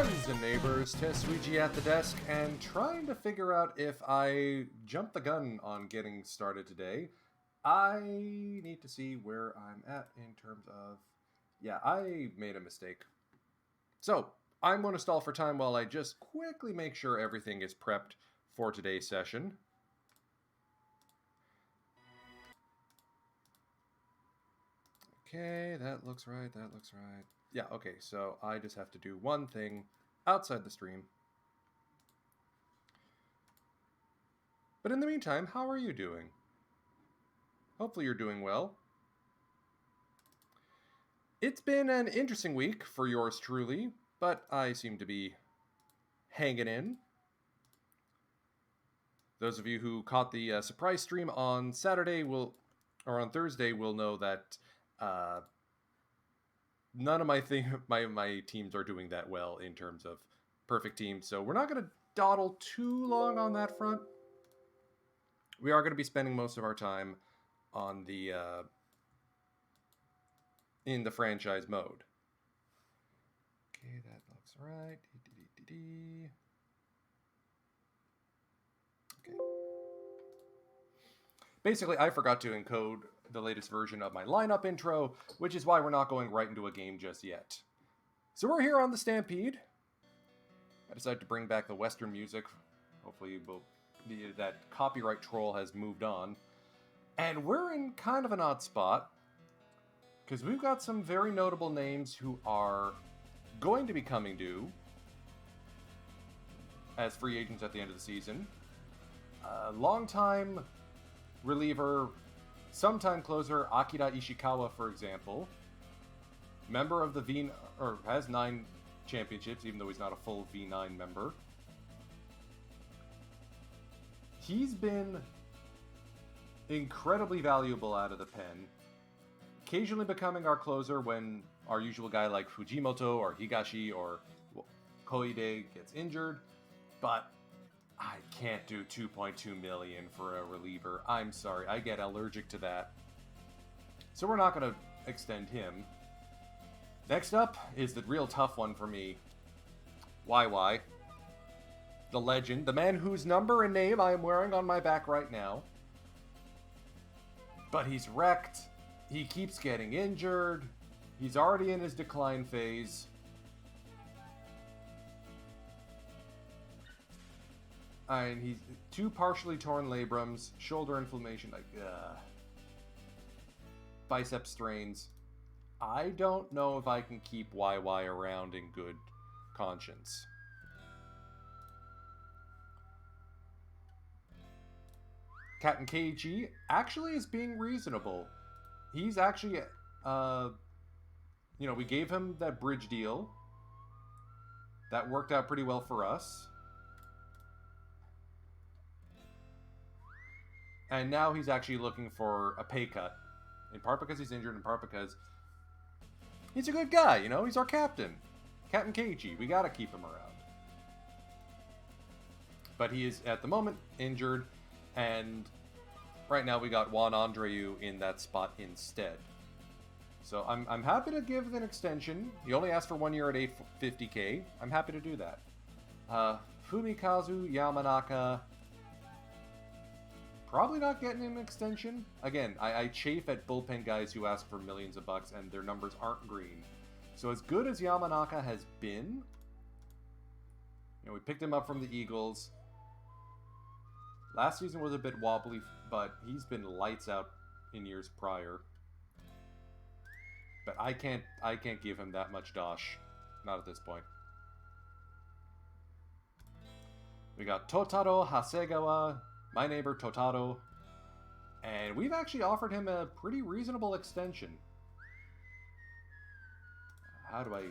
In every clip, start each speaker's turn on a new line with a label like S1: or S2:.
S1: Friends and neighbors, Tesuiji at the desk, and trying to figure out if I jumped the gun on getting started today. I need to see where I'm at in terms of... Yeah, I made a mistake. So, I'm going to stall for time while I just quickly make sure everything is prepped for today's session. Okay, that looks right, that looks right. Yeah, okay, so I just have to do one thing outside the stream. But in the meantime, how are you doing? Hopefully you're doing well. It's been an interesting week for yours truly, but I seem to be hanging in. Those of you who caught the surprise stream on Saturday or on Thursday will know that none of my teams are doing that well in terms of perfect teams, so we're not going to dawdle too long on that front. We are going to be spending most of our time on the in the franchise mode. Okay, that looks right. Okay. Basically, I forgot to encode the latest version of my lineup intro, which is why we're not going right into a game just yet. So we're here on the Stampede. I decided to bring back the Western music. Hopefully that copyright troll has moved on. And we're in kind of an odd spot, because we've got some very notable names who are going to be coming due as free agents at the end of the season. Longtime reliever, sometime closer, Akira Ishikawa, for example. Member of the has 9 championships, even though he's not a full V9 member. He's been incredibly valuable out of the pen, occasionally becoming our closer when our usual guy like Fujimoto or Higashi or Koide gets injured, but I can't do 2.2 million for a reliever. I'm sorry, I get allergic to that. So we're not going to extend him. Next up is the real tough one for me. YY. The legend, the man whose number and name I am wearing on my back right now. But he's wrecked. He keeps getting injured. He's already in his decline phase. And he's 2 partially torn labrums, shoulder inflammation, bicep strains. I don't know if I can keep YY around in good conscience. Captain Keiichi actually is being reasonable. He's actually, we gave him that bridge deal. That worked out pretty well for us. And now he's actually looking for a pay cut. In part because he's injured, in part because he's a good guy, He's our captain. Captain Keiichi. We gotta keep him around. But he is, at the moment, injured. And right now we got Juan Andreu in that spot instead. So I'm happy to give an extension. He only asked for 1 year at $850K. I'm happy to do that. Fumikazu Yamanaka... Probably not getting an extension. Again, I chafe at bullpen guys who ask for millions of bucks and their numbers aren't green. So as good as Yamanaka has been, we picked him up from the Eagles. Last season was a bit wobbly, but he's been lights out in years prior. But I can't give him that much dosh. Not at this point. We got Totaro Hasegawa, my neighbor Totaro, and we've actually offered him a pretty reasonable extension. How do I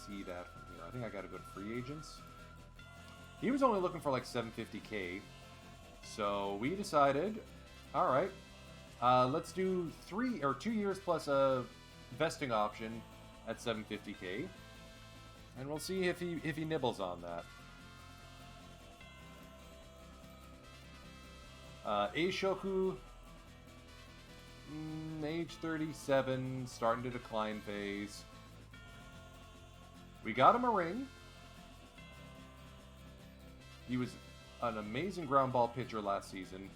S1: see that from here? I think I gotta go to free agents. He was only looking for like $750K, so we decided, alright, let's do 2 years plus a vesting option at $750K, and we'll see if he nibbles on that. Eishoku, age 37, starting to decline phase. We got him a ring. He was an amazing ground ball pitcher last season.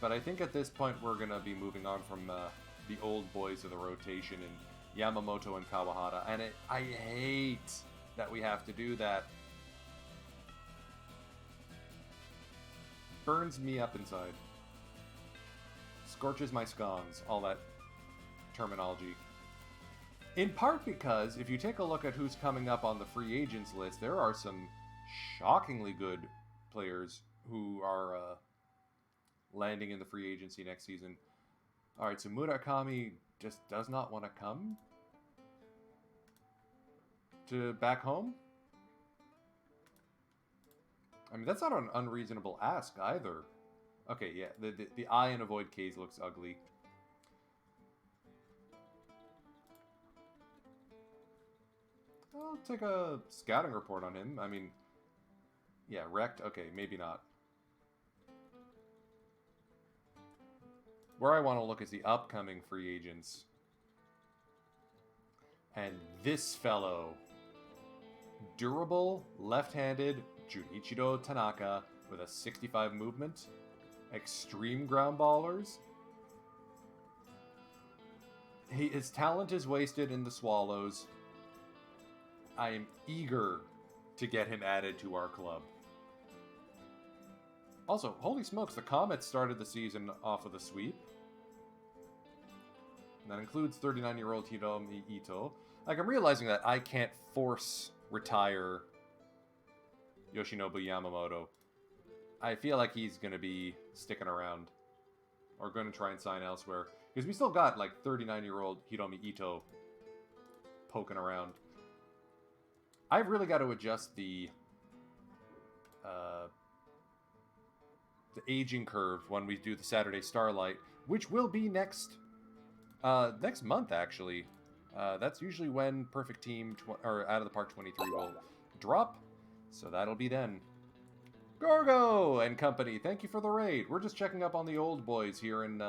S1: But I think at this point we're going to be moving on from the old boys of the rotation in Yamamoto and Kawahara. And I hate that we have to do that. Burns me up inside. Scorches my scones. All that terminology. In part because if you take a look at who's coming up on the free agents list, there are some shockingly good players who are landing in the free agency next season. Alright, so Murakami just does not want to come to back home? I mean, that's not an unreasonable ask either. Okay, yeah, the I and avoid K's looks ugly. I'll take a scouting report on him. I mean, yeah, wrecked? Okay, maybe not. Where I want to look is the upcoming free agents. And this fellow. Durable, left-handed, Junichiro Tanaka with a 65 movement. Extreme ground ballers. His talent is wasted in the Swallows. I am eager to get him added to our club. Also, holy smokes, the Comets started the season off with a sweep. And that includes 39-year-old Hiromi Ito. Like, I'm realizing that I can't force retire Yoshinobu Yamamoto. I feel like he's going to be sticking around. Or going to try and sign elsewhere. Because we still got, like, 39-year-old Hiromi Ito poking around. I've really got to adjust the aging curve when we do the Saturday Starlight, which will be next month, actually. That's usually when Perfect Team or Out of the Park 23 will drop, so that'll be then. Gorgo and company, thank you for the raid. We're just checking up on the old boys here in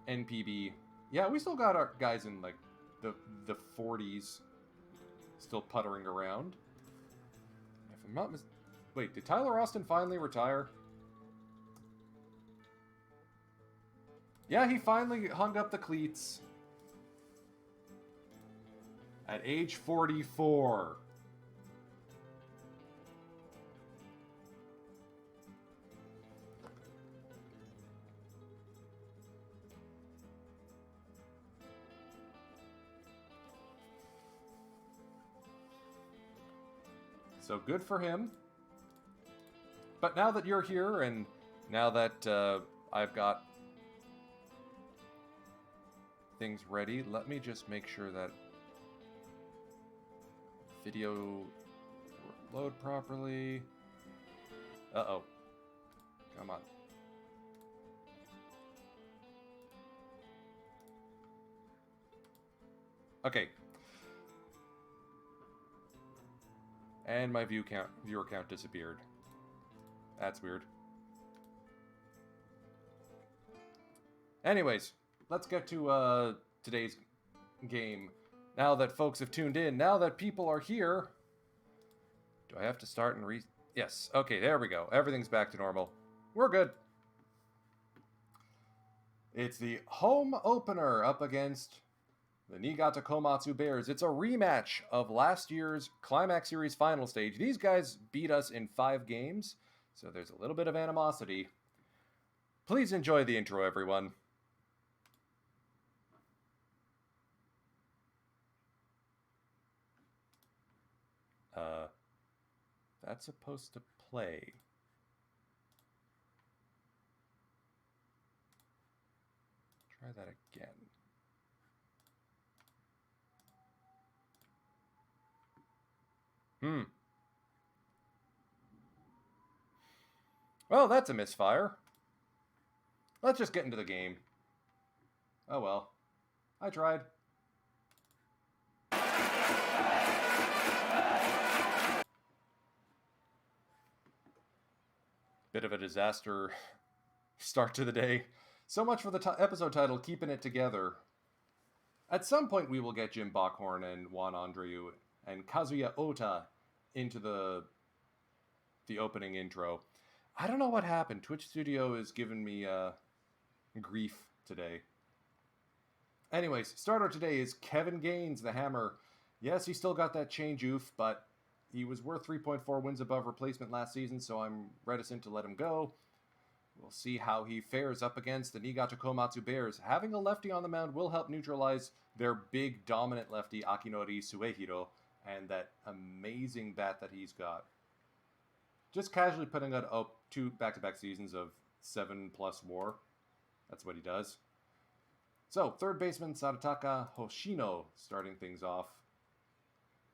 S1: NPB. Yeah, we still got our guys in like the 40s still puttering around. If I'm not wait, did Tyler Austin finally retire? Yeah, he finally hung up the cleats. At age 44. So good for him. But now that you're here, and now that I've got things ready, let me just make sure that video load properly. Uh-oh. Come on. Okay. And my viewer count disappeared. That's weird. Anyways, let's get to today's game. Now that folks have tuned in, now that people are here, do I have to start and Yes, okay, there we go. Everything's back to normal. We're good. It's the home opener up against the Niigata Komatsu Bears. It's a rematch of last year's Climax Series final stage. These guys beat us in 5 games, so there's a little bit of animosity. Please enjoy the intro, everyone. That's supposed to play. Try that again. Well, that's a misfire. Let's just get into the game. Oh well. I tried. Bit of a disaster start to the day. So much for the episode title, Keeping It Together. At some point we will get Jim Bockhorn and Juan Andreu and Kazuya Ota into the the opening intro. I don't know what happened. Twitch Studio is giving me grief today. Anyways, starter today is Kevin Gaines, the Hammer. Yes, he still got that change oof, but he was worth 3.4 wins above replacement last season, so I'm reticent to let him go. We'll see how he fares up against the Niigata Komatsu Bears. Having a lefty on the mound will help neutralize their big dominant lefty Akinori Suehiro and that amazing bat that he's got. Just casually putting out 2 back-to-back seasons of 7+ WAR. That's what he does. So, third baseman Sadataka Hoshino starting things off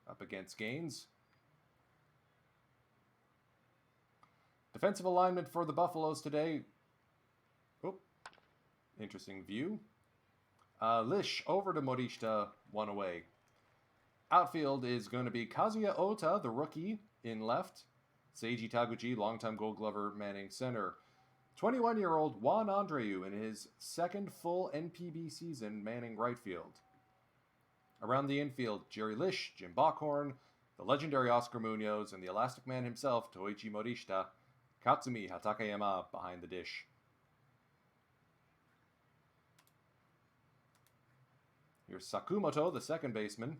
S1: up against Gaines. Defensive alignment for the Buffaloes today. Oh, interesting view. Lish over to Morishita, 1 away. Outfield is going to be Kazuya Ota, the rookie, in left. Seiji Taguchi, longtime Gold Glover, manning center. 21-year-old Juan Andreu in his second full NPB season manning right field. Around the infield, Jerry Lish, Jim Bockhorn, the legendary Oscar Munoz, and the Elastic Man himself, Toichi Morishita. Katsumi Hatakayama behind the dish. Here's Sakumoto, the second baseman.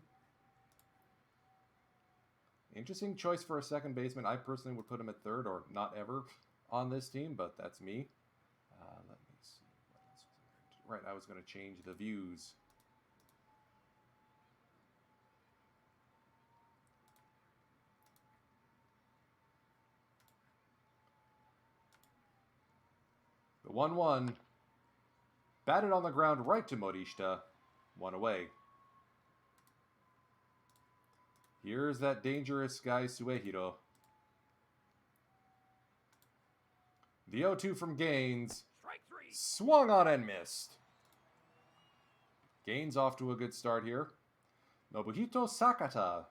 S1: Interesting choice for a second baseman. I personally would put him at third, or not ever on this team, but that's me. Let me see. What else was I going to do? Right, I was going to change the views. The 1-1. Batted on the ground right to Morishita. 1 away. Here's that dangerous guy, Suehiro. The 0-2 from Gaines. Swung on and missed. Gaines off to a good start here. Nobuhito Sakata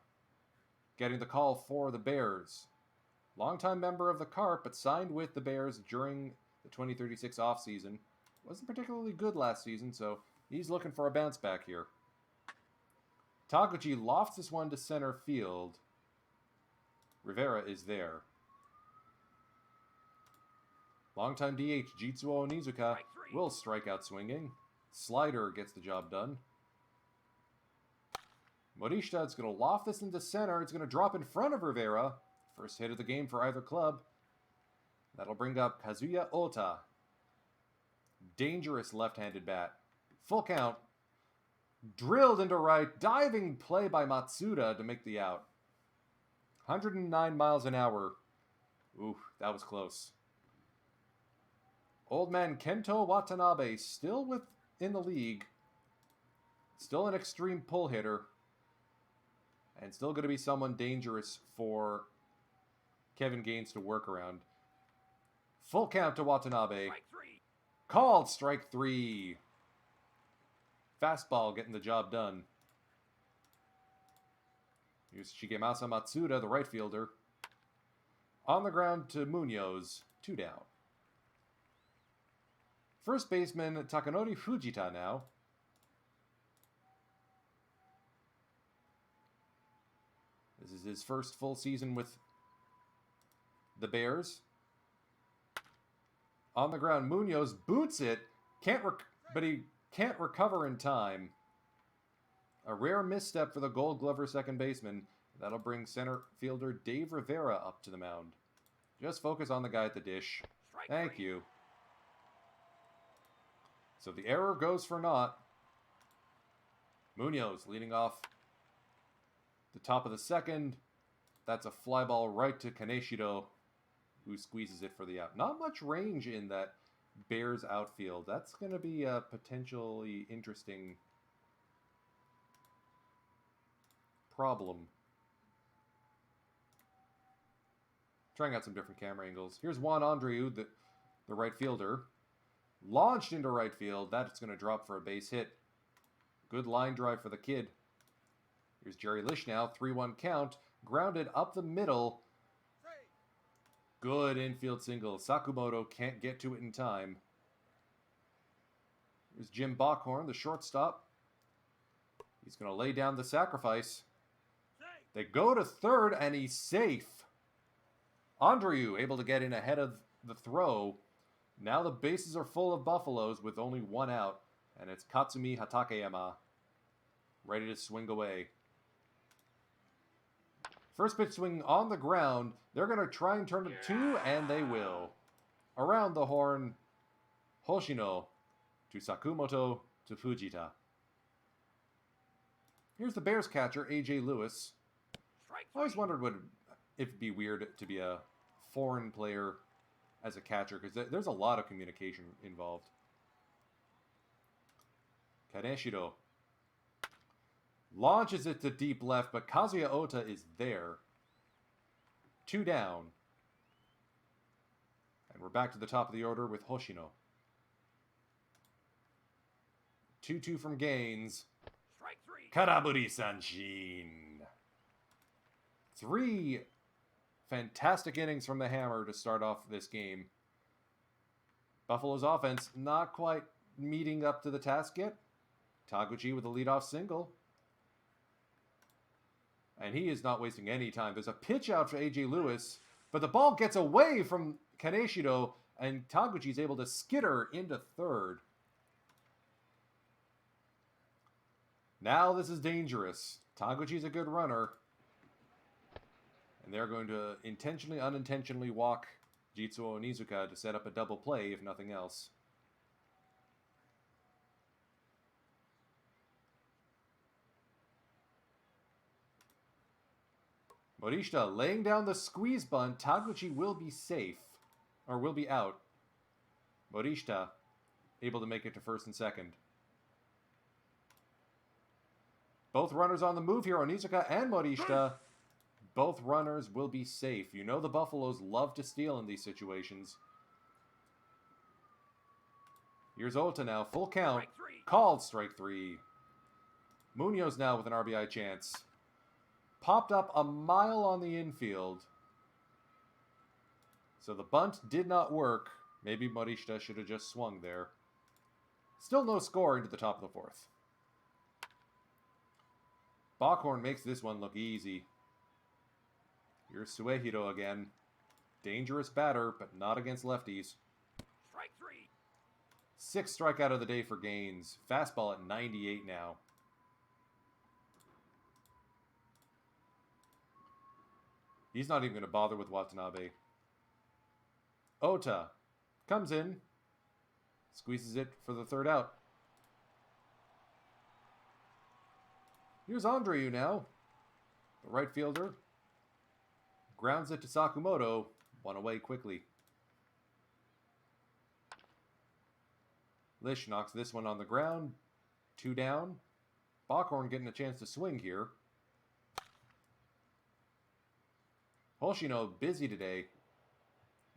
S1: getting the call for the Bears. Longtime member of the Carp, but signed with the Bears during the 2036 offseason. Wasn't particularly good last season, so he's looking for a bounce back here. Taguchi lofts this one to center field. Rivera is there. Longtime DH Jitsuo Onizuka will strike out swinging. Slider gets the job done. Morishita is going to loft this into center. It's going to drop in front of Rivera. First hit of the game for either club. That'll bring up Kazuya Ota. Dangerous left-handed bat. Full count. Drilled into right. Diving play by Matsuda to make the out. 109 miles an hour. Ooh, that was close. Old man Kento Watanabe still in the league. Still an extreme pull hitter. And still going to be someone dangerous for Kevin Gaines to work around. Full count to Watanabe. Called strike 3. Fastball getting the job done. Here's Shigemasa Matsuda, the right fielder. On the ground to Munoz. 2 down. First baseman Takanori Fujita now. This is his first full season with the Bears. On the ground, Munoz boots it. But he can't recover in time. A rare misstep for the Gold Glover second baseman. That'll bring center fielder Dave Rivera up to the mound. Just focus on the guy at the dish. Thank you. So the error goes for naught. Munoz leading off the top of the second. That's a fly ball right to Kaneshiro, who squeezes it for the out. Not much range in that Bears outfield. That's going to be a potentially interesting problem. Trying out some different camera angles. Here's Juan Andreu, the right fielder. Launched into right field. That's going to drop for a base hit. Good line drive for the kid. Here's Jerry Lish now. 3-1 count. Grounded up the middle. Good infield single. Sakumoto can't get to it in time. Here's Jim Bockhorn, the shortstop. He's going to lay down the sacrifice. They go to third, and he's safe. Andreu able to get in ahead of the throw. Now the bases are full of Buffaloes with only one out, and it's Katsumi Hatakeyama ready to swing away. First pitch swing on the ground. They're going to try and turn it 2, and they will. Around the horn, Hoshino to Sakumoto to Fujita. Here's the Bears catcher, A.J. Lewis. I always wondered if it'd be weird to be a foreign player as a catcher, because there's a lot of communication involved. Kaneshiro launches it to deep left, but Kazuya Ota is there. 2 down. And we're back to the top of the order with Hoshino. 2-2 from Gaines. Karaburi Sanshin. 3 fantastic innings from the hammer to start off this game. Buffalo's offense not quite meeting up to the task yet. Taguchi with a leadoff single. And he is not wasting any time. There's a pitch out for A.J. Lewis, but the ball gets away from Kaneshiro, and Taguchi is able to skitter into third. Now this is dangerous. Taguchi's a good runner. And they're going to intentionally, unintentionally walk Jitsuo Onizuka to set up a double play, if nothing else. Morishita laying down the squeeze bunt. Taguchi will be safe. Or will be out. Morishita able to make it to first and second. Both runners on the move here, Onizuka and Morishita. Both runners will be safe. You know the Buffaloes love to steal in these situations. Here's Ota now. Full count. Called strike 3. Munoz now with an RBI chance. Popped up a mile on the infield. So the bunt did not work. Maybe Morishita should have just swung there. Still no score into the top of the 4th. Backhorn makes this one look easy. Here's Suehiro again. Dangerous batter, but not against lefties.
S2: Strike 3.
S1: 6th strikeout of the day for Gaines. Fastball at 98 now. He's not even going to bother with Watanabe. Ota comes in. Squeezes it for the 3rd out. Here's Andreu now. The right fielder. Grounds it to Sakamoto. 1 away quickly. Lish knocks this one on the ground. 2 down. Backhorn getting a chance to swing here. Hoshino busy today.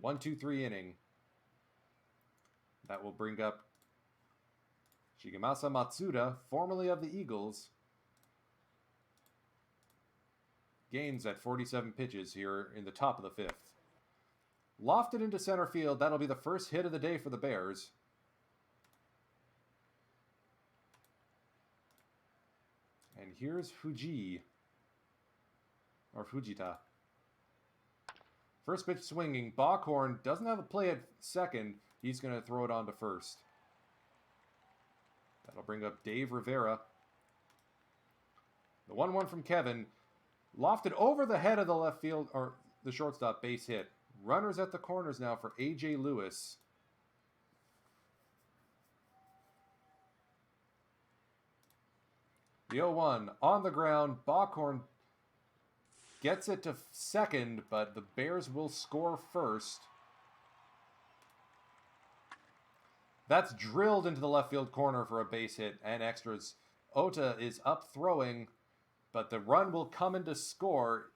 S1: 1-2-3 inning. That will bring up Shigemasa Matsuda, formerly of the Eagles. Gains at 47 pitches here in the top of the 5th. Lofted into center field. That'll be the first hit of the day for the Bears. And here's Fujita. First pitch swinging. Backhorn doesn't have a play at second. He's going to throw it on to first. That'll bring up Dave Rivera. The 1-1 from Kevin. Lofted over the head of the left field, or the shortstop, base hit. Runners at the corners now for A.J. Lewis. The 0-1 on the ground. Backhorn gets it to second, but the Bears will score first. That's drilled into the left field corner for a base hit and extras. Ota is up throwing, but the run will come in to score.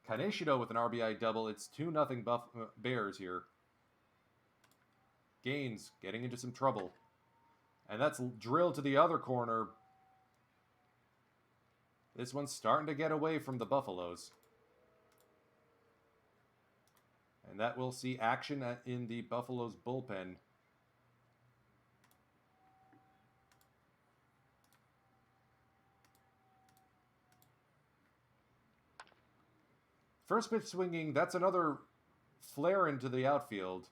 S1: Kaneshiro with an RBI double. It's 2-0 Bears here. Gaines getting into some trouble. And that's drilled to the other corner. This one's starting to get away from the Buffaloes. And that will see action in the Buffaloes bullpen. First pitch swinging. That's another flare into the outfield.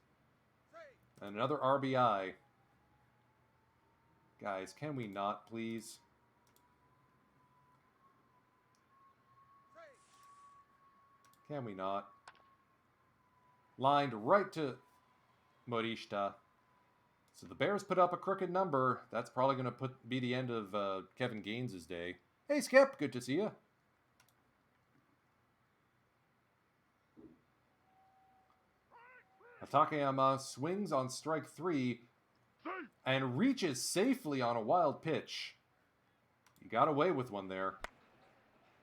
S1: And another RBI. Guys, can we not, please? Can we not? Lined right to Morishita. So the Bears put up a crooked number. That's probably going to be the end of Kevin Gaines' day. Hey, Skip. Good to see you. Takayama swings on strike 3 and reaches safely on a wild pitch. He got away with one there.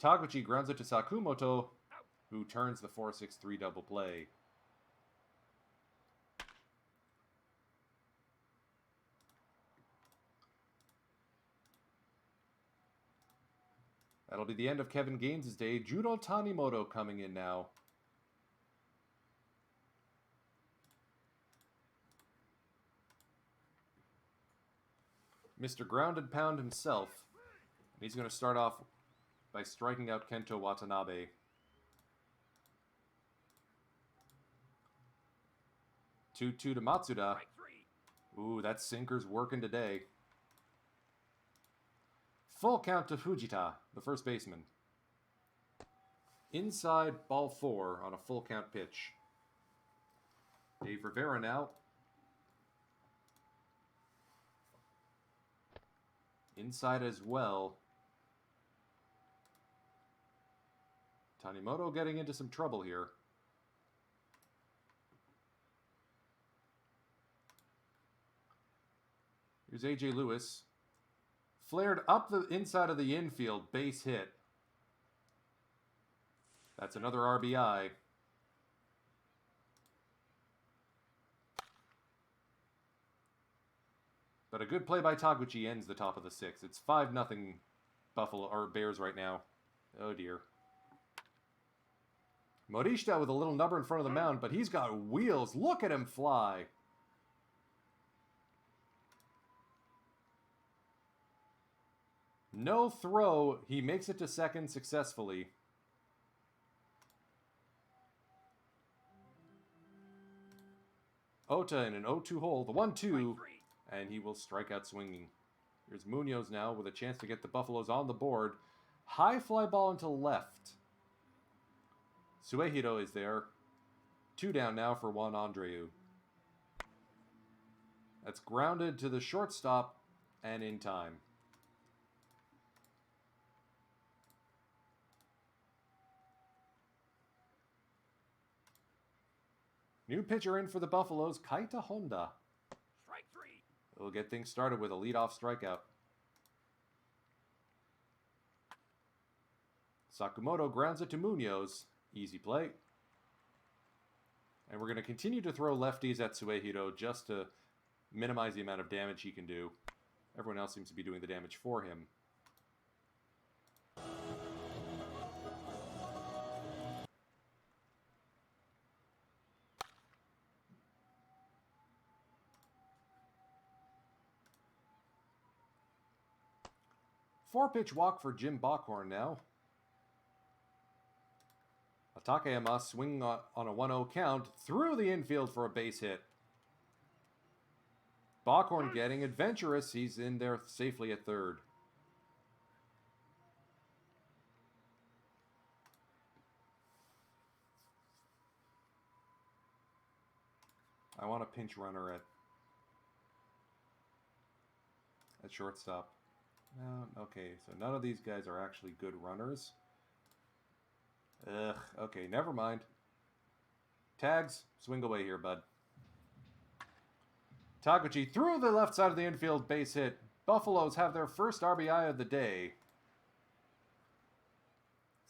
S1: Taguchi grounds it to Sakumoto, who turns the 4-6-3 double play. That'll be the end of Kevin Gaines' day. Judo Tanimoto coming in now. Mr. Grounded Pound himself. And he's going to start off by striking out Kento Watanabe. 2-2 to Matsuda. Ooh, that sinker's working today. Full count to Fujita, the first baseman. Inside ball 4 on a full count pitch. Dave Rivera now. Inside as well. Tanimoto getting into some trouble here. Here's A.J. Lewis. Flared up the inside of the infield. Base hit. That's another RBI. But a good play by Taguchi ends the top of the 6th. It's 5-0 Buffalo or Bears right now. Oh dear. Morishita with a little number in front of the mound, but he's got wheels. Look at him fly. No throw. He makes it to second successfully. Ota in an 0-2 hole. The 1-2. And he will strike out swinging. Here's Munoz now with a chance to get the Buffaloes on the board. High fly ball into left. Suehiro is there. 2 down now for Juan Andreu. That's grounded to the shortstop and in time. New pitcher in for the Buffaloes, Kaita Honda.
S2: Strike 3.
S1: It'll get things started with a leadoff strikeout. Sakamoto grounds it to Munoz. Easy play. And we're going to continue to throw lefties at Suehiro just to minimize the amount of damage he can do. Everyone else seems to be doing the damage for him. Four-pitch walk for Jim Bockhorn now. Takayama swinging on a 1-0 count through the infield for a base hit. Bockhorn getting adventurous. He's in there safely at third. I want a pinch runner at shortstop. No, okay, so none of these guys are actually good runners. Ugh, okay, never mind. Tags, swing away here, bud. Taguchi through the left side of the infield, base hit. Buffaloes have their first RBI of the day.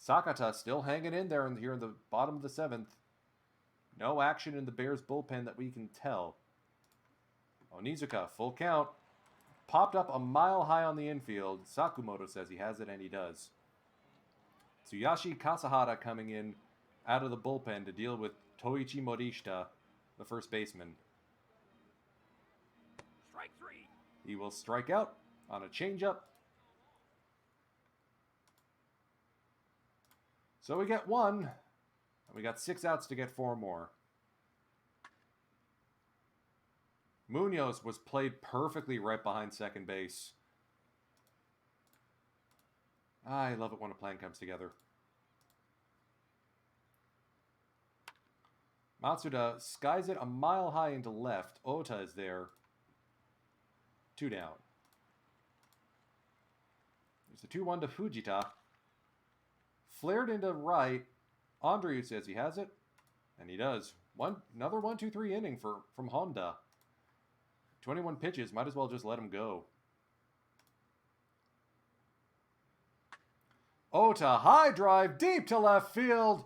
S1: Sakata still hanging in there here in the bottom of the 7th. No action in the Bears bullpen that we can tell. Onizuka, full count. Popped up a mile high on the infield. Sakumoto says he has it, and he does. Tsuyashi Kasahara coming in out of the bullpen to deal with Toichi Morishita, the first baseman.
S2: Strike 3.
S1: He will strike out on a changeup. So we get one. We got 6 outs to get 4 more. Munoz was played perfectly right behind second base. I love it when a plan comes together. Matsuda skies it a mile high into left. Ota is there. 2 down. There's a 2-1 to Fujita. Flared into right. Andreu says he has it. And he does. Another 1-2-3 inning from Honda. 21 pitches. Might as well just let him go. Ota, high drive, deep to left field.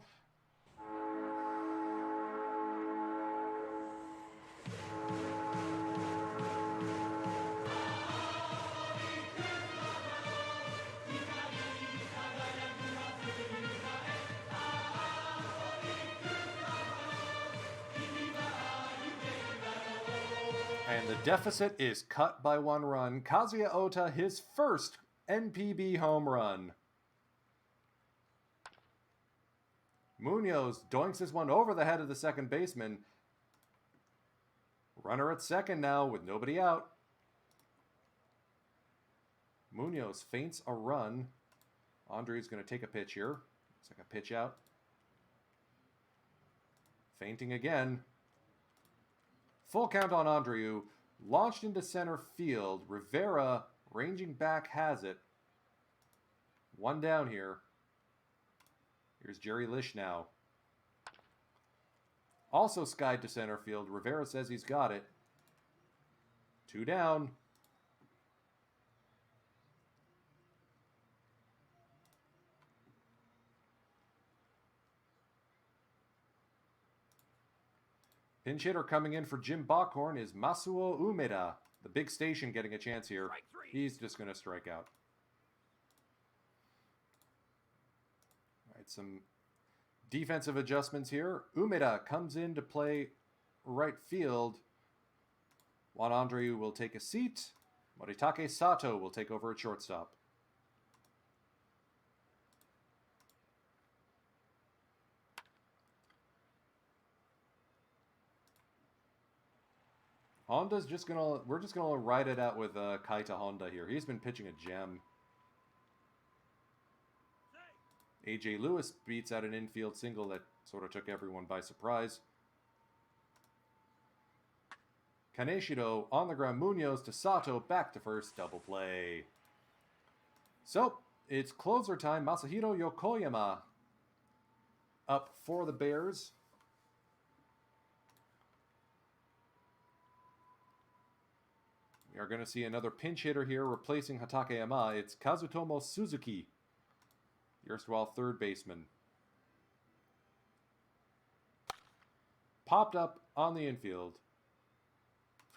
S1: And the deficit is cut by 1 run. Kazuya Ota, his first NPB home run. Munoz doinks this one over the head of the second baseman. Runner at second now with nobody out. Munoz feints a run. Andreu's going to take a pitch here. Looks like a pitch out. Feinting again. Full count on Andreu. Launched into center field. Rivera, ranging back, has it. 1 down here. Here's Jerry Lish now. Also skied to center field. Rivera says he's got it. 2 down. Pinch hitter coming in for Jim Bockhorn is Masuo Umeda. The big station getting a chance here. He's just going to strike out. All right, some defensive adjustments here. Umeda comes in to play right field. Juan Andreu will take a seat. Moritake Sato will take over at shortstop. We're just gonna ride it out with Kaita Honda here. He's been pitching a gem. AJ Lewis beats out an infield single that sort of took everyone by surprise. Kaneshiro on the ground. Munoz to Sato, back to first, double play. So, it's closer time. Masahiro Yokoyama up for the Bears. We are going to see another pinch hitter here replacing Hatakeyama. It's Kazutomo Suzuki, the erstwhile third baseman. Popped up on the infield.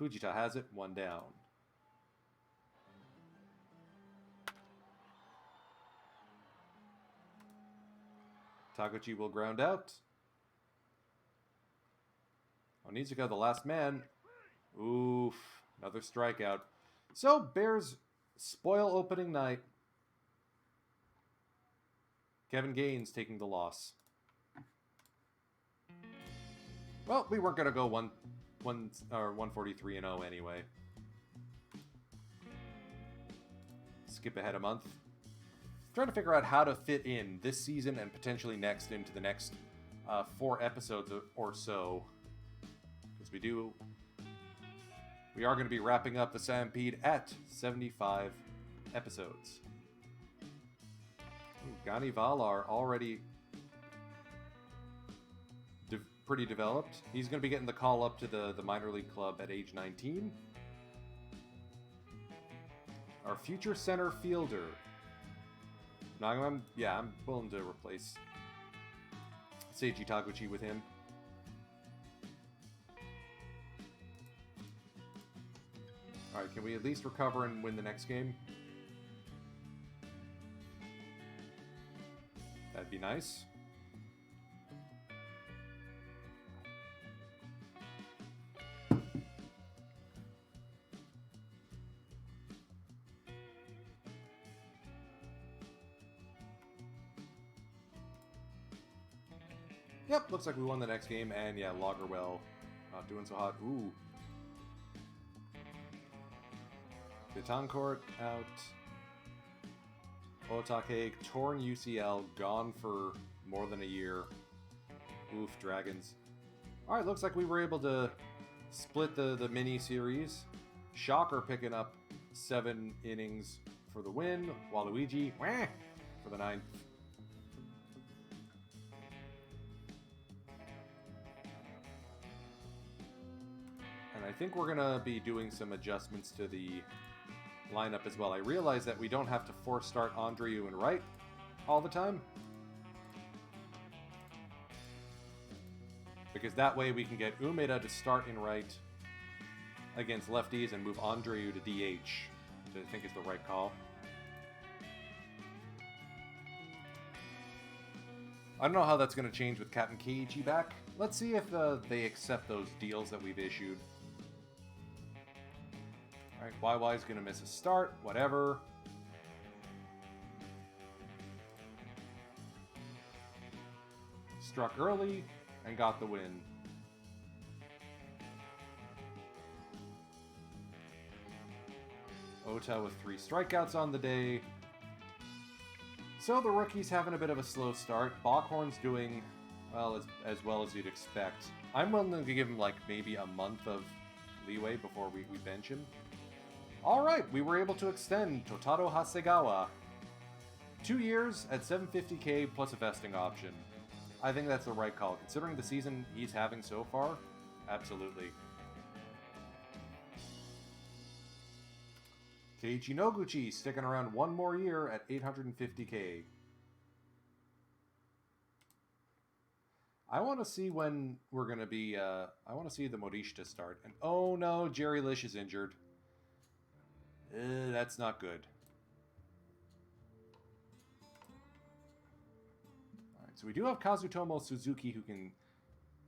S1: Fujita has it, 1 down. Taguchi will ground out. Onizuka, the last man. Oof. Another strikeout. So, Bears spoil opening night. Kevin Gaines taking the loss. Well, we weren't going to go 143-0 anyway. Skip ahead a month. Trying to figure out how to fit in this season and potentially next into the next 4 episodes or so. Because we are going to be wrapping up the Stampede at 75 episodes. Gani Valar already pretty developed. He's going to be getting the call up to the minor league club at age 19. Our future center fielder. Now, I'm willing to replace Seiji Taguchi with him. Alright, can we at least recover and win the next game? That'd be nice. Yep, looks like we won the next game, and yeah, Lagerwell not doing so hot. Ooh. Betancourt out. Otake, torn UCL, gone for more than a year. Oof, Dragons. Alright, looks like we were able to split the mini-series. Shocker picking up 7 innings for the win, Waluigi, for the 9th. And I think we're going to be doing some adjustments to the lineup as well. I realize that we don't have to force start Andreu and right all the time, because that way we can get Umeda to start in right against lefties and move Andreu to DH, which I think is the right call. I don't know how that's going to change with Captain Keiichi back. Let's see if they accept those deals that we've issued. Alright, YY is going to miss a start, whatever. Struck early and got the win. Ota with 3 strikeouts on the day. So the rookie's having a bit of a slow start. Bockhorn's doing, well, as well as you'd expect. I'm willing to give him like maybe a month of leeway before we bench him. Alright, we were able to extend Totaro Hasegawa. 2 years at $750K plus a vesting option. I think that's the right call. Considering the season he's having so far, absolutely. Keiichi Noguchi sticking around 1 more year at $850K. I want to see when we're going to be... I want to see the Morishita start. And oh no, Jerry Lish is injured. That's not good. Alright, so we do have Kazutomo Suzuki who can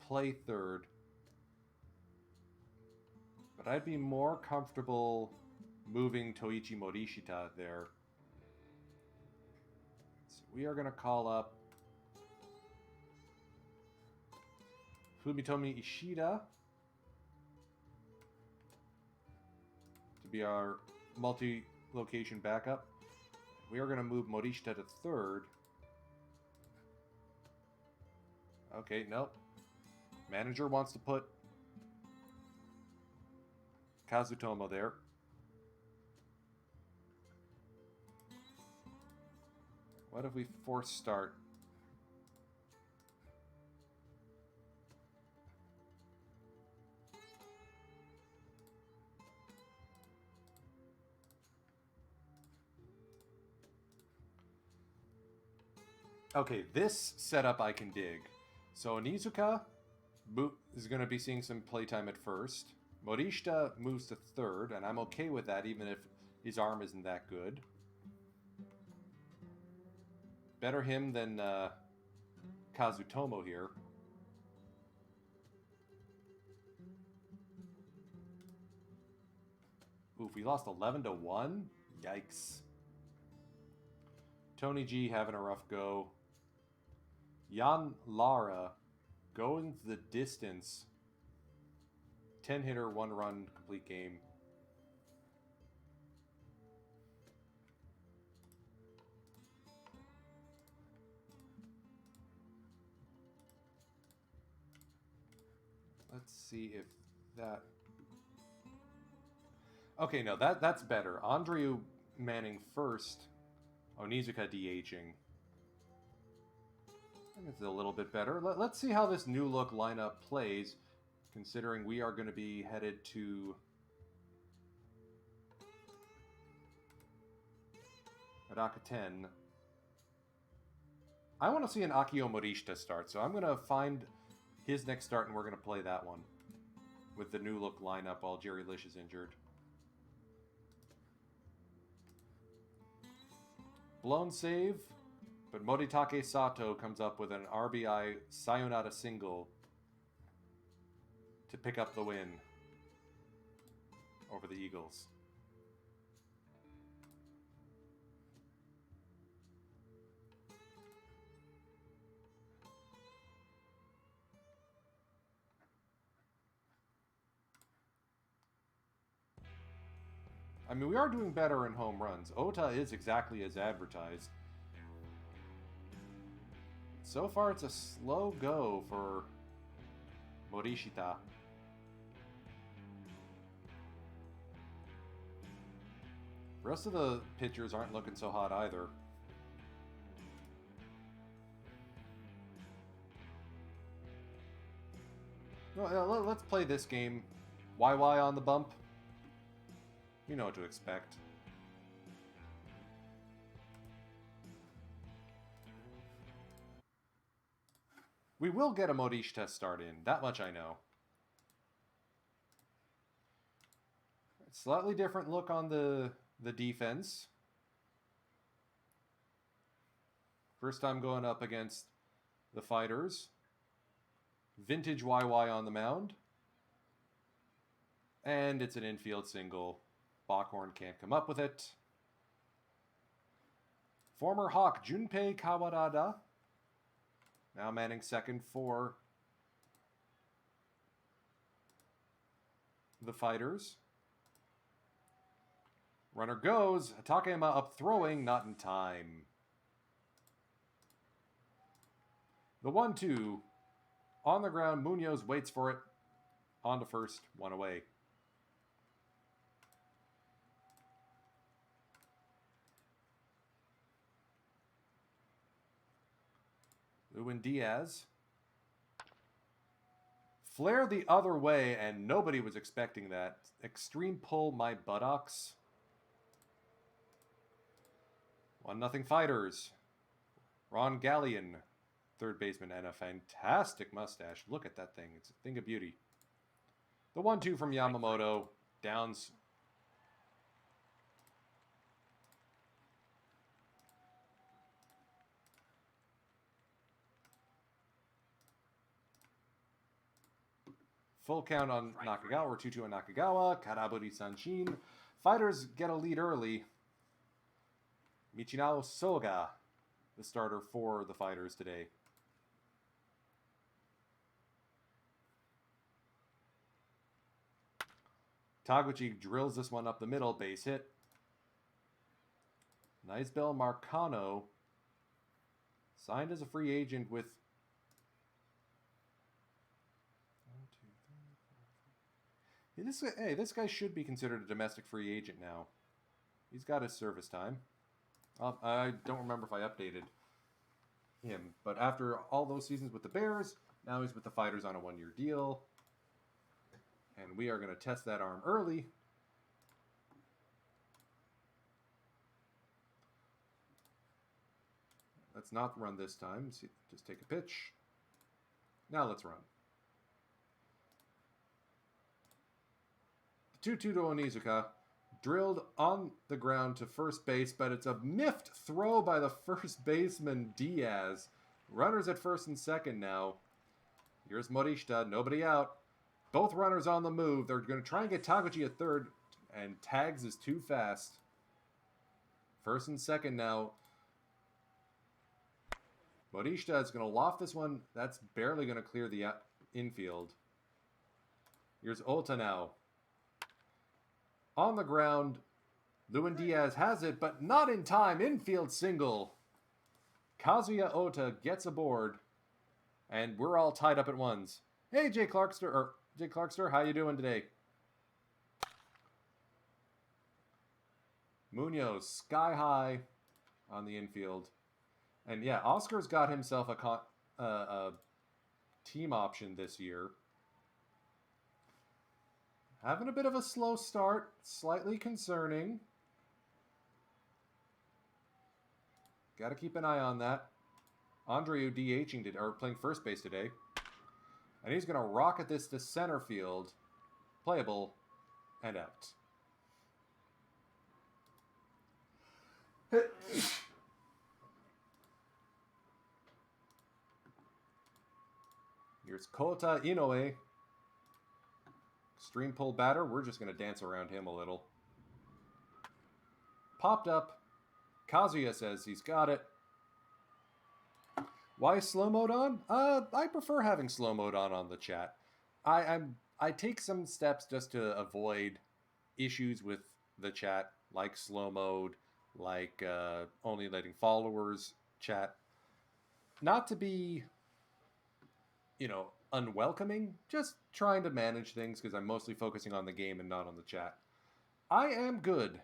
S1: play third. But I'd be more comfortable moving Toichi Morishita there. So we are going to call up Fumitomi Ishida to be our multi-location backup. We are going to move Morishita to third. Okay, nope. Manager wants to put Kazutomo there. What if we force start? Okay, this setup I can dig. So Onizuka is going to be seeing some playtime at first. Morishita moves to third, and I'm okay with that even if his arm isn't that good. Better him than Kazutomo here. Oof, we lost 11-1? Yikes. Tony G having a rough go. Jan Lara going the distance. 10-hitter, 1-run, complete game. Let's see if that... Okay, no, that's better. Andreu manning first. Onizuka DHing. I think it's a little bit better. Let's see how this new look lineup plays, considering we are going to be headed to Araka 10. I want to see an Akio Morishita start, so I'm going to find his next start and we're going to play that one with the new look lineup while Jerry Lish is injured. Blown save, but Moritake Sato comes up with an RBI sayonara single to pick up the win over the Eagles. mean, we are doing better in home runs. Ota is exactly as advertised. So far, it's a slow go for Morishita. The rest of the pitchers aren't looking so hot either. Well, let's play this game. YY on the bump. You know what to expect. We will get a Morishita start in. That much I know. Slightly different look on the defense. First time going up against the Fighters. Vintage YY on the mound. And it's an infield single. Backhorn can't come up with it. Former Hawk Junpei Kawarada now manning second for the Fighters. Runner goes. Takayama up throwing, not in time. The 1-2. On the ground, Munoz waits for it. On to first, one away. Lewin Diaz. Flare the other way, and nobody was expecting that. Extreme pull my buttocks. 1-0 Fighters. Ron Gallion, third baseman, and a fantastic mustache. Look at that thing. It's a thing of beauty. The 1-2 from Yamamoto. Downs. Full count on Nakagawa, or 2-2 on Nakagawa. Karaburi Sanshin. Fighters get a lead early. Michinao Soga, the starter for the Fighters today. Taguchi drills this one up the middle, base hit. Nicebell Marcano, signed as a free agent with this guy should be considered a domestic free agent now. He's got his service time. I don't remember if I updated him, but after all those seasons with the Bears, now he's with the Fighters on a one-year deal. And we are going to test that arm early. Let's not run this time. Just take a pitch. Now let's run. 2-2 to Onizuka. Drilled on the ground to first base, but it's a miffed throw by the first baseman, Diaz. Runners at first and second now. Here's Morishita, nobody out. Both runners on the move. They're going to try and get Taguchi at third, and Tags is too fast. First and second now. Morishita is going to loft this one. That's barely going to clear the infield. Here's Ota now. On the ground, Lewin Diaz has it, but not in time. Infield single. Kazuya Ota gets aboard, and we're all tied up at ones. Hey, Jay Clarkster, how you doing today? Munoz, sky high on the infield. And yeah, Oscar's got himself a team option this year. Having a bit of a slow start, slightly concerning. Got to keep an eye on that. Andreu DHing today, or playing first base today. And he's going to rocket this to center field. Playable and out. Here's Kota Inoue. Extreme pull batter. We're just going to dance around him a little. Popped up. Kazuya says he's got it. Why slow mode on? I prefer having slow mode on the chat. I take some steps just to avoid issues with the chat, like slow mode, like only letting followers chat. Not to be, unwelcoming, just trying to manage things because I'm mostly focusing on the game and not on the chat. I am good.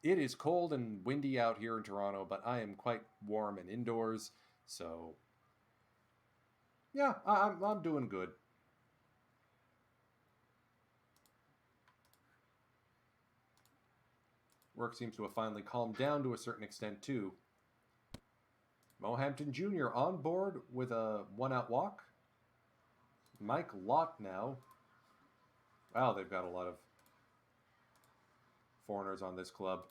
S1: It is cold and windy out here in Toronto, but I am quite warm and indoors, so yeah, I'm doing good. Work seems to have finally calmed down to a certain extent too. Mohampton Jr. on board with a one-out walk. Mike Lott now. Wow, they've got a lot of foreigners on this club.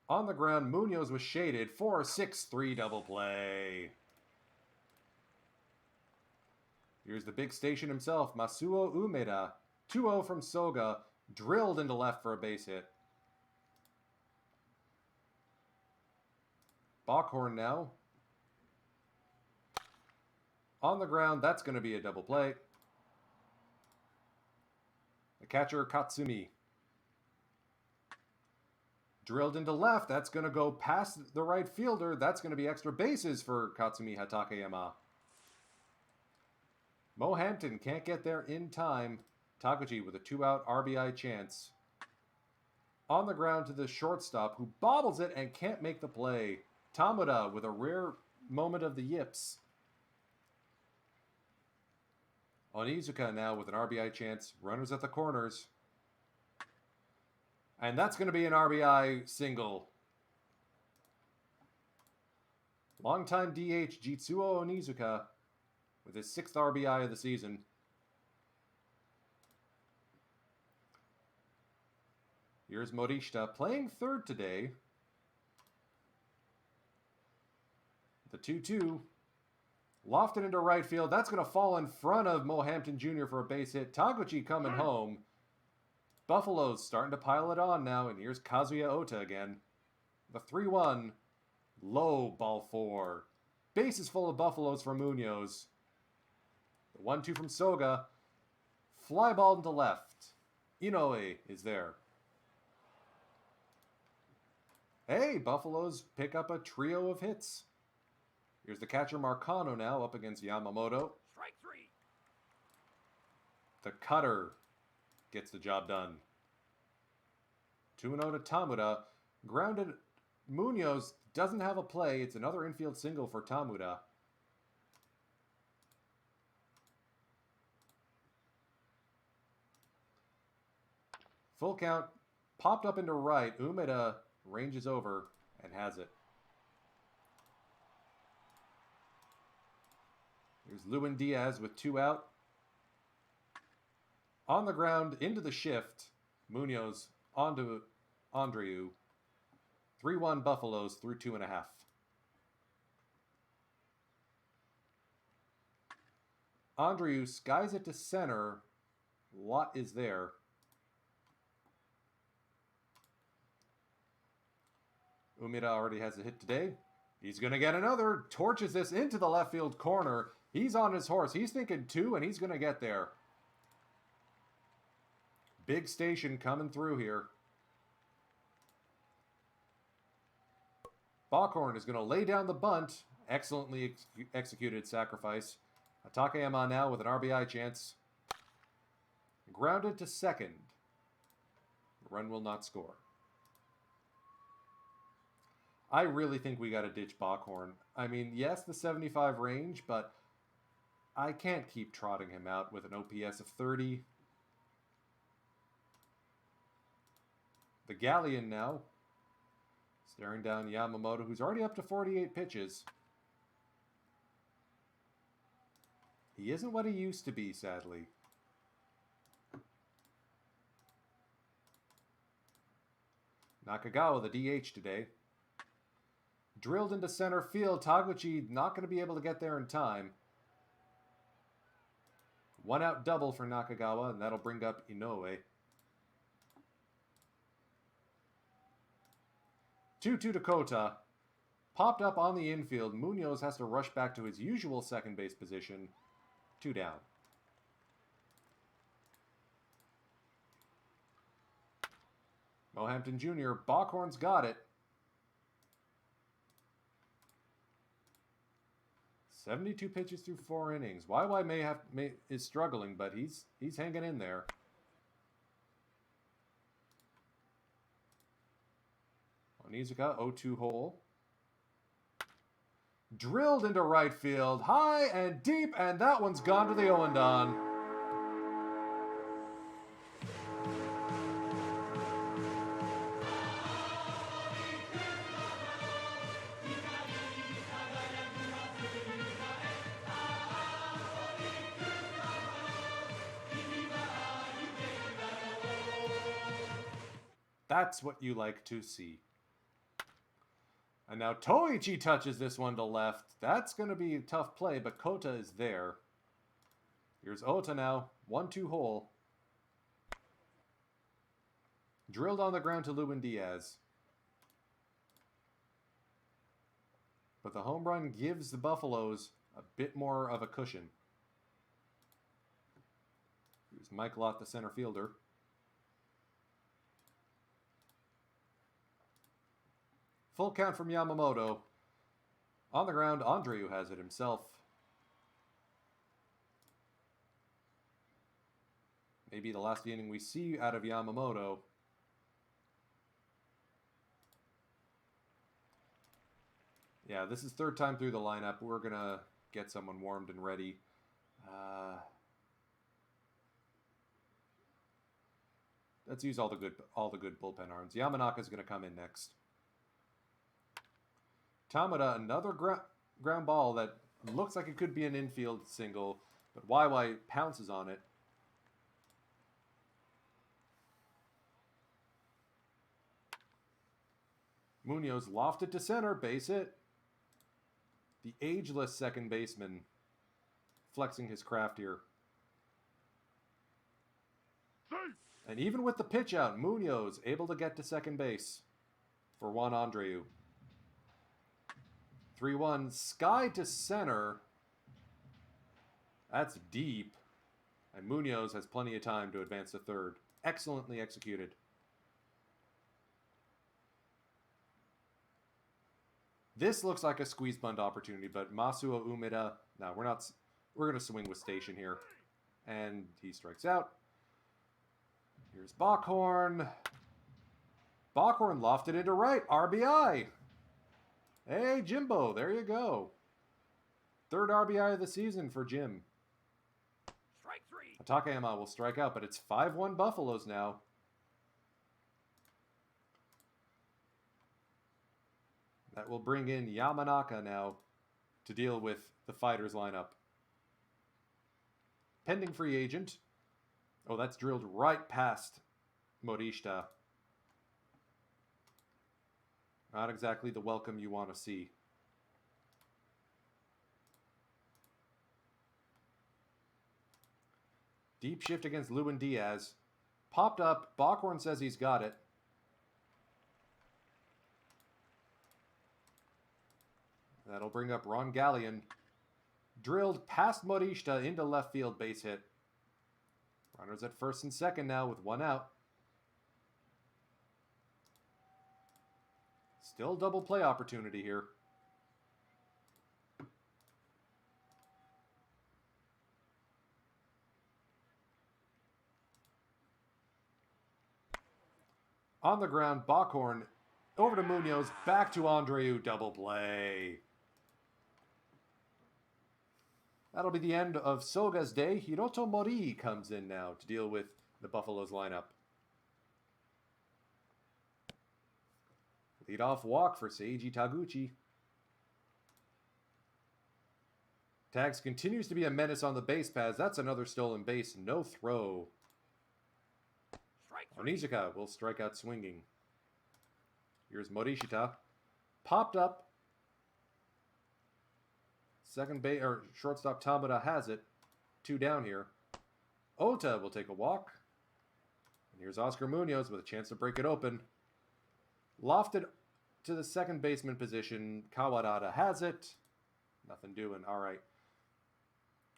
S1: On the ground, Munoz was shaded. 4-6-3 double play. Here's the big station himself, Masuo Umeda. 2-0 from Soga. Drilled into left for a base hit. Bockhorn now. On the ground, that's going to be a double play. The catcher, Katsumi. Drilled into left. That's going to go past the right fielder. That's going to be extra bases for Katsumi Hatakeyama. Mohampton can't get there in time. Taguchi with a 2-out RBI chance. On the ground to the shortstop, who bobbles it and can't make the play. Tamuda with a rare moment of the yips. Onizuka now with an RBI chance. Runners at the corners. And that's going to be an RBI single. Longtime DH Jitsuo Onizuka with his 6th RBI of the season. Here's Morishita playing third today. The 2-2. Lofted into right field. That's going to fall in front of Mohampton Jr. for a base hit. Taguchi coming home. Buffalo's starting to pile it on now, and here's Kazuya Ota again. The 3-1. Low, ball 4. Bases full of Buffaloes for Munoz. The 1-2 from Soga. Fly ball into left. Inoue is there. Hey, Buffaloes pick up a trio of hits. Here's the catcher Marcano now up against Yamamoto.
S2: Strike 3.
S1: The cutter gets the job done. 2-0 to Tamuda. Grounded. Munoz doesn't have a play. It's another infield single for Tamuda. Full count. Popped up into right. Umeda ranges over and has it. Here's Lewin Diaz with 2 out. On the ground, into the shift. Munoz onto Andreu. 3-1 Buffaloes through 2.5. Andreu skies it to center. Lott is there. Umeda already has a hit today. He's going to get another. Torches this into the left field corner. He's on his horse. He's thinking 2, and he's going to get there. Big station coming through here. Bockhorn is going to lay down the bunt. Excellently executed sacrifice. Takayama now with an RBI chance. Grounded to second. The run will not score. I really think we got to ditch Bockhorn. I mean, yes, the 75 range, but I can't keep trotting him out with an OPS of 30. The Galleon now. Staring down Yamamoto, who's already up to 48 pitches. He isn't what he used to be, sadly. Nakagawa, the DH today. Drilled into center field. Taguchi not going to be able to get there in time. 1-out double for Nakagawa, and that'll bring up Inoue. 2-2 to Kota. Popped up on the infield. Munoz has to rush back to his usual second base position. 2 down. Mohampton Jr. Bockhorn's got it. 72 pitches through 4 innings. YY is struggling, but he's hanging in there. Onizuka, 0-2 hole. Drilled into right field, high and deep, and that one's gone to the Owendon. That's what you like to see. And now Toichi touches this one to left. That's going to be a tough play, but Kota is there. Here's Ota now. 1-2 hole. Drilled on the ground to Lewin Diaz. But the home run gives the Buffaloes a bit more of a cushion. Here's Mike Lott, the center fielder. Full count from Yamamoto. On the ground, Andreu has it himself. Maybe the last inning we see out of Yamamoto. Yeah, this is third time through the lineup. We're going to get someone warmed and ready. Let's use all the good bullpen arms. Yamanaka's going to come in next. Tamada, another ground ball that looks like it could be an infield single, but YY pounces on it. Munoz lofted to center, base hit. The ageless second baseman flexing his craft here. And even with the pitch out, Munoz able to get to second base for Juan Andreu. 3-1, sky to center. That's deep. And Munoz has plenty of time to advance to third. Excellently executed. This looks like a squeeze bunt opportunity, but Masuo Umeda, no, we're going to swing with station here. And he strikes out. Here's Bockhorn. Bockhorn lofted into right. RBI. Hey, Jimbo, there you go. Third RBI of the season for Jim.
S2: Strike three.
S1: Takayama will strike out, but it's 5-1 Buffaloes now. That will bring in Yamanaka now to deal with the Fighters lineup. Pending free agent. Oh, that's drilled right past Morishita. Not exactly the welcome you want to see. Deep shift against Lewin Diaz. Popped up. Bockhorn says he's got it. That'll bring up Ron Gallion. Drilled past Morishita into left field, base hit. Runners at first and second now with one out. Still double play opportunity here. On the ground, Bockhorn over to Munoz, back to Andreu, double play. That'll be the end of Soga's day. Hiroto Mori comes in now to deal with the Buffaloes lineup. Leadoff walk for Seiji Taguchi. Tags continues to be a menace on the base paths. That's another stolen base. No throw. Onizuka will strike out swinging. Here's Morishita. Popped up. Second base or shortstop Tamada has it. 2 down here. Ota will take a walk. And here's Oscar Munoz with a chance to break it open. Lofted to the second baseman position. Kawadata has it. Nothing doing. All right.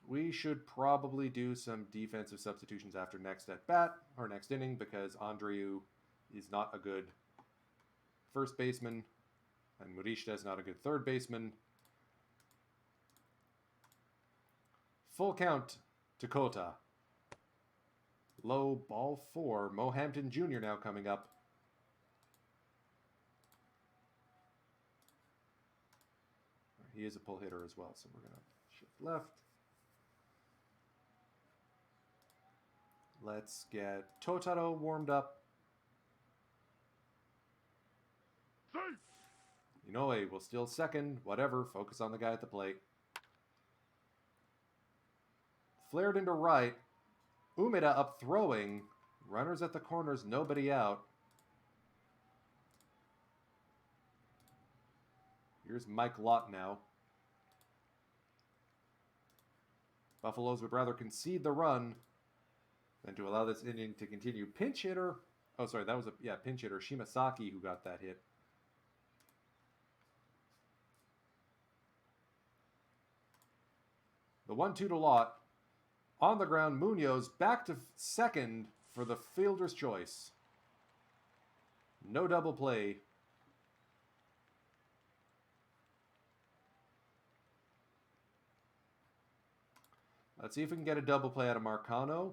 S1: We should probably do some defensive substitutions after next at bat or next inning because Andreu is not a good first baseman, and Murishita is not a good third baseman. Full count to Kota. Low ball 4. Mo Hampton Jr. now coming up. He is a pull hitter as well, so we're going to shift left. Let's get Totaro warmed up. Inoue will steal second. Whatever. Focus on the guy at the plate. Flared into right. Umeda up throwing. Runners at the corners. Nobody out. Here's Mike Lott now. Buffaloes would rather concede the run than to allow this inning to continue. Pinch hitter. Oh, sorry. That was a pinch hitter. Shimasaki who got that hit. The 1-2 to Lott. On the ground, Munoz back to second for the fielder's choice. No double play. Let's see if we can get a double play out of Marcano.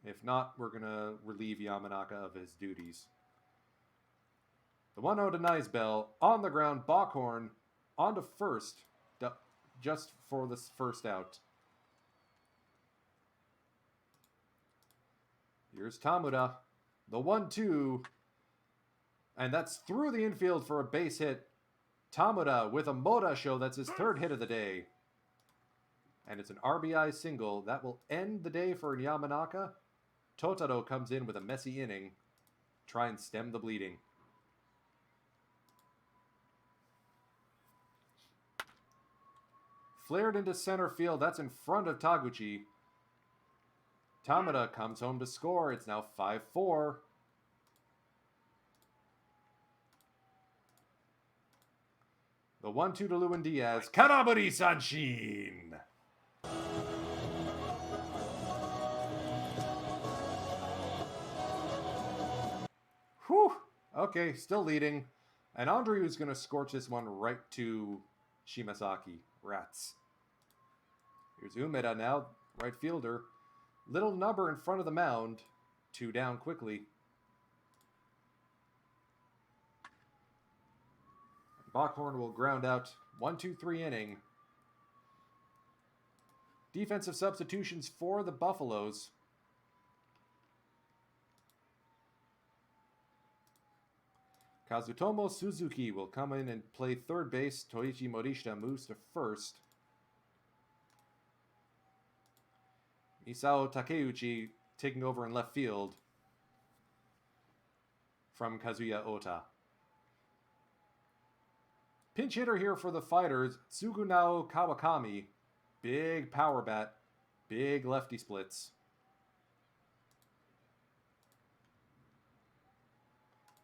S1: If not, we're going to relieve Yamanaka of his duties. The 1-0 to Nisbell. On the ground, Bockhorn on to first. Just for this first out. Here's Tamuda. The 1-2. And that's through the infield for a base hit. Tamuda with a Moda show. That's his third hit of the day. And it's an RBI single. That will end the day for Yamanaka. Totaro comes in with a messy inning. Try and stem the bleeding. Flared into center field. That's in front of Taguchi. Tamuda comes home to score. It's now 5-4. The 1-2 to Lewin Diaz. Karaburi Sanshin! Whew. Okay, still leading. And Andrei is going to scorch this one right to Shimasaki. Rats. Here's Umeda now, right fielder. Little number in front of the mound. 2 down quickly. Bockhorn will ground out. 1-2-3 inning. Defensive substitutions for the Buffaloes. Kazutomo Suzuki will come in and play third base. Toichi Morishita moves to first. Isao Takeuchi taking over in left field from Kazuya Ota. Pinch hitter here for the Fighters, Tsugunao Kawakami. Big power bat, big lefty splits.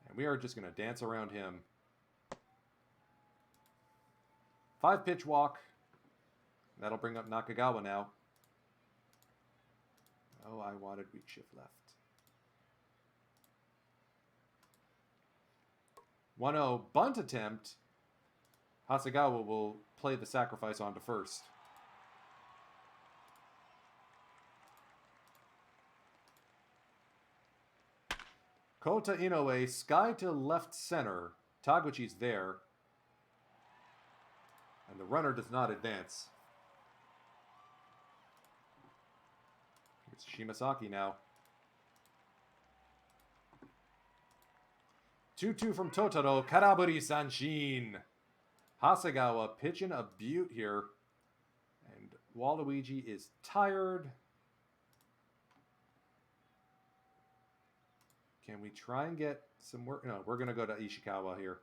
S1: And we are just going to dance around him. 5-pitch walk. That'll bring up Nakagawa now. Oh, I wanted weak shift left. 1-0 bunt attempt. Hasegawa will play the sacrifice on to first. Kota Inoue, sky to left center. Taguchi's there. And the runner does not advance. Here's Shimasaki now. 2-2 from Totaro. Karaburi Sanshin. Hasegawa pitching a beaut here. And Waluigi is tired. Can we try and get some work? No, we're going to go to Ishikawa here.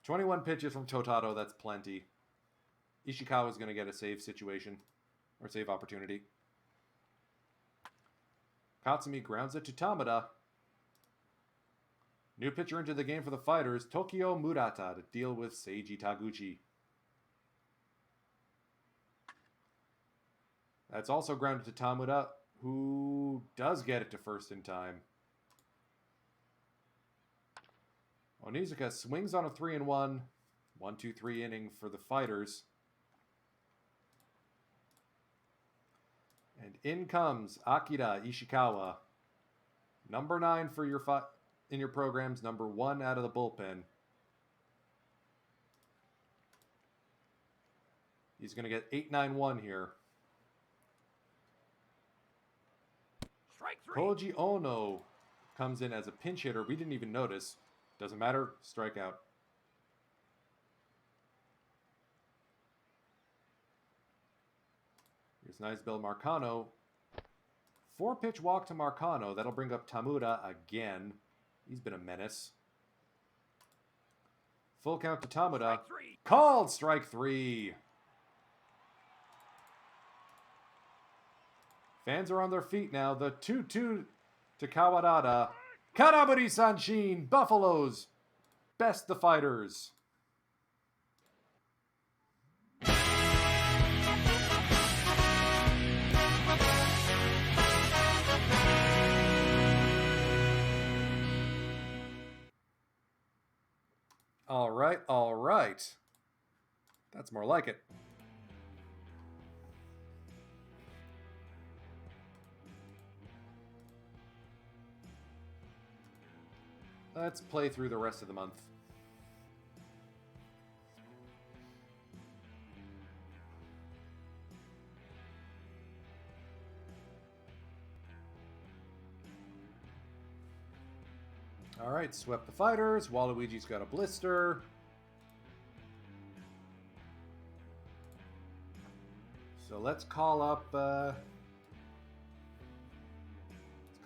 S1: 21 pitches from Totaro. That's plenty. Ishikawa is going to get a save situation. Or save opportunity. Katsumi grounds it to Tamada. New pitcher into the game for the Fighters, Tokyo Murata, to deal with Seiji Taguchi. That's also grounded to Tamuda, who does get it to first in time. Onizuka swings on a 3-1. 1-2-3 inning for the fighters. And in comes Akira Ishikawa. Number 9 for your in your programs. Number 1 out of the bullpen. He's going to get 8-9-1 here.
S2: Strike 3.
S1: Koji Ono comes in as a pinch hitter. We didn't even notice. Doesn't matter. Strikeout. Here's nice Bill Marcano. 4-pitch walk to Marcano. That'll bring up Tamura again. He's been a menace. Full count to Tamura.
S2: Strike 3.
S1: Called strike 3. Fans are on their feet now. The 2-2 to Kawadada. Kanabari Sanshin. Buffaloes. Best the fighters. All right, all right. That's more like it. Let's play through the rest of the month. All right, swept the fighters. Waluigi's got a blister. So let's call up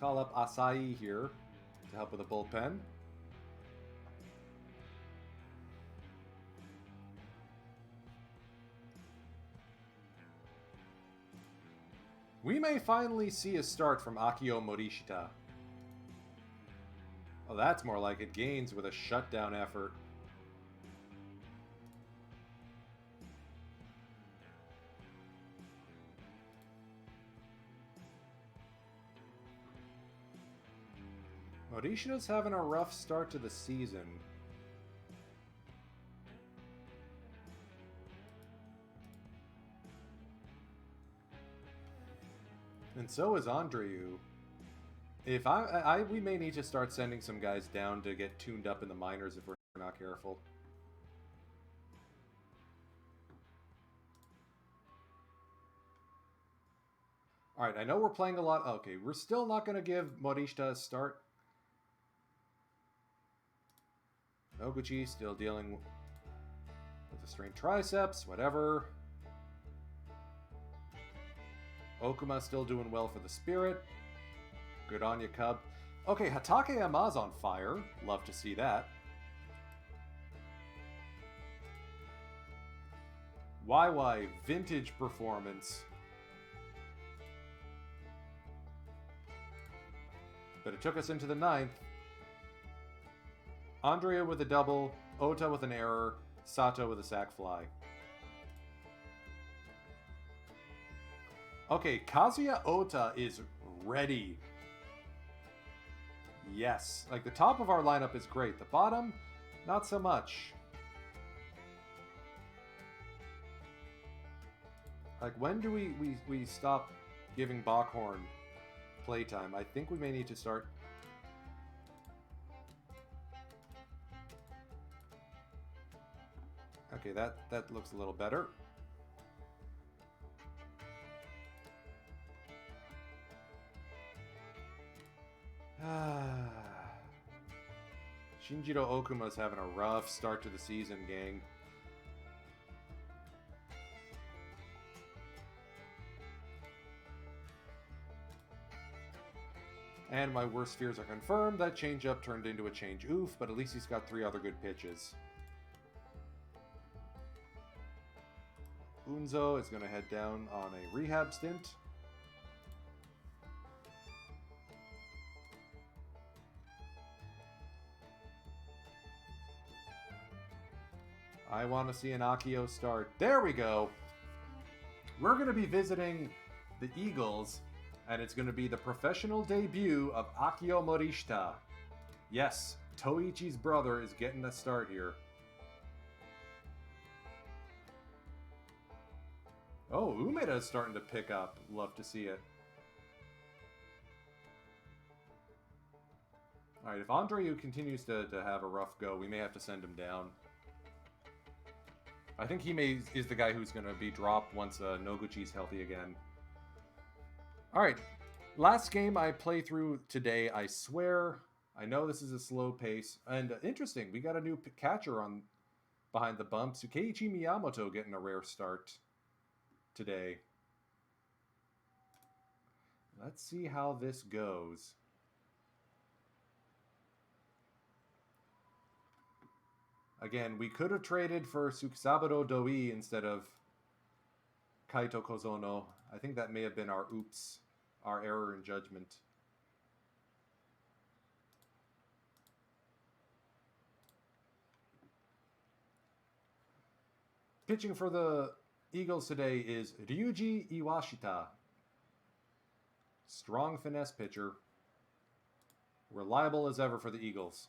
S1: Asai here to help with the bullpen. We may finally see a start from Akio Morishita. Oh, that's more like it. Gains with a shutdown effort. Morishita's having a rough start to the season. And so is Andreu. If we may need to start sending some guys down to get tuned up in the minors if we're not careful. All right, I know we're playing a lot. Okay, we're still not going to give Morishita a start. Noguchi still dealing with a strained triceps, whatever. Okuma still doing well for the Spirit. Good on you, Cub. Okay, Hatake Yama's on fire. Love to see that. YY, vintage performance. But it took us into the 9th. Andrea with a double, Ota with an error, Sato with a sac fly. Okay, Kazuya Ota is ready. Yes, like the top of our lineup is great. The bottom, not so much. Like, when do we stop giving Bockhorn playtime? I think we may need to start. Okay, that looks a little better. Shinjiro Okuma's having a rough start to the season, gang. And my worst fears are confirmed. That changeup turned into a change oof, but at least he's got 3 other good pitches. Unzo is going to head down on a rehab stint. I want to see an Akio start. There we go. We're going to be visiting the Eagles, and it's going to be the professional debut of Akio Morishita. Yes, Toichi's brother is getting a start here. Oh, Umeda's starting to pick up. Love to see it. Alright, if Andreu continues to have a rough go, we may have to send him down. I think he is the guy who's going to be dropped once Noguchi's healthy again. Alright, last game I play through today, I swear. I know this is a slow pace. And interesting, we got a new catcher on behind the bump. Sukeiichi Miyamoto getting a rare start today. Let's see how this goes. Again, we could have traded for Tsukisaburo Doi instead of Kaito Kozono. I think that may have been our oops, our error in judgment. Pitching for the Eagles today is Ryuji Iwashita. Strong finesse pitcher. Reliable as ever for the Eagles.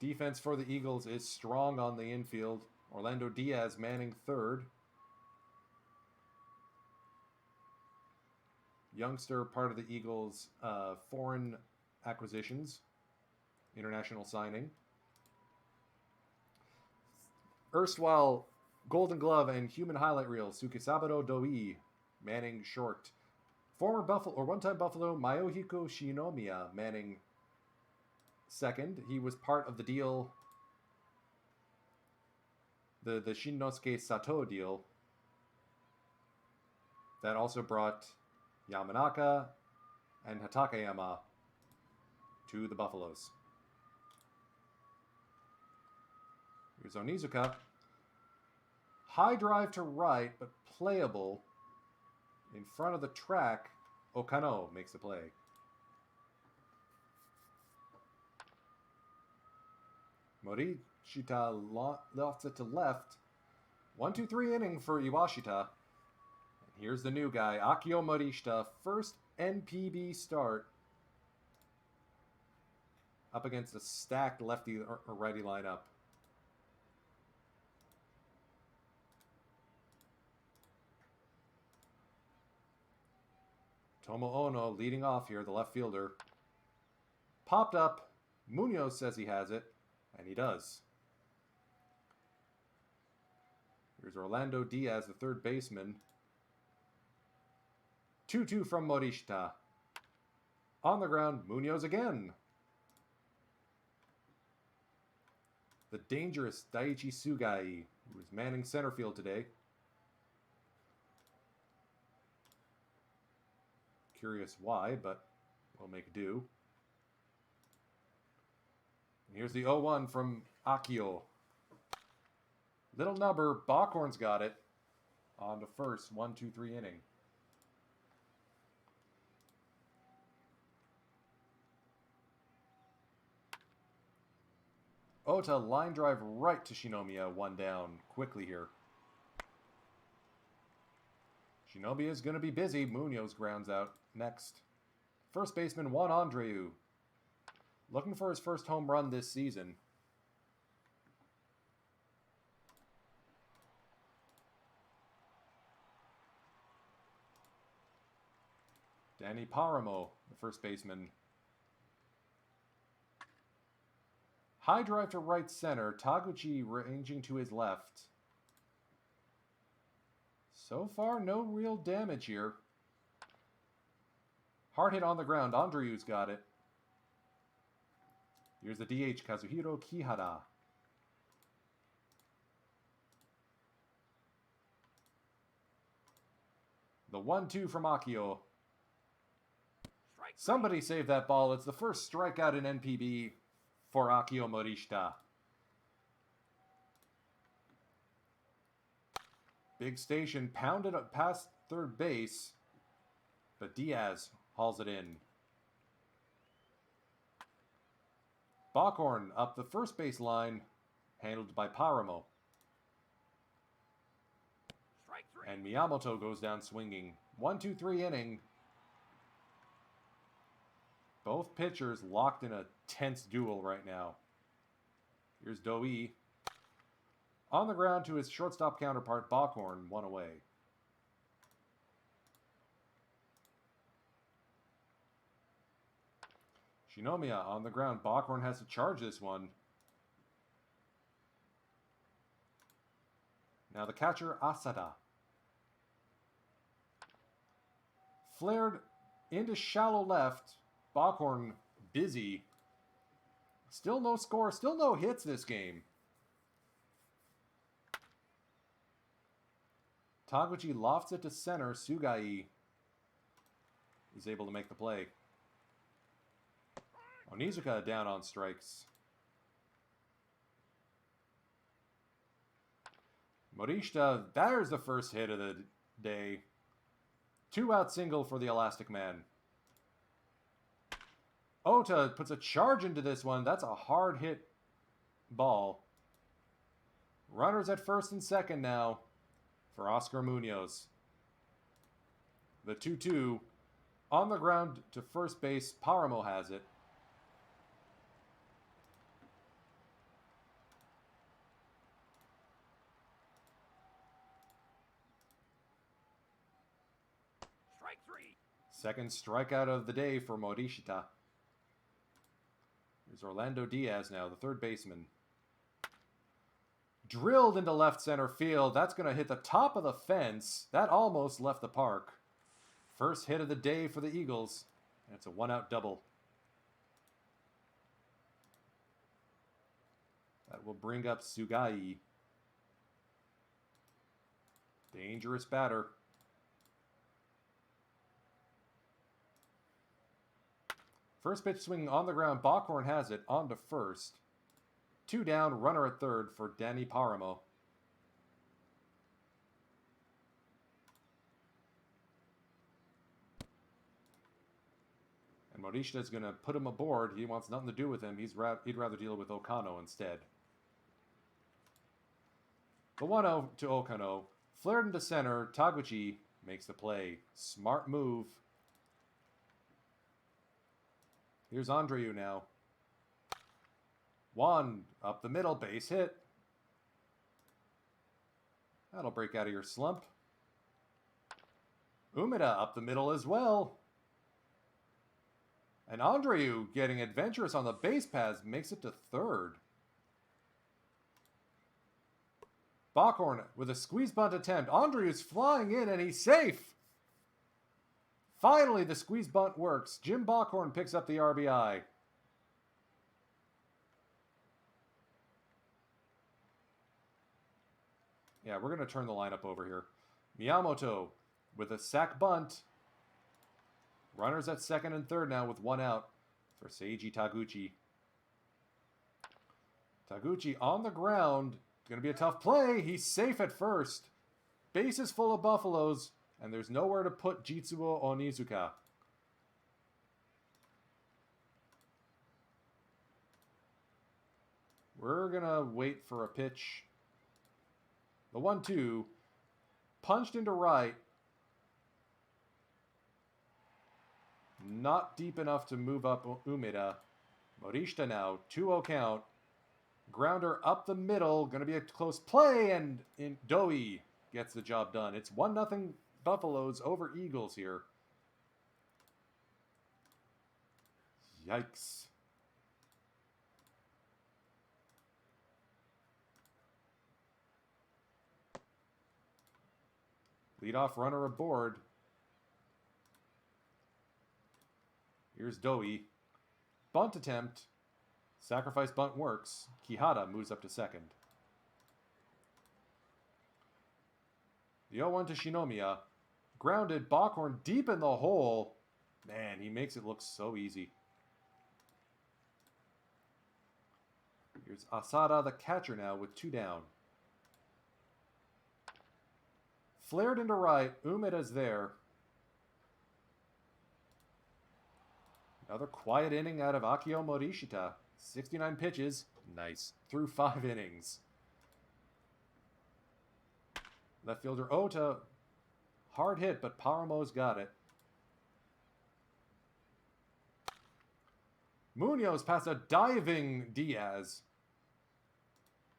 S1: Defense for the Eagles is strong on the infield. Orlando Diaz manning third. Youngster, part of the Eagles' foreign acquisitions. International signing. Erstwhile Golden Glove and Human Highlight Reel, Tsukisaburo Doi manning short. Former Buffalo, or one-time Buffalo, Mayohiko Shinomiya manning second. He was part of the deal, the Shinnosuke Sato deal, that also brought Yamanaka and Hatakeyama to the Buffaloes. Here's Onizuka. High drive to right, but playable. In front of the track, Okano makes the play. Morishita lofts it to left. 1-2-3 inning for Iwashita. And here's the new guy, Akio Morishita. First NPB start. Up against a stacked lefty or righty lineup. Tomo Ono leading off here, the left fielder. Popped up. Munoz says he has it. And he does. Here's Orlando Diaz, the third baseman. 2-2 from Morishita. On the ground, Munoz again. The dangerous Daiichi Sugai, who is manning center field today. Curious why, but we'll make do. Here's the 0-1 from Akio. Little nubber, Bockhorn's got it. On to first, 1-2-3 inning. Ota line drive right to Shinomiya, one down. Quickly here. Shinomiya is going to be busy. Munoz grounds out next. First baseman Juan Andreu. Looking for his first home run this season. Danny Paramo, the first baseman. High drive to right center. Taguchi ranging to his left. So far, no real damage here. Hard hit on the ground. Andreu's got it. Here's the DH, Kazuhiro Kihara. The 1-2 from Akio. Somebody save that ball. It's the first strikeout in NPB for Akio Morishita. Big station pounded up past third base, but Diaz hauls it in. Backhorn up the first base line, handled by Paramo.
S2: Strike 3.
S1: And Miyamoto goes down swinging. 1-2-3 inning. Both pitchers locked in a tense duel right now. Here's Doi. On the ground to his shortstop counterpart, Backhorn, one away. Shinomiya on the ground. Backhorn has to charge this one. Now the catcher, Asada. Flared into shallow left. Backhorn busy. Still no score. Still no hits this game. Taguchi lofts it to center. Sugai is able to make the play. Onizuka down on strikes. Morishita, there's the first hit of the day. 2-out single for the Elastic Man. Ota puts a charge into this one. That's a hard hit ball. Runners at first and second now for Oscar Munoz. The 2-2 on the ground to first base. Paramo has it.
S2: Strike 3.
S1: Second strikeout of the day for Morishita. Here's Orlando Diaz now, the third baseman. Drilled into left center field. That's going to hit the top of the fence. That almost left the park. First hit of the day for the Eagles. And it's a 1-out double. That will bring up Sugai. Dangerous batter. First pitch swing on the ground. Backhorn has it on to first. 2 down, runner at third for Danny Paramo. And Morishita is going to put him aboard. He wants nothing to do with him. He'd rather deal with Okano instead. The 1-0 to Okano. Flared into center. Taguchi makes the play. Smart move. Here's Andreu now. 1 up the middle, base hit. That'll break out of your slump. Umeda up the middle as well. And Andreu getting adventurous on the base paths makes it to third. Backhorn with a squeeze bunt attempt. Andreu's flying in and he's safe. Finally, the squeeze bunt works. Jim Backhorn picks up the RBI. Yeah, we're going to turn the lineup over here. Miyamoto with a sac bunt. Runners at second and third now with 1 out for Seiji Taguchi. Taguchi on the ground. It's going to be a tough play. He's safe at first. Bases full of Buffaloes. And there's nowhere to put Jitsuo Onizuka. We're going to wait for a pitch. The 1-2. Punched into right. Not deep enough to move up Umeda. Morishita now. 2-0 count. Grounder up the middle. Going to be a close play. And Doi gets the job done. It's 1-0 Buffaloes over Eagles here. Yikes. Leadoff runner aboard. Here's Doi. Bunt attempt. Sacrifice bunt works. Kihara moves up to second. The 0-1 to Shinomiya. Grounded. Backhorn deep in the hole. Man, he makes it look so easy. Here's Asada, the catcher now, with 2 down. Flared into right. Umeda's there. Another quiet inning out of Akio Morishita. 69 pitches. Nice. Through 5 innings. Left fielder Ota. Hard hit, but Paramo's got it. Munoz past a diving Diaz.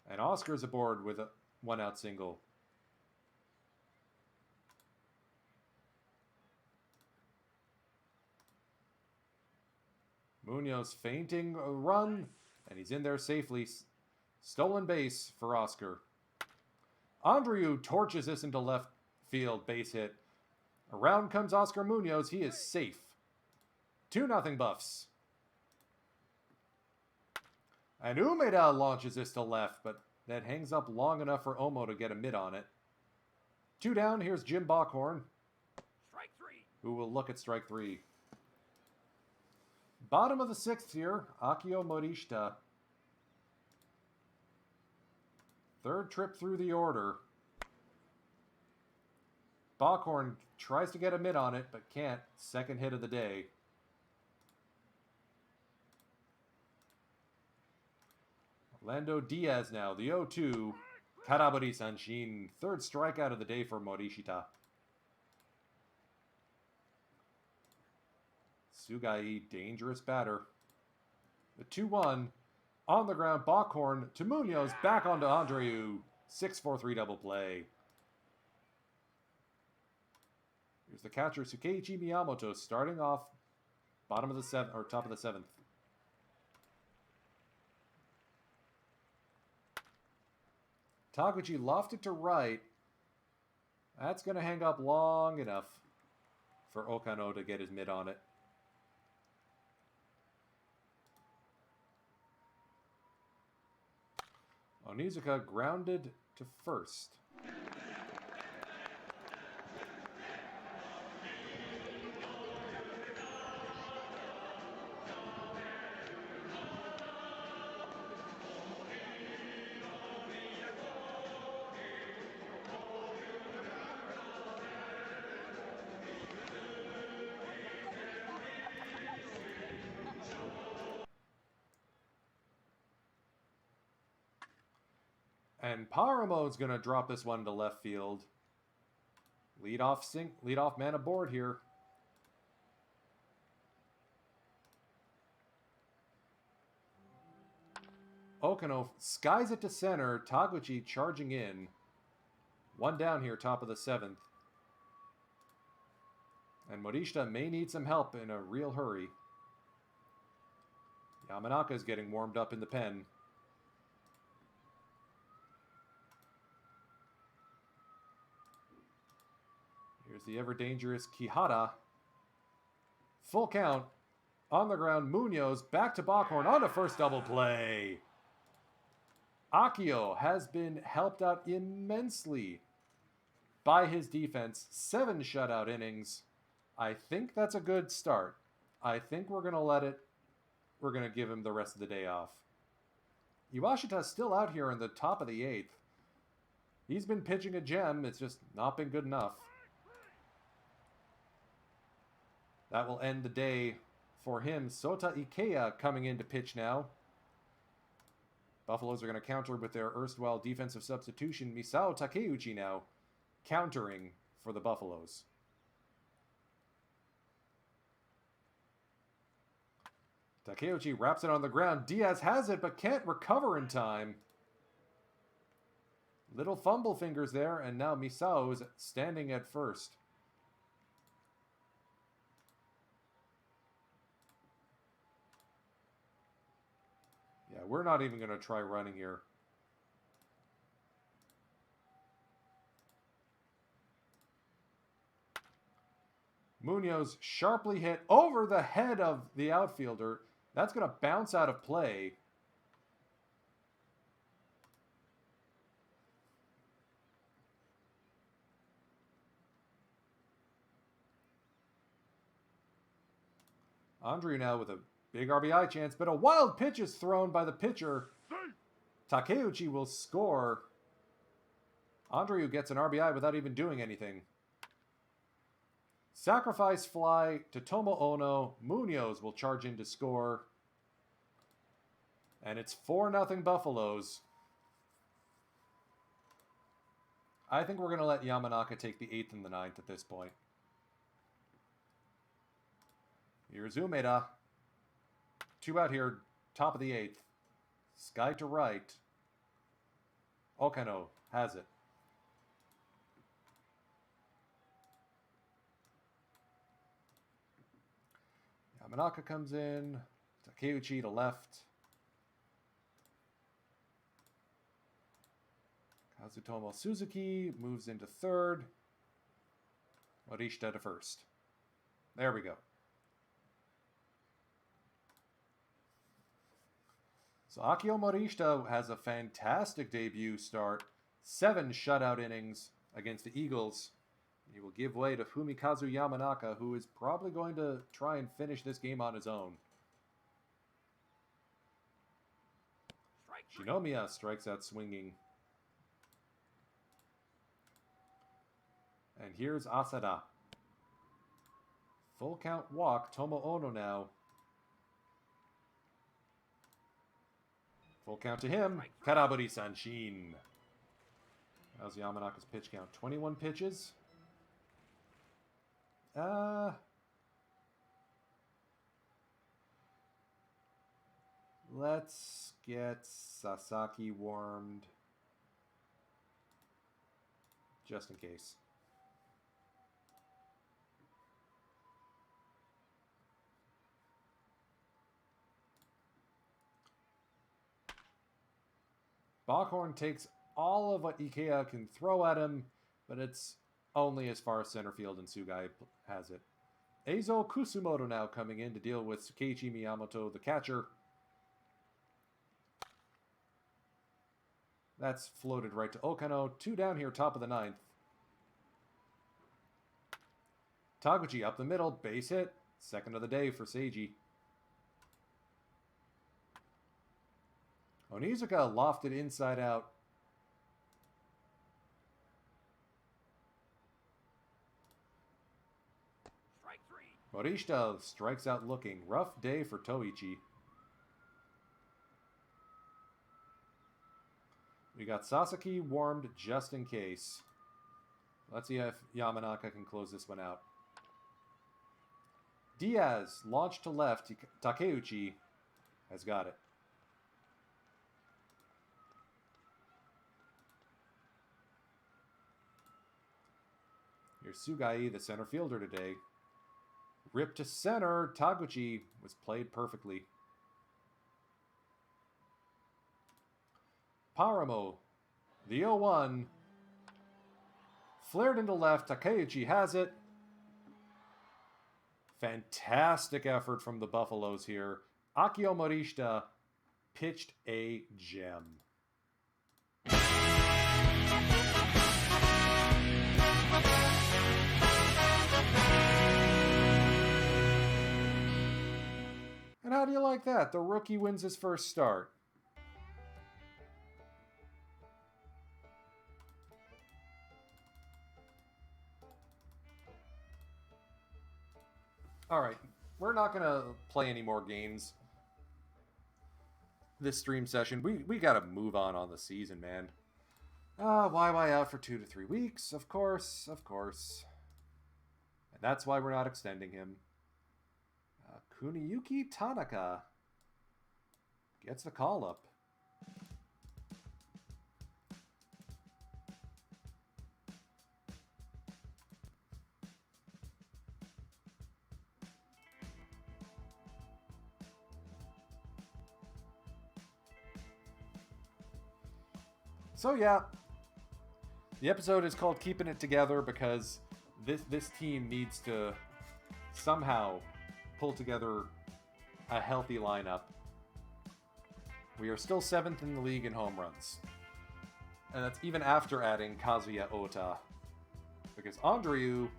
S1: And Oscar's aboard with a 1-out single. Munoz feinting a run, and he's in there safely. Stolen base for Oscar. Andreu torches this into left field, base hit. Around comes Oscar Munoz. He is safe. 2-0 Buffs. And Umeda launches this to left, but that hangs up long enough for Omo to get a mid on it. 2 down. Here's Jim Bockhorn,
S2: Strike 3.
S1: who will look at strike 3. Bottom of the 6th here, Akio Morishita. 3rd trip through the order. Bockhorn tries to get a mid on it, but can't. 2nd hit of the day. Orlando Diaz now, the 0-2. Karabari Sanshin. 3rd strikeout of the day for Morishita. Sugai, dangerous batter. The 2-1. On the ground, Bockhorn to Munoz. Back onto Andreu. 6-4-3 double play. Here's the catcher, Sukeiichi Miyamoto, starting off bottom of the 7th, or top of the 7th. Taguchi lofted to right. That's going to hang up long enough for Okano to get his mid on it. Onizuka grounded to first. And Paramo's going to drop this one to left field. Leadoff man aboard here. Okano skies it to center. Taguchi charging in. 1 down here, top of the 7th. And Morishita may need some help in a real hurry. Yamanaka is getting warmed up in the pen. Here's the ever-dangerous Kihara. Full count. On the ground, Munoz back to Bockhorn on the first double play. Akio has been helped out immensely by his defense. 7 shutout innings. I think that's a good start. I think we're going to give him the rest of the day off. Iwashita's still out here in the top of the 8th. He's been pitching a gem. It's just not been good enough. That will end the day for him. Sota Ikea coming in to pitch now. Buffaloes are going to counter with their erstwhile defensive substitution. Misao Takeuchi now countering for the Buffaloes. Takeuchi wraps it on the ground. Diaz has it, but can't recover in time. Little fumble fingers there, and now Misao is standing at first. Yeah, we're not even going to try running here. Munoz sharply hit over the head of the outfielder. That's going to bounce out of play. Andreu now with a big RBI chance, but a wild pitch is thrown by the pitcher. Takeuchi will score. Andreu gets an RBI without even doing anything. Sacrifice fly to Tomo Ono. Munoz will charge in to score. And it's 4-0 Buffaloes. I think we're going to let Yamanaka take the 8th and the 9th at this point. Here's Umeda. 2 out here, top of the 8th. Sky to right. Okano has it. Yamanaka comes in. Takeuchi to left. Kazutomo Suzuki moves into 3rd. Morishita to 1st. There we go. So Akio Morishita has a fantastic debut start. 7 shutout innings against the Eagles. He will give way to Fumikazu Yamanaka, who is probably going to try and finish this game on his own. Shinomiya strikes out swinging. And here's Asada. Full count walk. Tomo Ono now. Full count to him. Karaburi Sanshin. How's Yamanaka's pitch count? 21 pitches. Let's get Sasaki warmed. Just in case. Backhorn takes all of what Ikea can throw at him, but it's only as far as center field, and Sugai has it. Eizo Kusumoto now coming in to deal with Tsukeichi Miyamoto, the catcher. That's floated right to Okano. 2 down here, top of the 9th. Taguchi up the middle, base hit. Second of the day for Seiji. Onizuka lofted inside out. Morishita strikes out looking. Rough day for Toichi. We got Sasaki warmed just in case. Let's see if Yamanaka can close this one out. Diaz launched to left. Takeuchi has got it. Here's Sugai, the center fielder today. Ripped to center. Taguchi was played perfectly. Paramo, the 0-1. Flared into left. Takeuchi has it. Fantastic effort from the Buffaloes here. Akio Morishita pitched a gem. And how do you like that? The rookie wins his first start. Alright, we're not going to play any more games this stream session. We got to move on the season, man. YY out for 2 to 3 weeks, of course. And that's why we're not extending him. Kuniyuki Tanaka gets the call up. So yeah, the episode is called Keeping It Together because this team needs to somehow pull together a healthy lineup. We are still 7th in the league in home runs. And that's even after adding Kazuya Ota. Because Andreu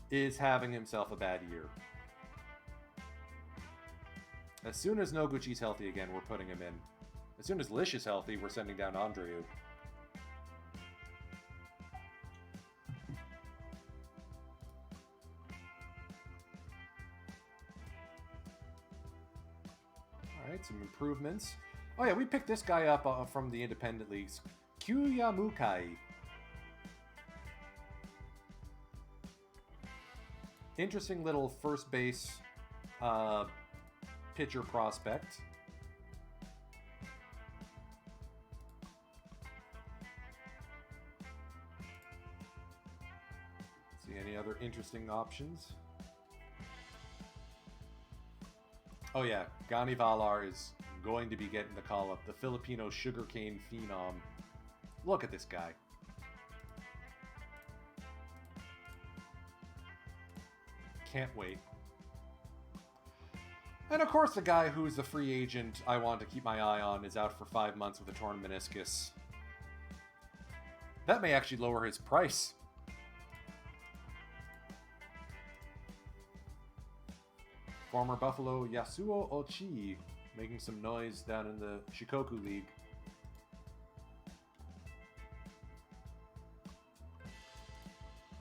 S1: is having himself a bad year. As soon as Noguchi's healthy again, we're putting him in. As soon as Lish is healthy, we're sending down Andreu. Alright, some improvements. Oh yeah, we picked this guy up from the independent leagues. Kyuyamukai. Interesting little first base pitcher prospect. See any other interesting options? Oh yeah, Gani Valar is going to be getting the call-up. The Filipino sugarcane phenom. Look at this guy. Can't wait. And of course the guy who's the free agent I want to keep my eye on is out for 5 months with a torn meniscus. That may actually lower his price. Former Buffalo Yasuo Ochi making some noise down in the Shikoku League.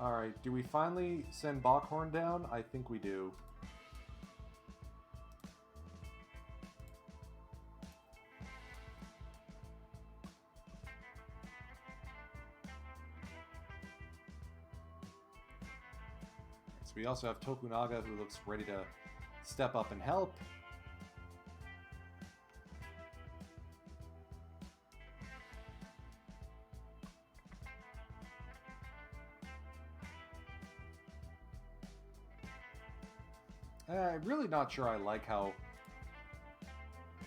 S1: Alright, do we finally send Bockhorn down? I think we do. So we also have Tokunaga, who looks ready to step up and help. I'm really not sure I like how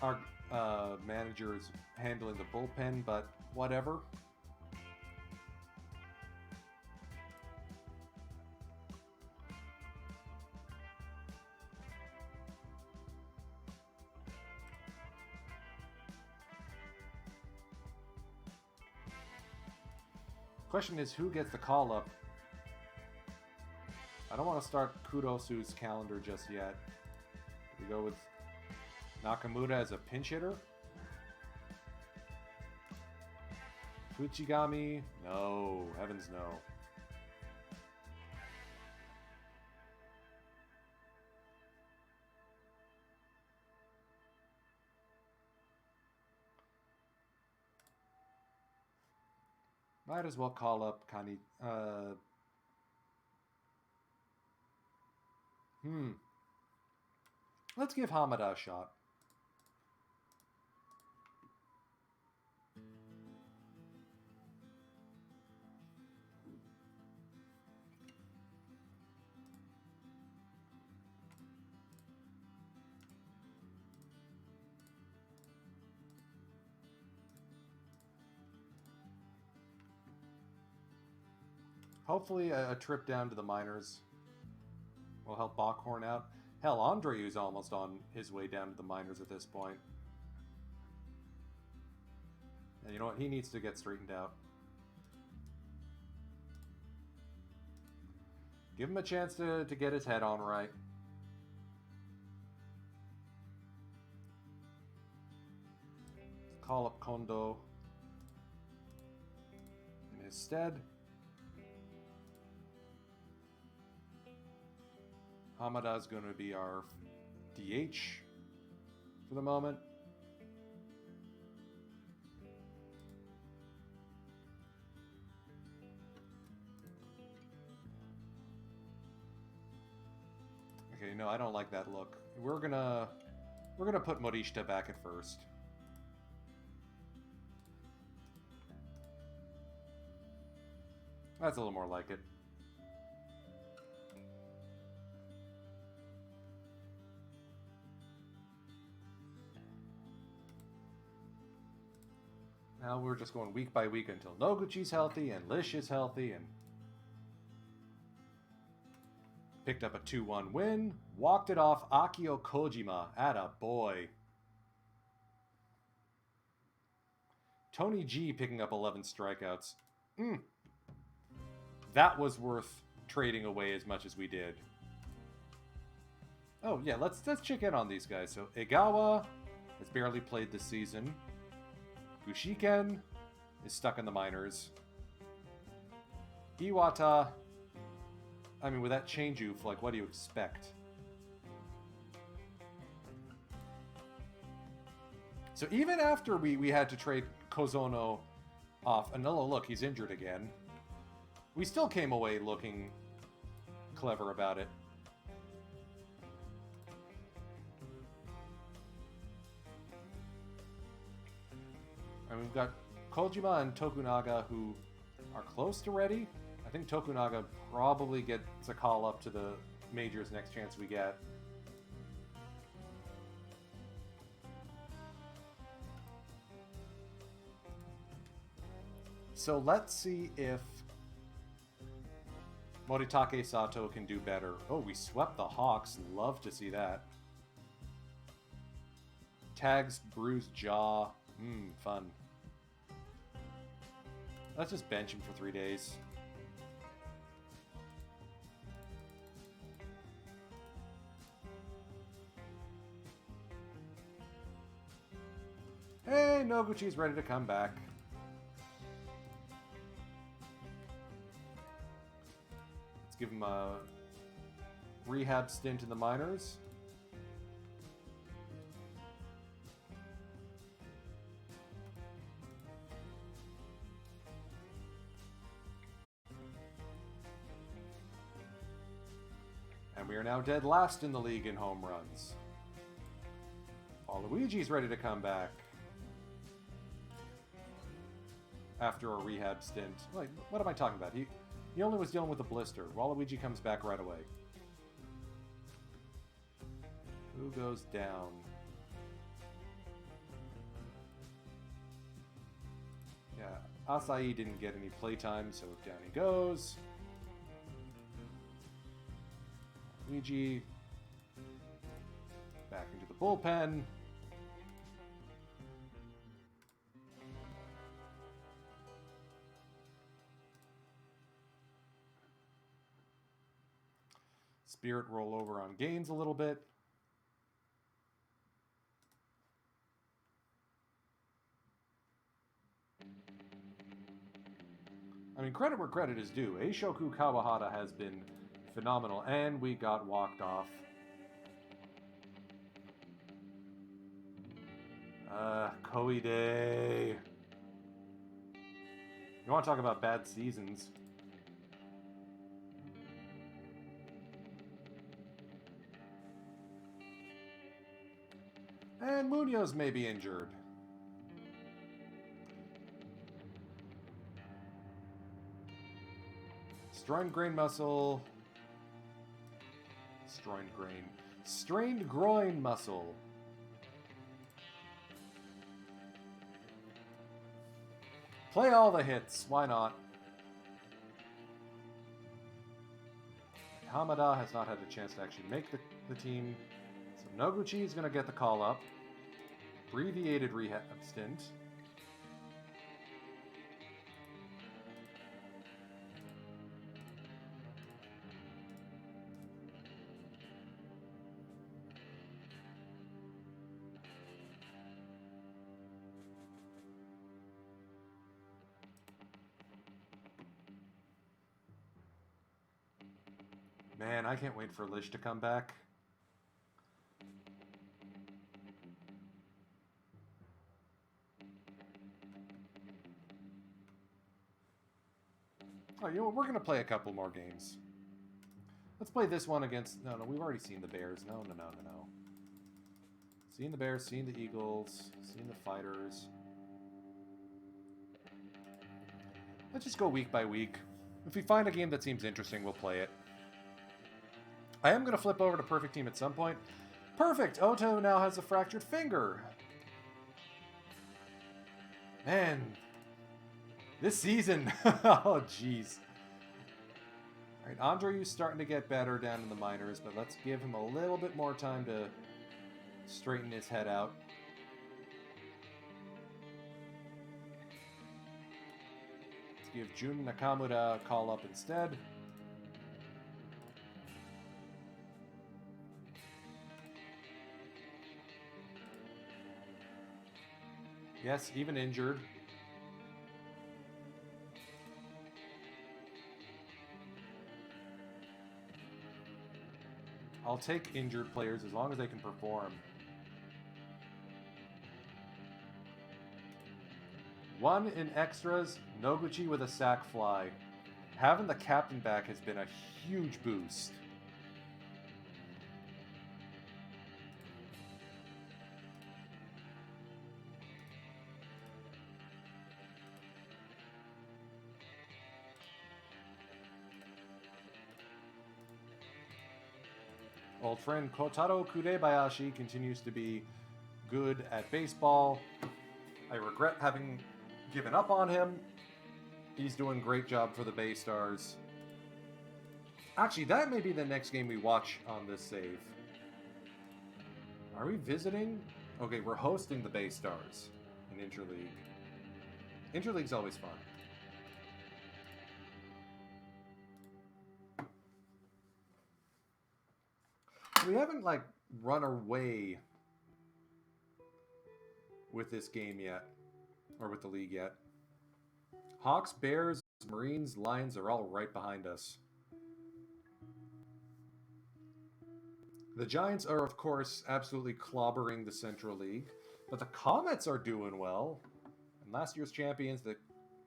S1: our manager is handling the bullpen, but whatever. Question is, who gets the call-up? I don't want to start Kudosu's calendar just yet. We go with Nakamura as a pinch hitter. Fuchigami? No. Heavens no. Might as well call up Kani. Let's give Hamada a shot. Hopefully a trip down to the minors will help Bockhorn out. Hell, Andreu's almost on his way down to the minors at this point. And you know what? He needs to get straightened out. Give him a chance to get his head on right. Let's call up Kondo in his stead. Hamada's going to be our DH for the moment. Okay, no, I don't like that look. We're gonna put Morishita back at first. That's a little more like it. Now we're just going week by week until Noguchi's healthy and Lish is healthy and picked up a 2-1 win. Walked it off Akio Kojima. Atta boy. Tony G picking up 11 strikeouts. That was worth trading away as much as we did. Oh yeah, let's check in on these guys. So Egawa has barely played this season. Gushiken is stuck in the minors. Iwata, I mean, with that change oof, like, what do you expect? So even after we had to trade Kozono off, and oh, look, he's injured again. We still came away looking clever about it. And we've got Kojima and Tokunaga who are close to ready. I think Tokunaga probably gets a call up to the majors next chance we get. So let's see if Moritake Sato can do better. Oh, we swept the Hawks. Love to see that. Tags, bruised jaw. Fun. Let's just bench him for 3 days. Hey, Noguchi's ready to come back. Let's give him a rehab stint in the minors. And we are now dead last in the league in home runs. Waluigi's ready to come back. After a rehab stint. Like, what am I talking about? He only was dealing with a blister. Waluigi comes back right away. Who goes down? Yeah, Asahi didn't get any playtime, so down he goes. Luigi back into the bullpen. Spirit roll over on Gaines a little bit. I mean, credit where credit is due. Eishoku Kawahara has been phenomenal, and we got walked off. Koide. You want to talk about bad seasons? And Munoz may be injured. Strained grain muscle. Strained groin muscle. Play all the hits. Why not? Hamada has not had a chance to actually make the team. So Noguchi is going to get the call up. Abbreviated rehab stint. Man, I can't wait for Lish to come back. Oh, you know what? We're going to play a couple more games. Let's play this one against... No, we've already seen the Bears. No. Seen the Bears, seen the Eagles, seen the Fighters. Let's just go week by week. If we find a game that seems interesting, we'll play it. I am going to flip over to Perfect Team at some point. Perfect! Oto now has a fractured finger. Man. This season. Oh, jeez. Alright, Andreu's starting to get better down in the minors, but let's give him a little bit more time to straighten his head out. Let's give Jun Nakamura a call up instead. Yes, even injured. I'll take injured players as long as they can perform. 1 in extras, Noguchi with a sack fly. Having the captain back has been a huge boost. Old friend Kotaro Kurebayashi continues to be good at baseball. I regret having given up on him. He's doing a great job for the Bay Stars. Actually, that may be the next game we watch on this save. Are we visiting? Okay, we're hosting the Bay Stars in Interleague. Interleague's always fun. We haven't, like, run away with this game yet. Or with the league yet. Hawks, Bears, Marines, Lions are all right behind us. The Giants are, of course, absolutely clobbering the Central League. But the Comets are doing well. And last year's champions, the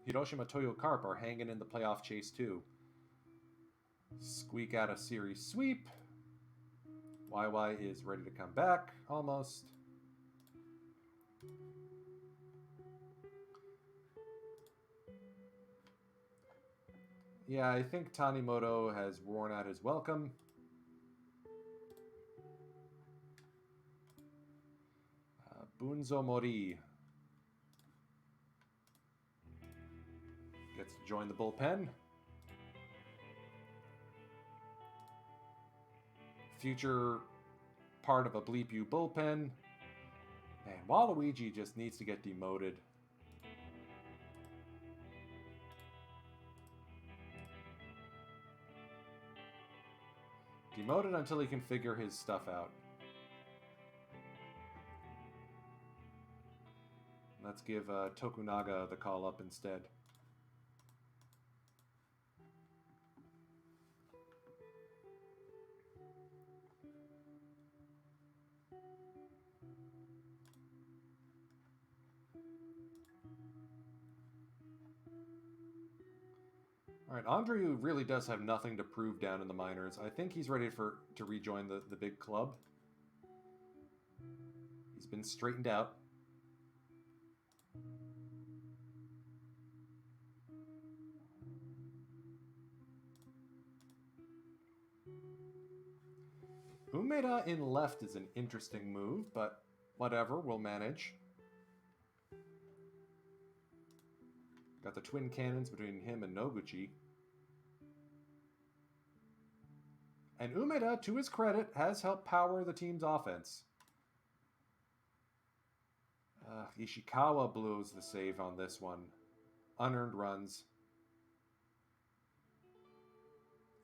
S1: Hiroshima Toyo Carp, are hanging in the playoff chase too. Squeak out a series sweep. YY is ready to come back, almost. Yeah, I think Tanimoto has worn out his welcome. Bunzo Mori gets to join the bullpen. Future part of a Bleep U bullpen. Man, Waluigi just needs to get demoted. Demoted until he can figure his stuff out. Let's give Tokunaga the call up instead. Alright, Andreu really does have nothing to prove down in the minors. I think he's ready to rejoin the big club. He's been straightened out. Umeda in left is an interesting move, but whatever, we'll manage. Got the twin cannons between him and Noguchi. And Umeda, to his credit, has helped power the team's offense. Ishikawa blows the save on this one. Unearned runs.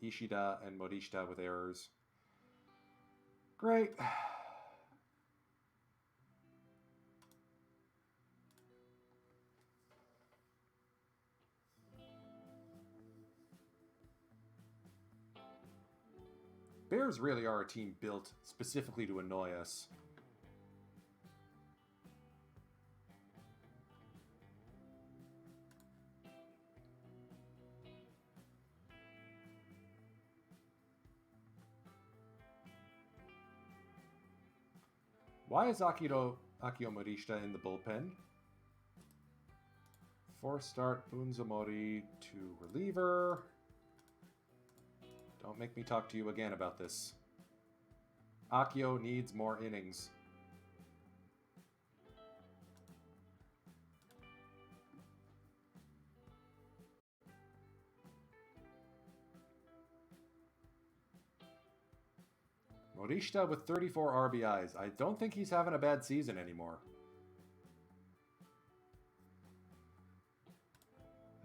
S1: Ishida and Morishita with errors. Great. Bears really are a team built specifically to annoy us. Why is Akio Morishita in the bullpen? Force start Bunzomori to reliever. Don't make me talk to you again about this. Akio needs more innings. Morishita with 34 RBIs. I don't think he's having a bad season anymore.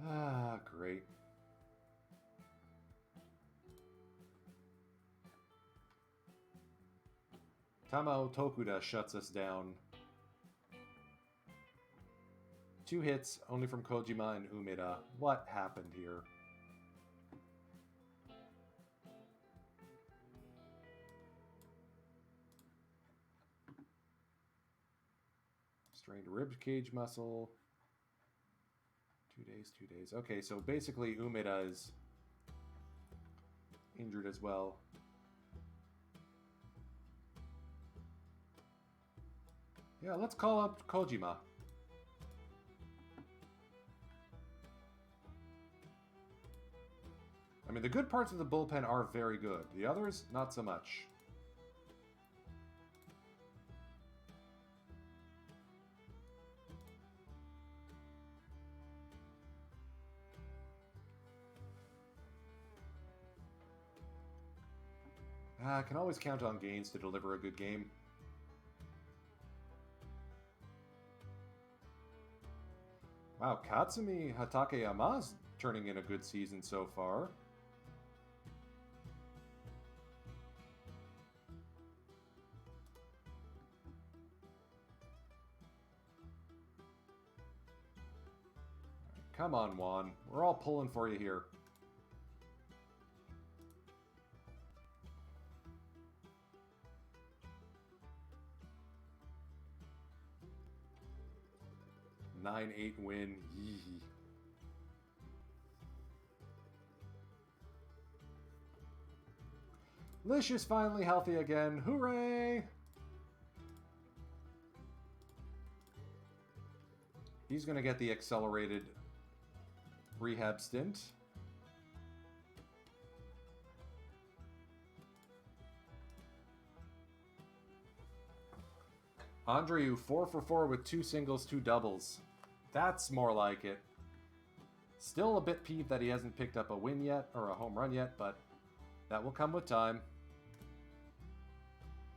S1: Ah, great. Tamao Tokuda shuts us down. 2 hits, only from Kojima and Umeda. What happened here? Strained rib cage muscle. 2 days, 2 days. Okay, so basically Umeda is injured as well. Yeah, let's call up Kojima. I mean, the good parts of the bullpen are very good. The others, not so much. I can always count on Gaines to deliver a good game. Wow, Katsumi Hatakeyama's turning in a good season so far. Come on, Juan. We're all pulling for you here. A 9-8 win. Yee. Lish is finally healthy again. Hooray! He's going to get the accelerated rehab stint. Andreu 4 for 4 with 2 singles, 2 doubles. That's more like it. Still a bit peeved that he hasn't picked up a win yet, or a home run yet, but that will come with time.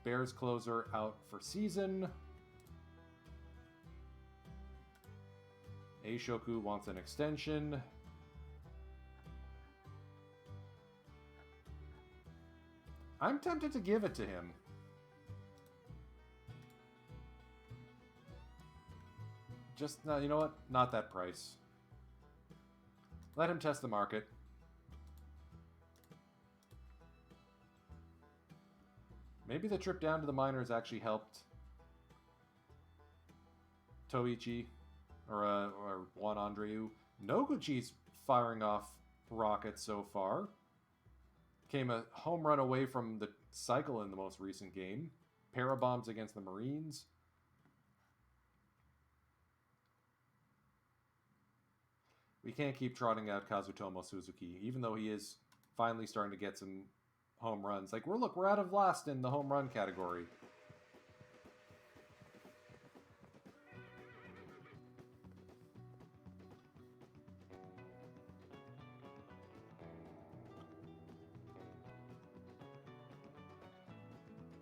S1: Bears closer out for season. Eishoku wants an extension. I'm tempted to give it to him. Just, no, you know what? Not that price. Let him test the market. Maybe the trip down to the minors actually helped Toichi or Juan Andreu. Noguchi's firing off rockets so far. Came a home run away from the cycle in the most recent game. Parabombs against the Marines. We can't keep trotting out Kazutomo Suzuki, even though he is finally starting to get some home runs. Like, we're out of last in the home run category.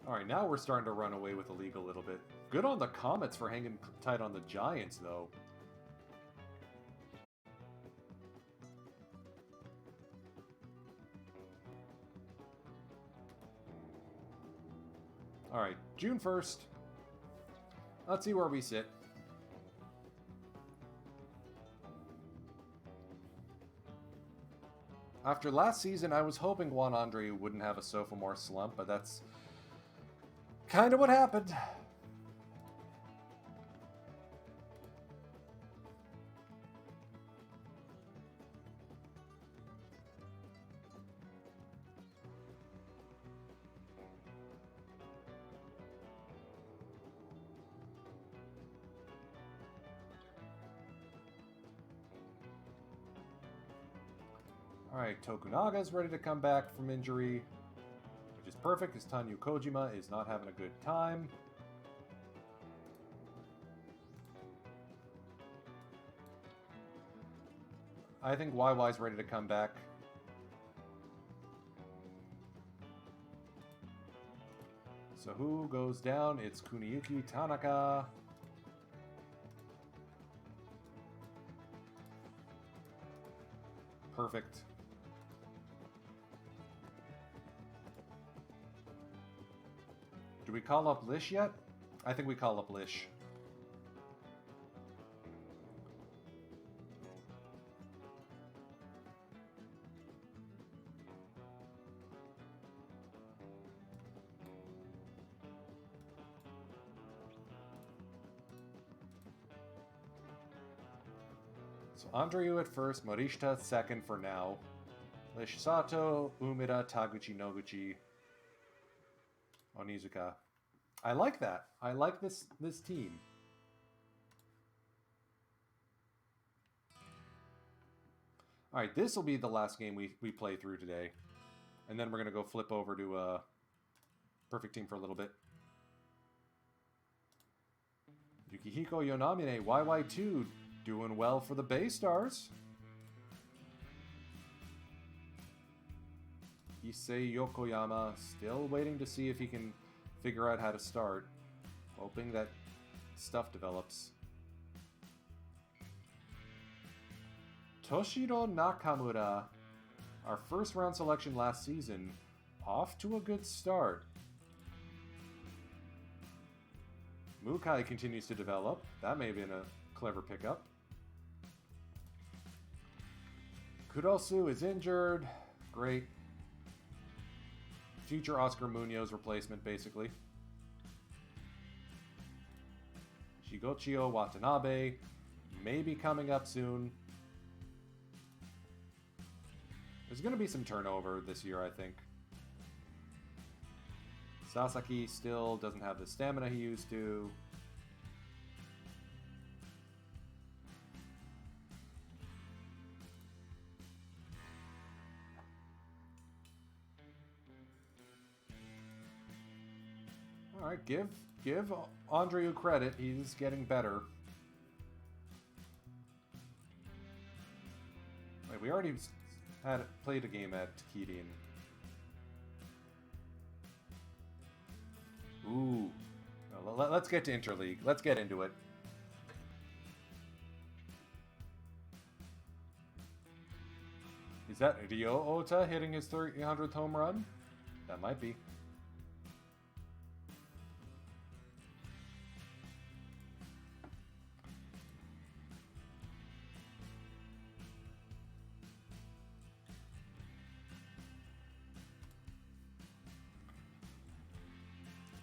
S1: Alright, now we're starting to run away with the league a little bit. Good on the Comets for hanging tight on the Giants, though. Alright, June 1st. Let's see where we sit. After last season, I was hoping Juan Andreu wouldn't have a sophomore slump, but that's kind of what happened. Alright, Tokunaga's ready to come back from injury, which is perfect because Tanyu Kojima is not having a good time. I think YY's ready to come back. So who goes down? It's Kuniyuki Tanaka. Perfect. Do we call up Lish yet? I think we call up Lish. So Andreu at first, Morishita second for now. Sato, Umeda, Taguchi, Noguchi, Onizuka. I like that. I like this team. All right, this will be the last game we play through today. And then we're going to go flip over to Perfect Team for a little bit. Yukihiko Yonamine, YY2, doing well for the Bay Stars. Issei Yokoyama, still waiting to see if he can figure out how to start. Hoping that stuff develops. Toshiro Nakamura, our first round selection last season, off to a good start. Mukai continues to develop. That may have been a clever pickup. Kurosu is injured. Great. Future Oscar Munoz replacement, basically. Shigochio Watanabe may be coming up soon. There's going to be some turnover this year, I think. Sasaki still doesn't have the stamina he used to. All right, give Andreu credit. He's getting better. Wait, we already played a game at Kirin. Ooh. Let's get to Interleague. Let's get into it. Is that Ryo Ota hitting his 300th home run? That might be.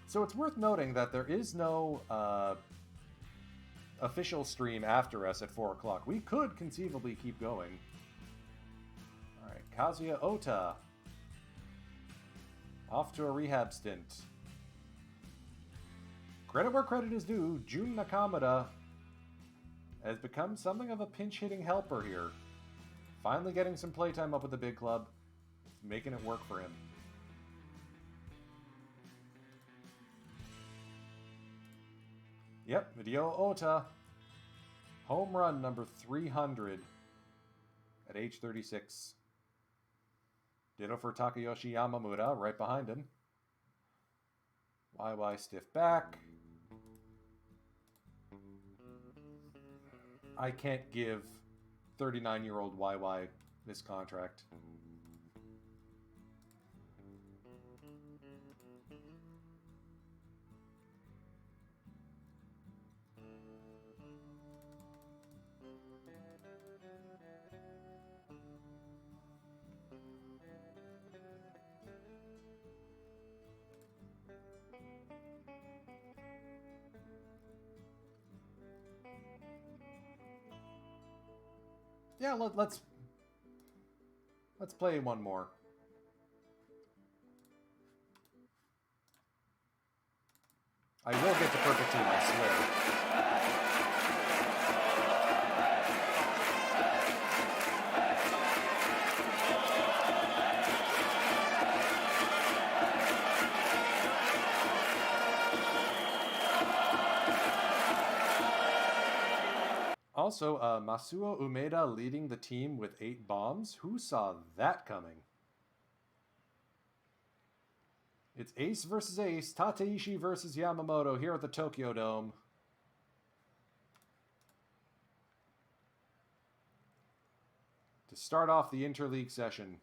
S1: So it's worth noting that there is no official stream after us at 4 o'clock. We could conceivably keep going. All right, Kazuya Ota. Off to a rehab stint. Credit where credit is due, Jun Nakamura has become something of a pinch-hitting helper here. Finally getting some playtime up with the big club. Making it work for him. Yep, Ryo Ota. Home run number 300 at age 36. Ditto for Takayoshi Yamamura, right behind him. YY stiff back. I can't give 39-year-old YY this contract. Yeah, let's play one more. I will get the perfect team, I swear. Also, Masuo Umeda leading the team with 8 bombs. Who saw that coming? It's Ace versus Ace, Tateishi versus Yamamoto here at the Tokyo Dome. To start off the interleague session.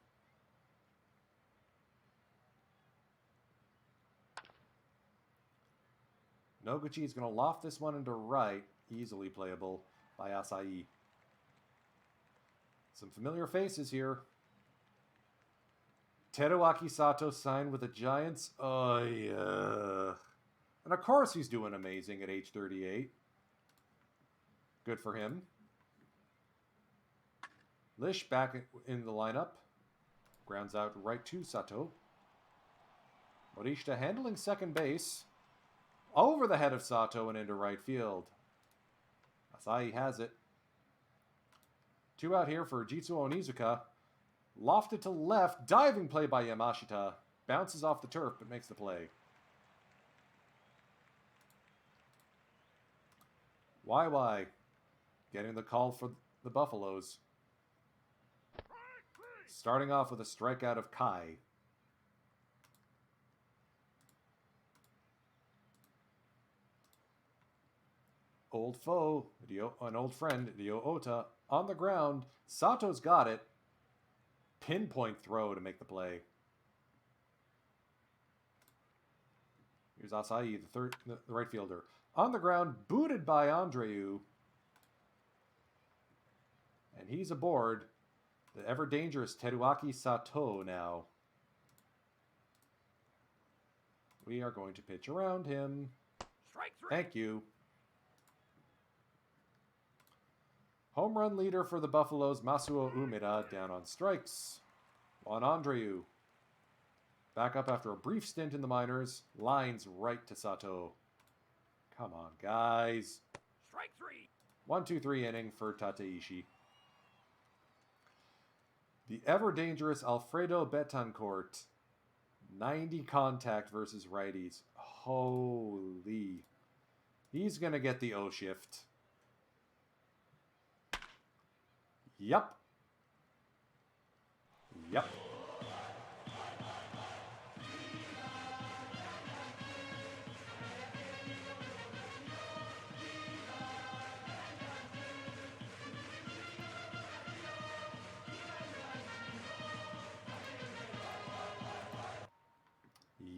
S1: Noguchi is going to loft this one into right, easily playable by Asai. Some familiar faces here. Teruaki Sato signed with the Giants. Oh, yeah. And of course he's doing amazing at age 38. Good for him. Lish back in the lineup. Grounds out right to Sato. Morishita handling second base. Over the head of Sato and into right field. Asai has it. 2 out here for Jitsuo Onizuka. Lofted to left. Diving play by Yamashita. Bounces off the turf but makes the play. YY. Getting the call for the Buffaloes. Starting off with a strikeout of Kai. Old foe, an old friend, Ryo Ota, on the ground. Sato's got it. Pinpoint throw to make the play. Here's Asai, the right fielder. On the ground, booted by Andreu. And he's aboard. The ever-dangerous Teruaki Sato now. We are going to pitch around him.
S2: Strike 3.
S1: Thank you. Home run leader for the Buffaloes, Masuo Umeda, down on strikes. Juan Andreu. Back up after a brief stint in the minors. Lines right to Sato. Come on, guys.
S2: Strike 3.
S1: 1-2-3 inning for Tateishi. The ever-dangerous Alfredo Betancourt. 90 contact versus righties. Holy. He's going to get the O shift. Yep. Yep.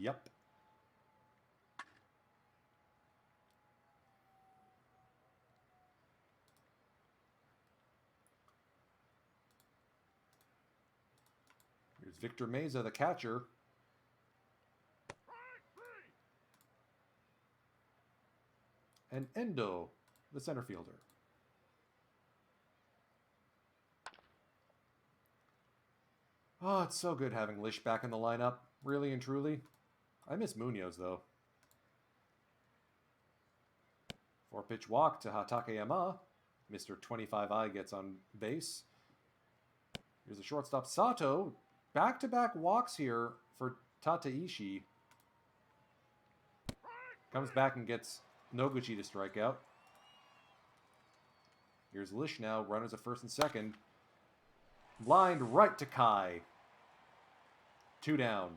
S1: Yep. Here's Victor Meza, the catcher. And Endo, the center fielder. Oh, it's so good having Lish back in the lineup, really and truly. I miss Munoz, though. 4-pitch walk to Hatakeyama. Mr. 25i gets on base. Here's the shortstop, Sato. Back-to-back walks here for Tateishi. Comes back and gets Noguchi to strike out. Here's Lish now, runners at first and second. Lined right to Kai. 2 down.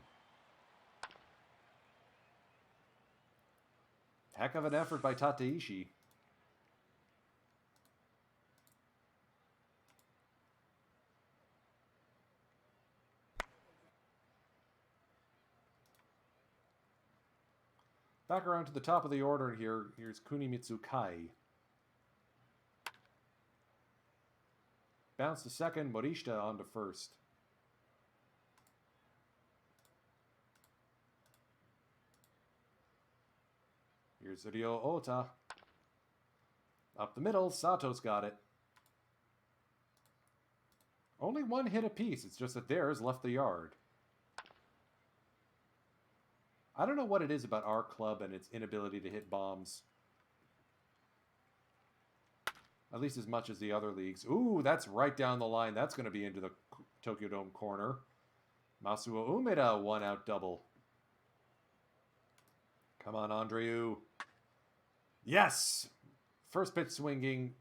S1: Heck of an effort by Tateishi. Back around to the top of the order here. Here's Kunimitsu Kai. Bounce to second. Morishita on to first. Here's Ryo Ota. Up the middle. Sato's got it. Only 1 hit apiece. It's just that theirs left the yard. I don't know what it is about our club and its inability to hit bombs. At least as much as the other leagues. Ooh, that's right down the line. That's going to be into the Tokyo Dome corner. Masuo Umeda, 1-out double. Come on, Andreu. Yes! First pitch swinging.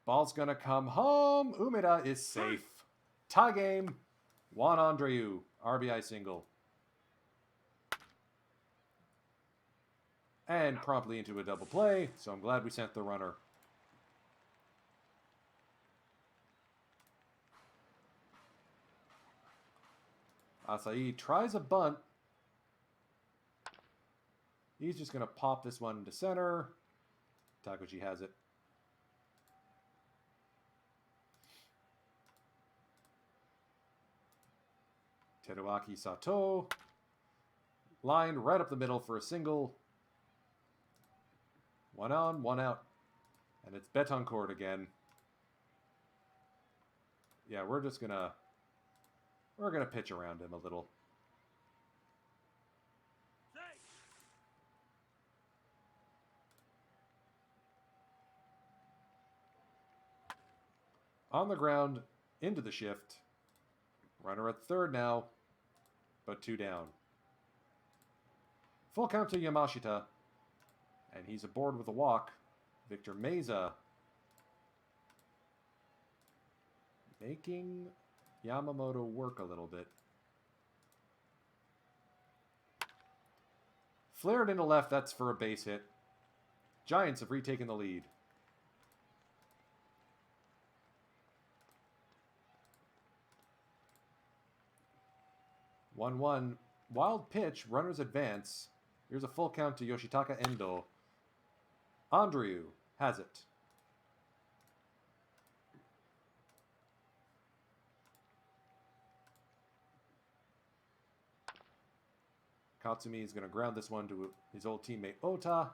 S1: Ball's going to come home. Umeda is safe. Tie game. Juan Andreu. RBI single. And promptly into a double play, so I'm glad we sent the runner. Asai tries a bunt. He's just going to pop this one into center. Taguchi has it. Teruaki Sato. Line right up the middle for a single. 1 on, 1 out. And it's Betancourt again. yeah, we're gonna pitch around him a little. On the ground, into the shift. Runner at third now, but 2 down. Full count to Yamashita, and he's aboard with a walk. Victor Meza making Yamamoto work a little bit. Flared into left, that's for a base hit. Giants have retaken the lead. One. Wild pitch, runners advance. Here's a full count to Yoshitaka Endo. Andreu has it. Katsumi is going to ground this one to his old teammate Ota.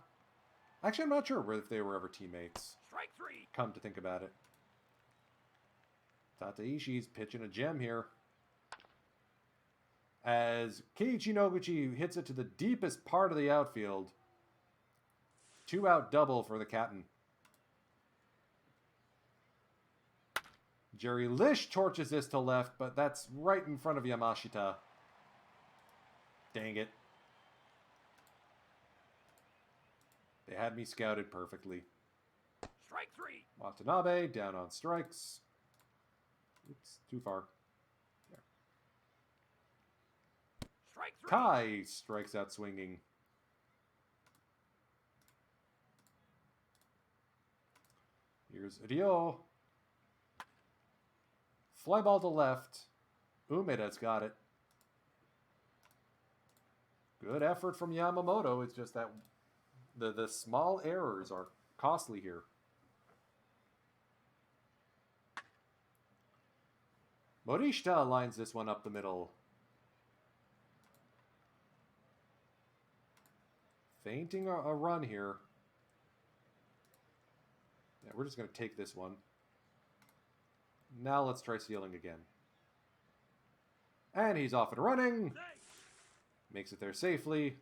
S1: Actually, I'm not sure if they were ever teammates.
S2: Strike 3.
S1: Come to think about it. Tataishi's pitching a gem here. As Keiichi Noguchi hits it to the deepest part of the outfield. 2-out double for the captain. Jerry Lish torches this to left, but that's right in front of Yamashita. Dang it. They had me scouted perfectly.
S2: Strike 3.
S1: Watanabe down on strikes. Oops, too far. There.
S2: Strike 3.
S1: Kai strikes out swinging. Here's Ryo. Fly ball to left. Umeda's got it. Good effort from Yamamoto. It's just that the small errors are costly here. Morishita lines this one up the middle. Feinting a run here. Yeah, we're just going to take this one. Now let's try stealing again. And he's off and running. Makes it there safely.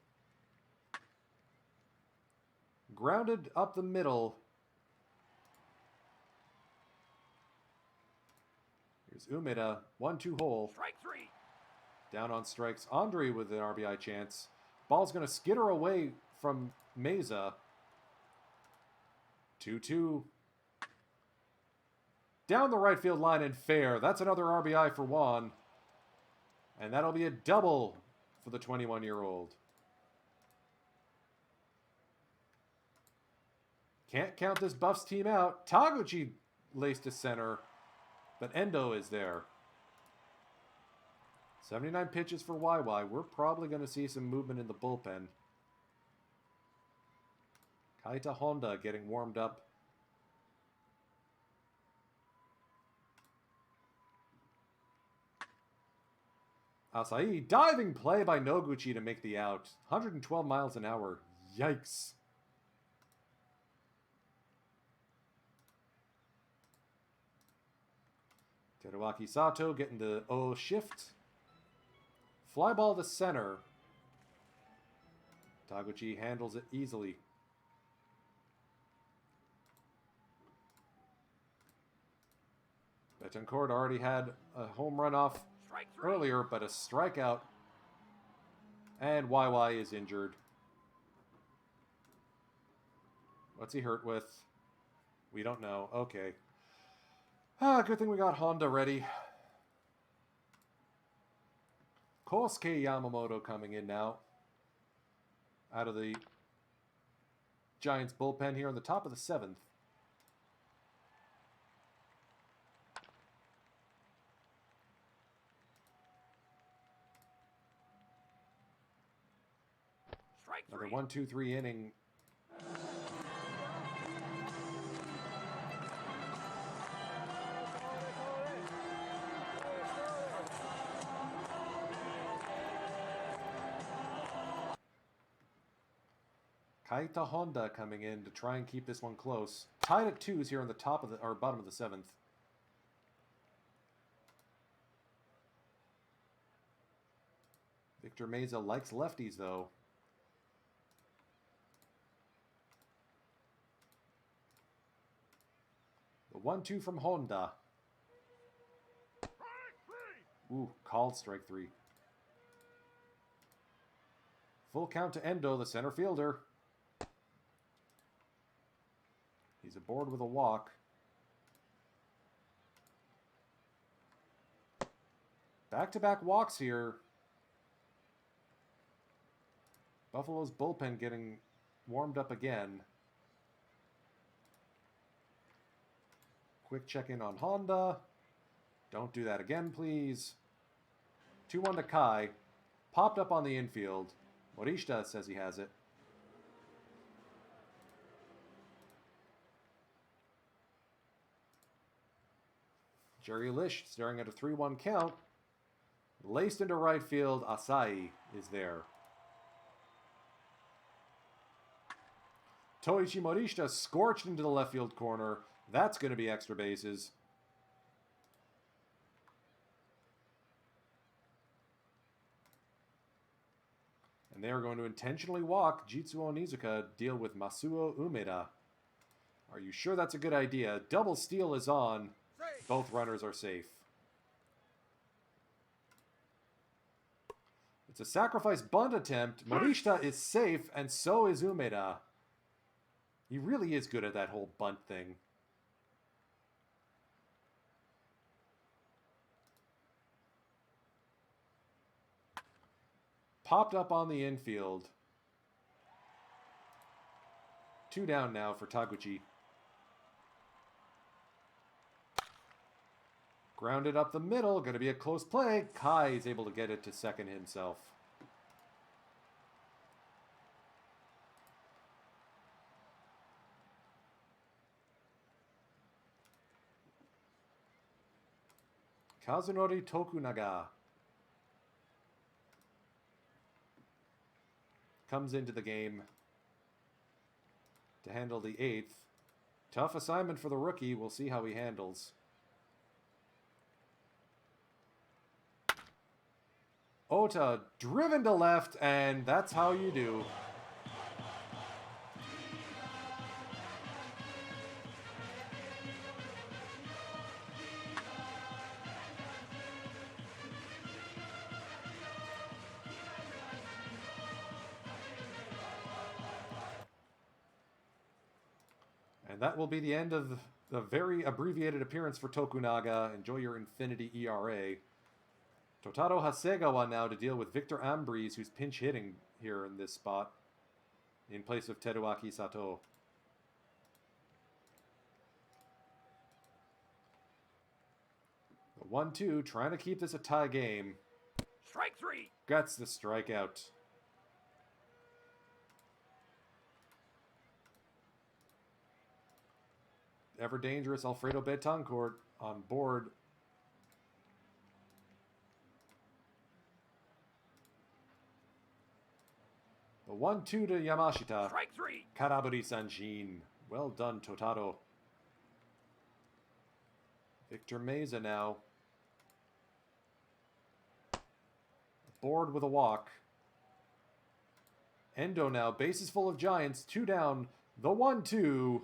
S1: Grounded up the middle. Here's Umeda. 1-2 hole.
S2: Strike 3.
S1: Down on strikes. Andre with an RBI chance. Ball's going to skitter away from Meza. 2-2. Down the right field line and fair. That's another RBI for Juan. And that'll be a double for the 21-year-old. Can't count this Buffs team out. Taguchi laced to center, but Endo is there. 79 pitches for YY. We're probably going to see some movement in the bullpen. Kaita Honda getting warmed up. Asai, diving play by Noguchi to make the out. 112 miles an hour. Yikes. Teruaki Sato getting the O shift. Fly ball to center. Taguchi handles it easily. Betancourt already had a home run off earlier, but a strikeout. And YY is injured. What's he hurt with? We don't know. Okay. Good thing we got Honda ready. Kosuke Yamamoto coming in now. Out of the Giants bullpen here on the top of the 7th. Another 1-2-3 inning. Kaita Honda coming in to try and keep this one close. Tied at 2s here on the top of the or bottom of the 7th. Victor Meza likes lefties, though. The 1-2 from Honda. Ooh, called strike 3. Full count to Endo, the center fielder. He's aboard with a walk. Back-to-back walks here. Buffalo's bullpen getting warmed up again. Quick check-in on Honda. Don't do that again, please. 2-1 to Kai. Popped up on the infield. Morishita says he has it. Jerry Lish staring at a 3-1 count. Laced into right field, Asai is there. Toichi Morishita scorched into the left field corner. That's going to be extra bases. And they are going to intentionally walk Jitsuo Onizuka, deal with Masuo Umeda. Are you sure that's a good idea? Double steal is on.
S2: Safe.
S1: Both runners are safe. It's a sacrifice bunt attempt. Morishita is safe, and so is Umeda. He really is good at that whole bunt thing. Popped up on the infield. 2 down now for Taguchi. Grounded up the middle. Going to be a close play. Kai is able to get it to second himself. Kazunori Tokunaga comes into the game to handle the 8th. Tough assignment for the rookie. We'll see how he handles. Ota driven to left, and that's how you do. And that will be the end of the very abbreviated appearance for Tokunaga. Enjoy your infinity ERA. Totaro Hasegawa now to deal with Victor Ambriz, who's pinch hitting here in this spot, in place of Teruaki Sato. The 1-2, trying to keep this a tie game.
S2: Strike 3.
S1: Gets the strikeout. Ever dangerous Alfredo Betancourt on board. The 1-2 to Yamashita.
S2: Strike 3.
S1: Karaburi Sanshin. Well done, Totaro. Victor Meza now. Board with a walk. Endo now. Bases full of Giants. 2 down. The 1-2.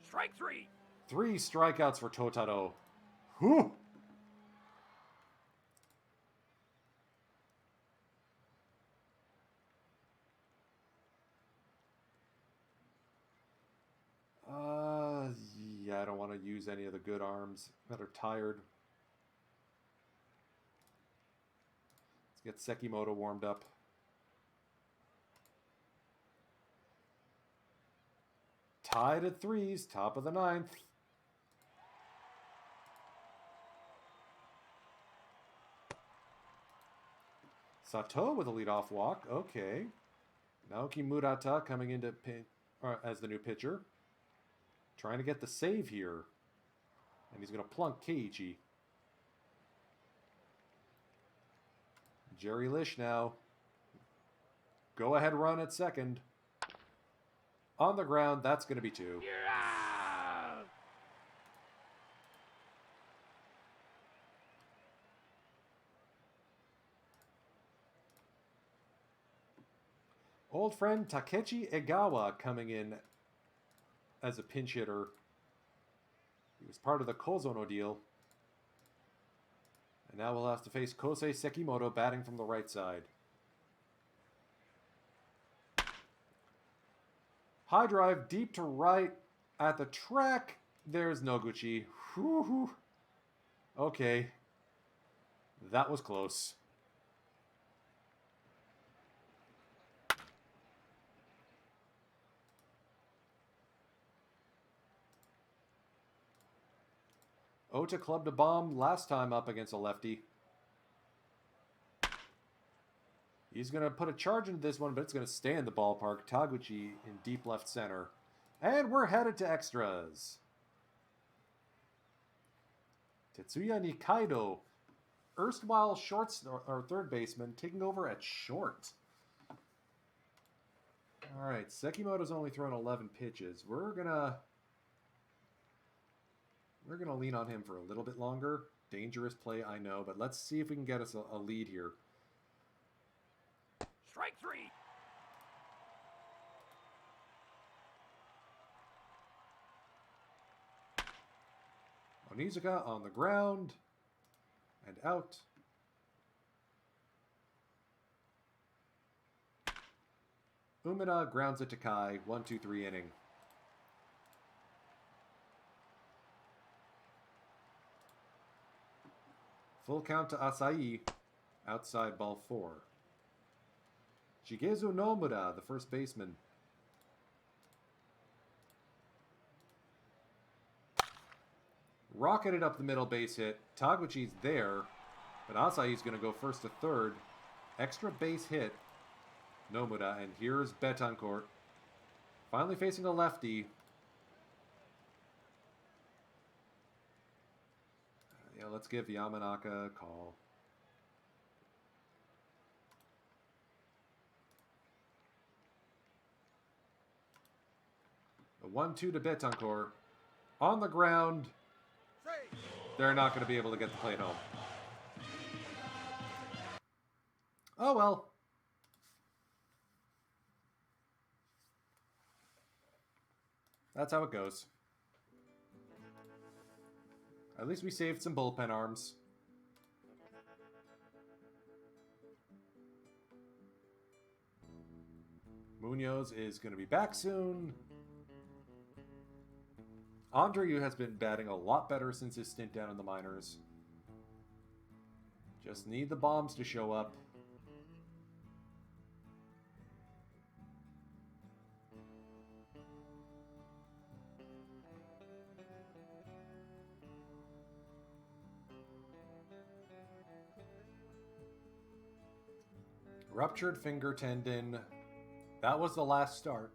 S2: Strike 3.
S1: 3 strikeouts for Totaro. Whew! Yeah, I don't want to use any of the good arms that are tired. Let's get Sekimoto warmed up. Tied at 3s, top of the 9th. Sato with a leadoff walk. Okay. Naoki Murata coming into as the new pitcher. Trying to get the save here. And he's going to plunk Keiichi. Jerry Lish now. Go ahead run at second. On the ground, that's going to be 2.
S2: You're out.
S1: Old friend Takechi Egawa coming in as a pinch hitter. He was part of the Kozono deal. And now we'll have to face Kosei Sekimoto batting from the right side. High drive deep to right at the track. There's Noguchi. Whew. Okay. That was close. Ota clubbed a bomb last time up against a lefty. He's going to put a charge into this one, but it's going to stay in the ballpark. Taguchi in deep left center. And we're headed to extras. Tetsuya Nikaido, erstwhile shorts or third baseman, taking over at short. All right, Sekimoto's only thrown 11 pitches. We're gonna lean on him for a little bit longer. Dangerous play, I know, but let's see if we can get us a lead here.
S2: Strike 3.
S1: Onizuka on the ground and out. Umeda grounds it to Kai. 1-2-3 inning. Full count to Asai. Outside ball 4. Shigezu Nomura, the first baseman. Rocketed up the middle, base hit. Taguchi's there, but Asai's going to go first to third. Extra base hit. Nomura, and here's Betancourt. Finally facing a lefty. Yeah, let's give Yamanaka a call. The 1-2 to Betancourt. On the ground. They're not going to be able to get the plate home. Oh well. That's how it goes. At least we saved some bullpen arms. Munoz is going to be back soon. Andreu has been batting a lot better since his stint down in the minors. Just need the bombs to show up. Ruptured finger tendon. That was the last start.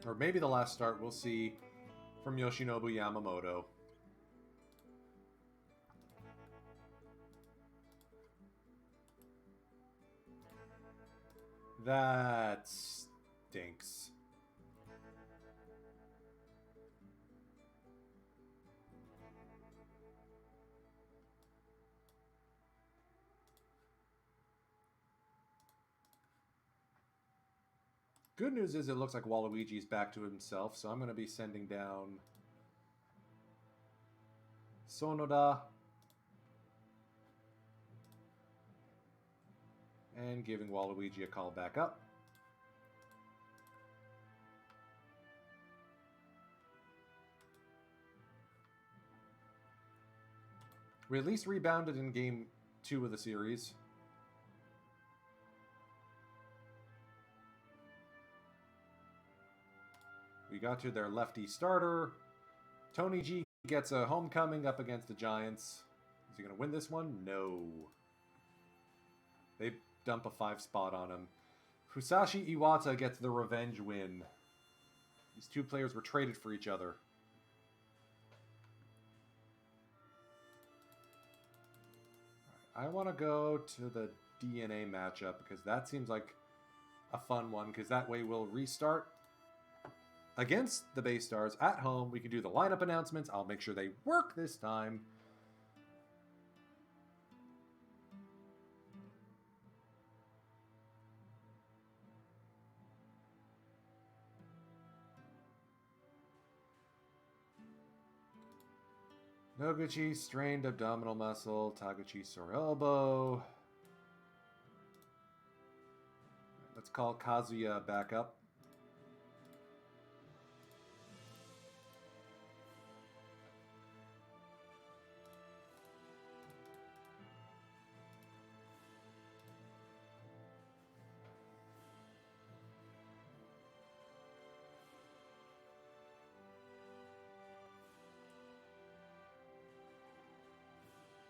S1: Or maybe the last start we'll see from Yoshinobu Yamamoto. That stinks. Good news is it looks like Waluigi's back to himself, so I'm going to be sending down Sonoda and giving Waluigi a call back up. We at least rebounded in game 2 of the series. We got to their lefty starter. Tony G gets a homecoming up against the Giants. Is he going to win this one? No. They dump a 5 spot on him. Fusashi Iwata gets the revenge win. These two players were traded for each other. I want to go to the DNA matchup because that seems like a fun one because that way we'll restart against the Bay Stars at home. We can do the lineup announcements. I'll make sure they work this time. Noguchi, strained abdominal muscle. Taguchi, sore elbow. Let's call Kazuya back up.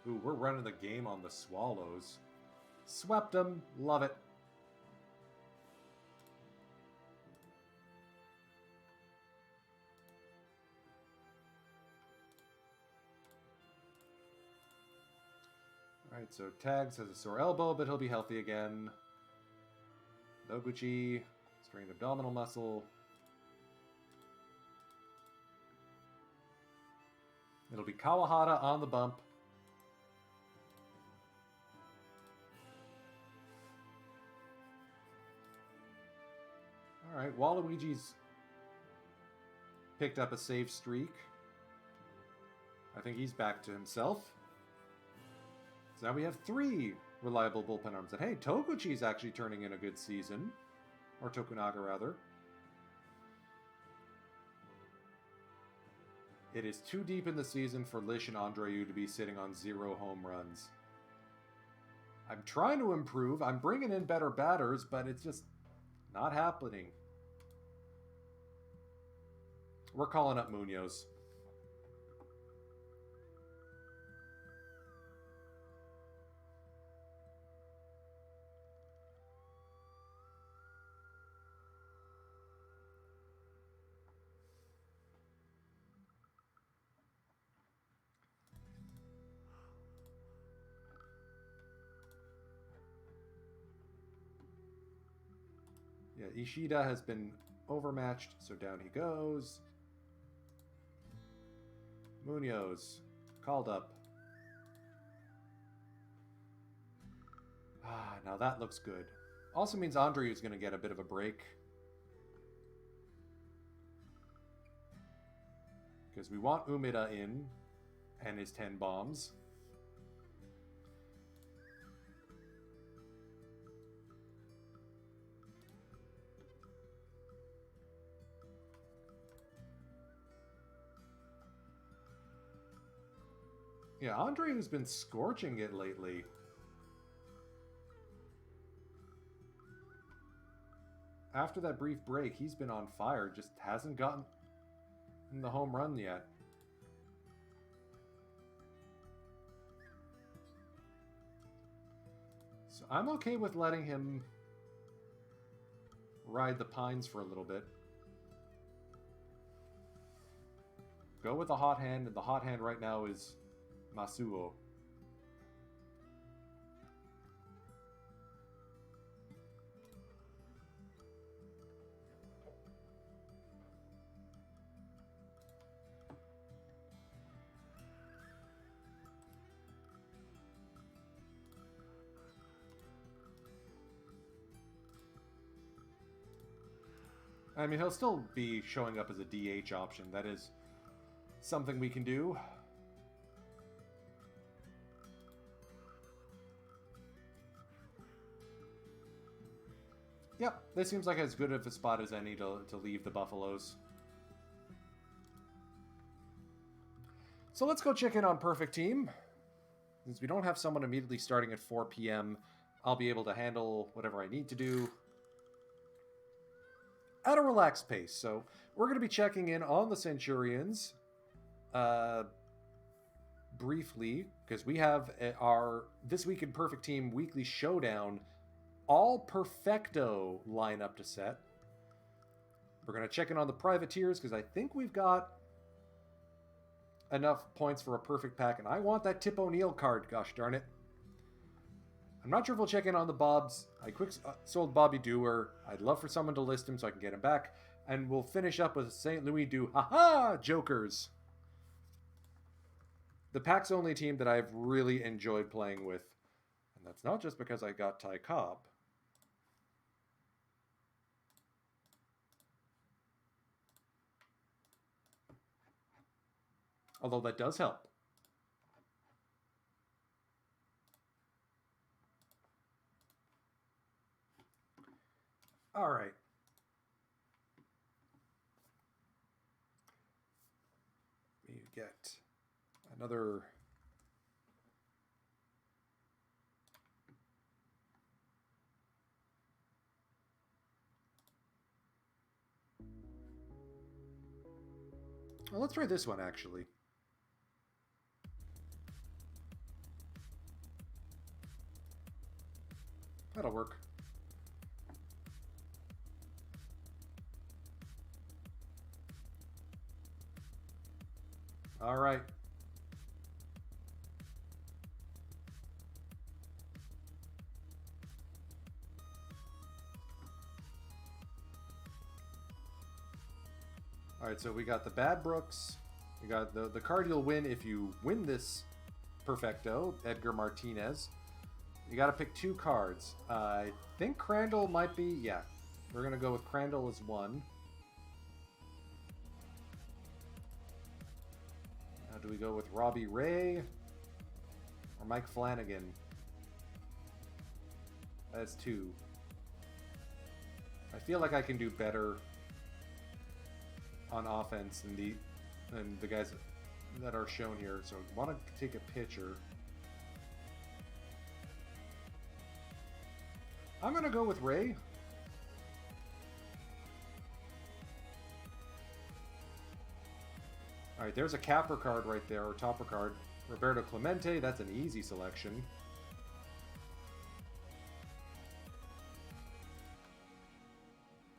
S1: Ooh, we're running the game on the Swallows. Swept them. Love it. Alright, so Tags has a sore elbow, but he'll be healthy again. Noguchi, strained abdominal muscle. It'll be Kawahara on the bump. Alright, Waluigi's picked up a save streak. I think he's back to himself. So now we have 3 reliable bullpen arms. And hey, Toguchi's actually turning in a good season. Or Tokunaga, rather. It is too deep in the season for Lish and Andreu to be sitting on 0 home runs. I'm trying to improve. I'm bringing in better batters, but it's just not happening. We're calling up Munoz. Yeah, Ishida has been overmatched, so down he goes. Munoz, called up. Ah, now that looks good. Also means Andreu is going to get a bit of a break. Because we want Umida in, and his 10 bombs. Yeah, Andreu's been scorching it lately. After that brief break, he's been on fire. Just hasn't gotten the home run yet. So I'm okay with letting him ride the pines for a little bit. Go with the hot hand, and the hot hand right now is Masuo. I mean, he'll still be showing up as a DH option. That is something we can do. Yep, this seems like as good of a spot as any to leave the Buffaloes. So let's go check in on Perfect Team. Since we don't have someone immediately starting at 4 p.m., I'll be able to handle whatever I need to do at a relaxed pace. So we're going to be checking in on the Centurions briefly, because we have our This Week in Perfect Team weekly showdown all perfecto lineup to set. We're going to check in on the privateers because I think we've got enough points for a perfect pack, and I want that Tip O'Neill card, gosh darn it. I'm not sure if we'll check in on the Bobs. I quick sold Bobby Dewar. I'd love for someone to list him so I can get him back. And we'll finish up with St. Louis Do Haha Jokers. The packs only team that I've really enjoyed playing with. And that's not just because I got Ty Cobb. Although that does help. All right. You get another... Well, let's try this one, actually. That'll work. All right. All right, so we got the Bad Brooks. We got the card you'll win if you win this Perfecto, Edgar Martinez. You got to pick 2 cards. I think Crandall might be... Yeah, we're going to go with Crandall as 1. Now, do we go with Robbie Ray or Mike Flanagan? That's 2. I feel like I can do better on offense than the guys that are shown here. So I want to take a pitcher. I'm going to go with Ray. All right, there's a capper card right there, or topper card. Roberto Clemente, that's an easy selection.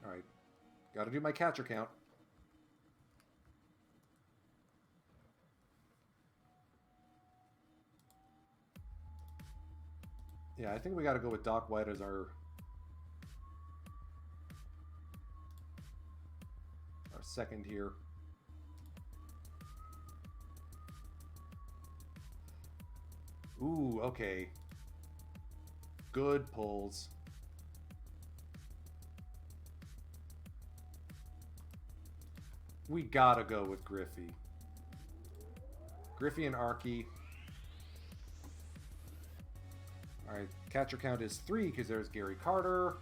S1: All right, got to do my catcher count. Yeah, I think we got to go with Doc White as our second here. Ooh, okay. Good pulls. We gotta go with Griffey. Griffey and Archie. Alright, catcher count is 3 because there's Gary Carter.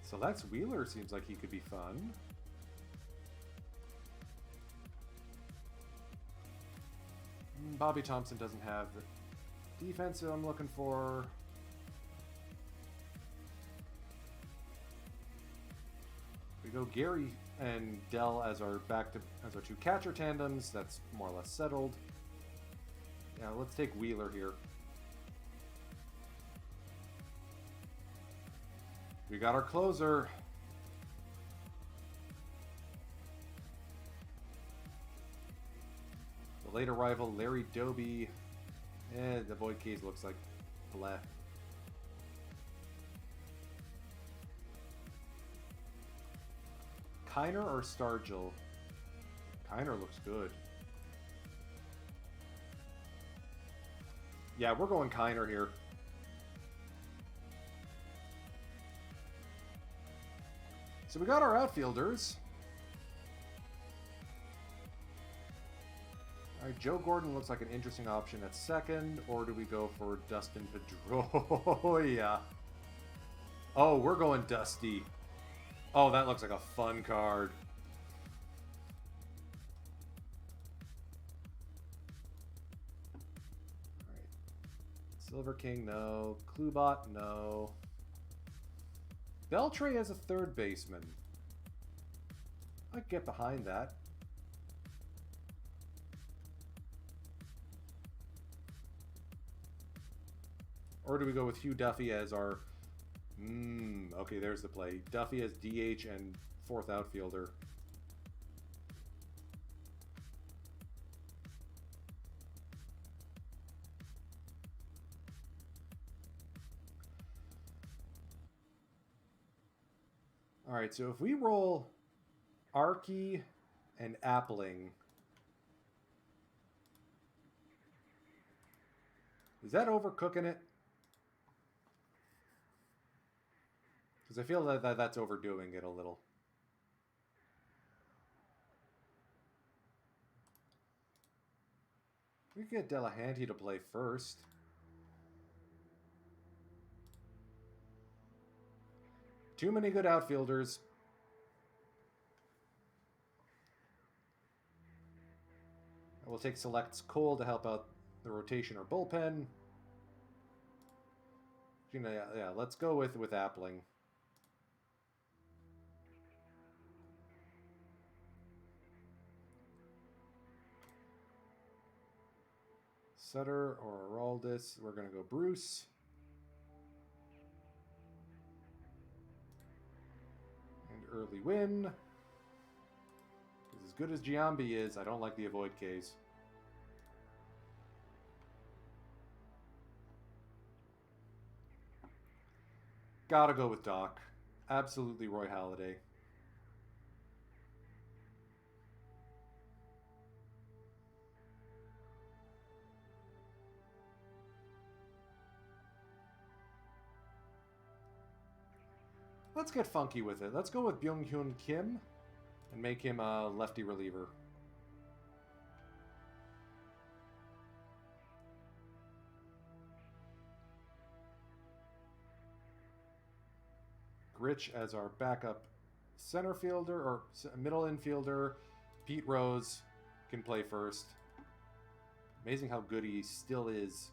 S1: So Lex Wheeler seems like he could be fun. Bobby Thompson doesn't have the defense that I'm looking for. We go Gary and Dell as our as our 2 catcher tandems. That's more or less settled. Yeah, let's take Wheeler here. We got our closer. The late arrival, Larry Doby. The Void Case looks like bleh. Kiner or Stargell? Kiner looks good. Yeah, we're going Kiner here. So we got our outfielders. All right, Joe Gordon looks like an interesting option at second, or do we go for Dustin Pedroia? Oh, we're going Dusty. Oh, that looks like a fun card. All right, Silver King, no. Klubot, no. Beltre as a third baseman. I could get behind that. Or do we go with Hugh Duffy as our... okay, there's the play. Duffy as DH and 4th outfielder. Alright, so if we roll Archie and Appling, is that overcooking it? Because I feel that that's overdoing it a little. We could get Delahanty to play first. Too many good outfielders. We'll take Select's Cole to help out the rotation or bullpen. Yeah, let's go with Appling. Sutter or Araldis. We're going to go Bruce. And early win. Because as good as Giambi is, I don't like the avoid Ks. Gotta go with Doc. Absolutely Roy Halladay. Let's get funky with it. Let's go with Byung-Hyun Kim and make him a lefty reliever. Gritch as our backup center fielder or middle infielder. Pete Rose can play first. Amazing how good he still is.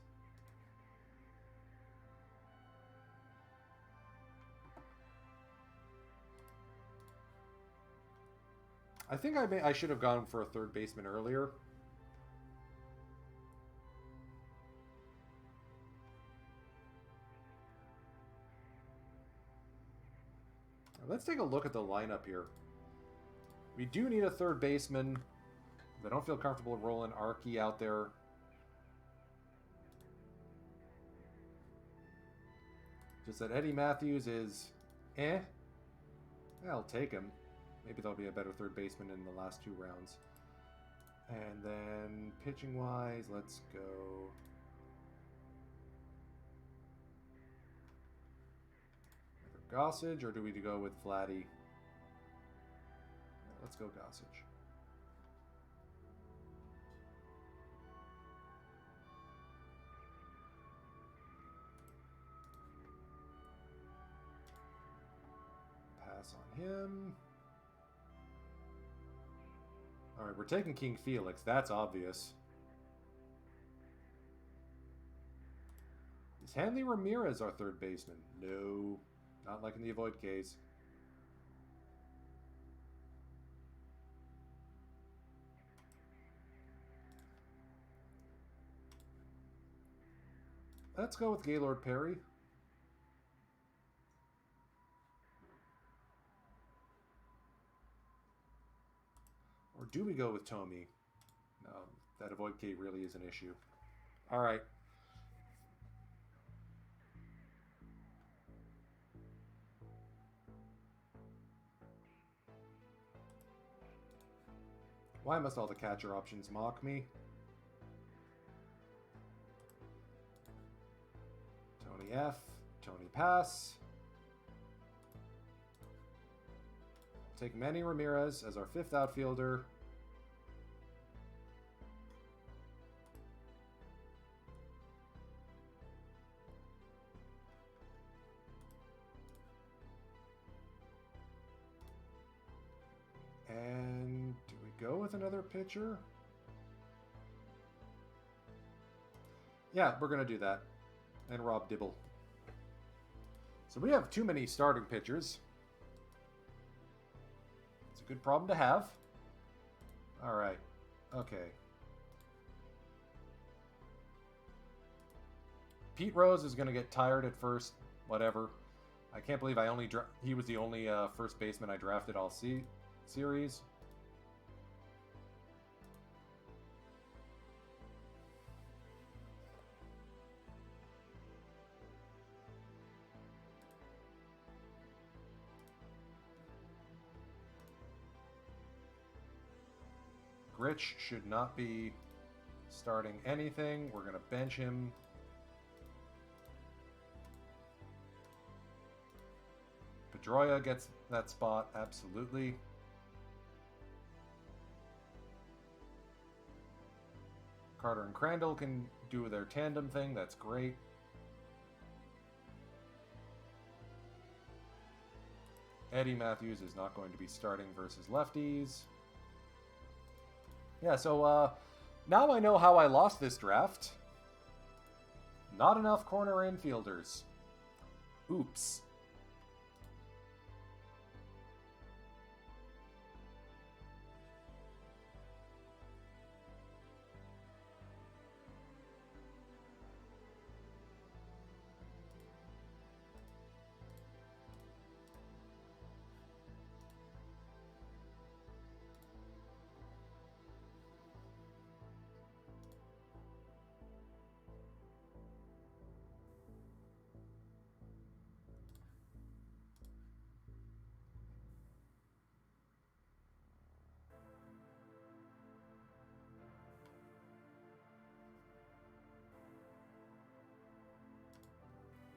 S1: I think I should have gone for a third baseman earlier. Let's take a look at the lineup here. We do need a third baseman. I don't feel comfortable rolling Arky out there. Just that Eddie Matthews is eh. I'll take him. Maybe there'll be a better third baseman in the last 2 rounds. And then pitching-wise, let's go... Gossage, or do we go with Vladdy? Let's go Gossage. Pass on him. Alright, we're taking King Felix. That's obvious. Is Hanley Ramirez our third baseman? No. Not like in the avoid case. Let's go with Gaylord Perry. Or do we go with Tommy? No, that avoid K really is an issue. All right. Why must all the catcher options mock me? Tony F, Tony Pass. Take Manny Ramirez as our 5th outfielder. And do we go with another pitcher? Yeah, we're going to do that. And Rob Dibble. So we have too many starting pitchers. It's a good problem to have. All right. Okay. Pete Rose is going to get tired at first. Whatever. I can't believe he was the only first baseman I drafted all series. Rich should not be starting anything. We're going to bench him. Pedroia gets that spot, absolutely. Carter and Crandall can do their tandem thing. That's great. Eddie Matthews is not going to be starting versus lefties. Yeah, so now I know how I lost this draft. Not enough corner infielders. Oops.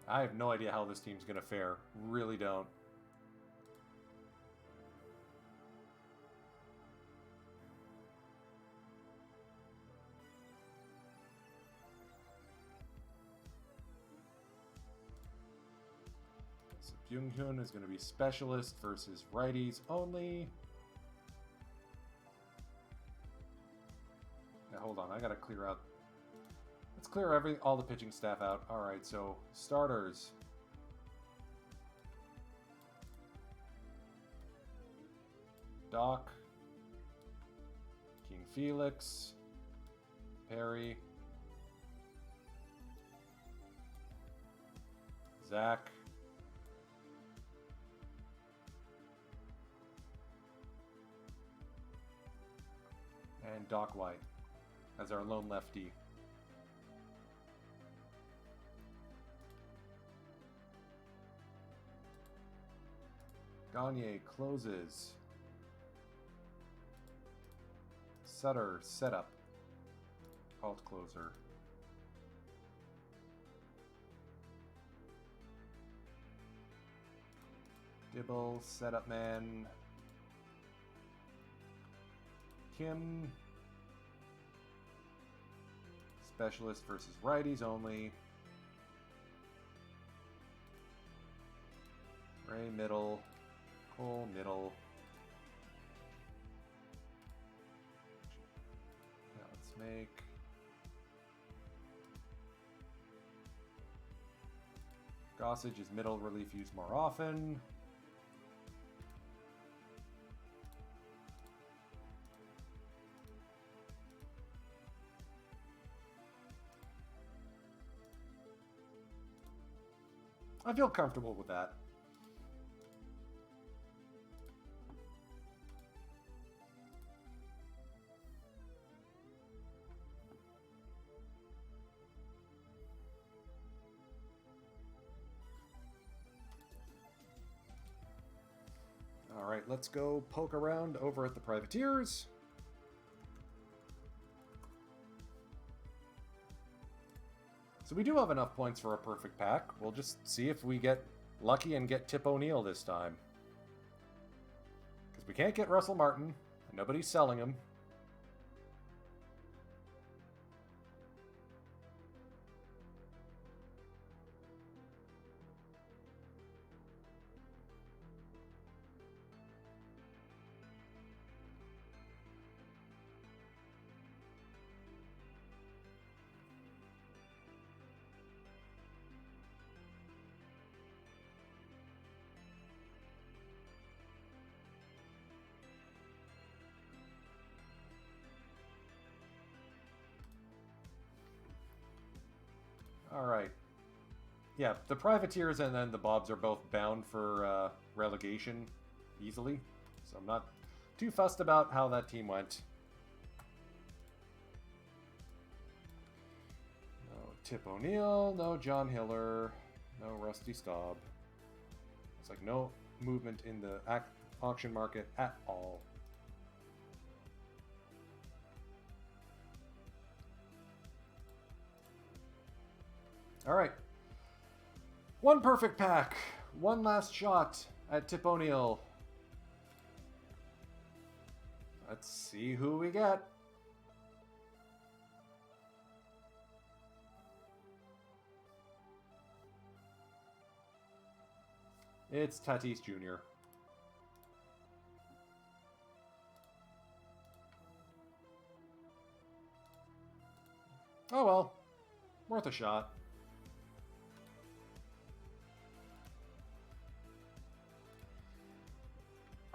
S1: I have no idea how this team's going to fare. Really don't. So Byung-Hyun is going to be specialist versus righties only. Now hold on, I got to clear out. Let's clear all the pitching staff out. All right, so starters. Doc, King Felix, Perry, Zach, and Doc White as our lone lefty. Gagne closes. Sutter setup. Alt closer. Dibble setup man. Kim. Specialist versus righties only. Ray middle. Cole middle. Now let's make Gossage is middle relief used more often. I feel comfortable with that. All right, let's go poke around over at the Privateers. So we do have enough points for a perfect pack. We'll just see if we get lucky and get Tip O'Neill this time. Because we can't get Russell Martin, and nobody's selling him. All right. Yeah, the Privateers and then the Bobs are both bound for relegation easily. So I'm not too fussed about how that team went. No Tip O'Neill, no John Hiller, no Rusty Staub. It's like no movement in the auction market at all. All right. One perfect pack. One last shot at Tip O'Neill. Let's see who we get. It's Tatis Jr. Oh well, worth a shot.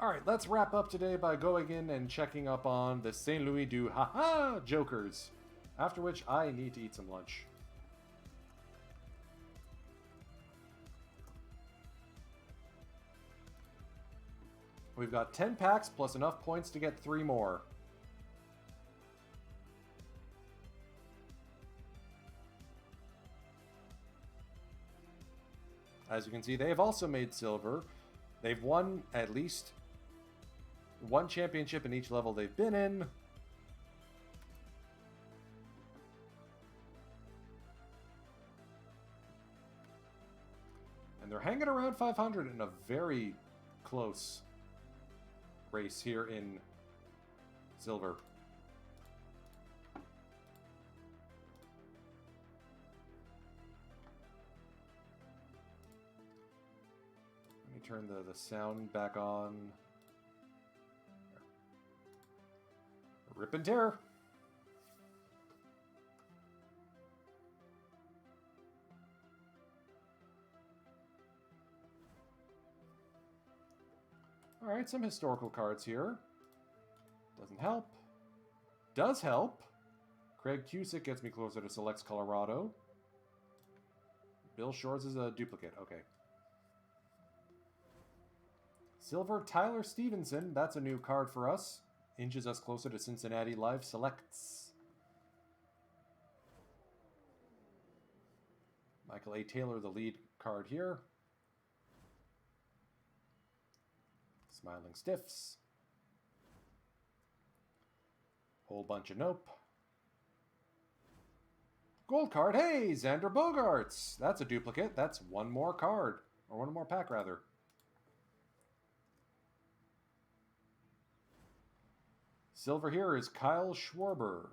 S1: Alright, let's wrap up today by going in and checking up on the St. Louis du Haha Jokers. After which, I need to eat some lunch. We've got 10 packs plus enough points to get 3 more. As you can see, they have also made silver. They've won at least one championship in each level they've been in. And they're hanging around 500 in a very close race here in silver. Let me turn the sound back on. Rip and tear. Alright, some historical cards here. Doesn't help. Does help. Craig Cusick gets me closer to Selects Colorado. Bill Shores is a duplicate. Okay. Silver Tyler Stevenson. That's a new card for us. Inches us closer to Cincinnati Live Selects. Michael A. Taylor, the lead card here. Smiling Stiffs. Whole bunch of nope. Gold card. Hey, Xander Bogaerts. That's a duplicate. That's one more card. Or one more pack, rather. Silver here is Kyle Schwarber.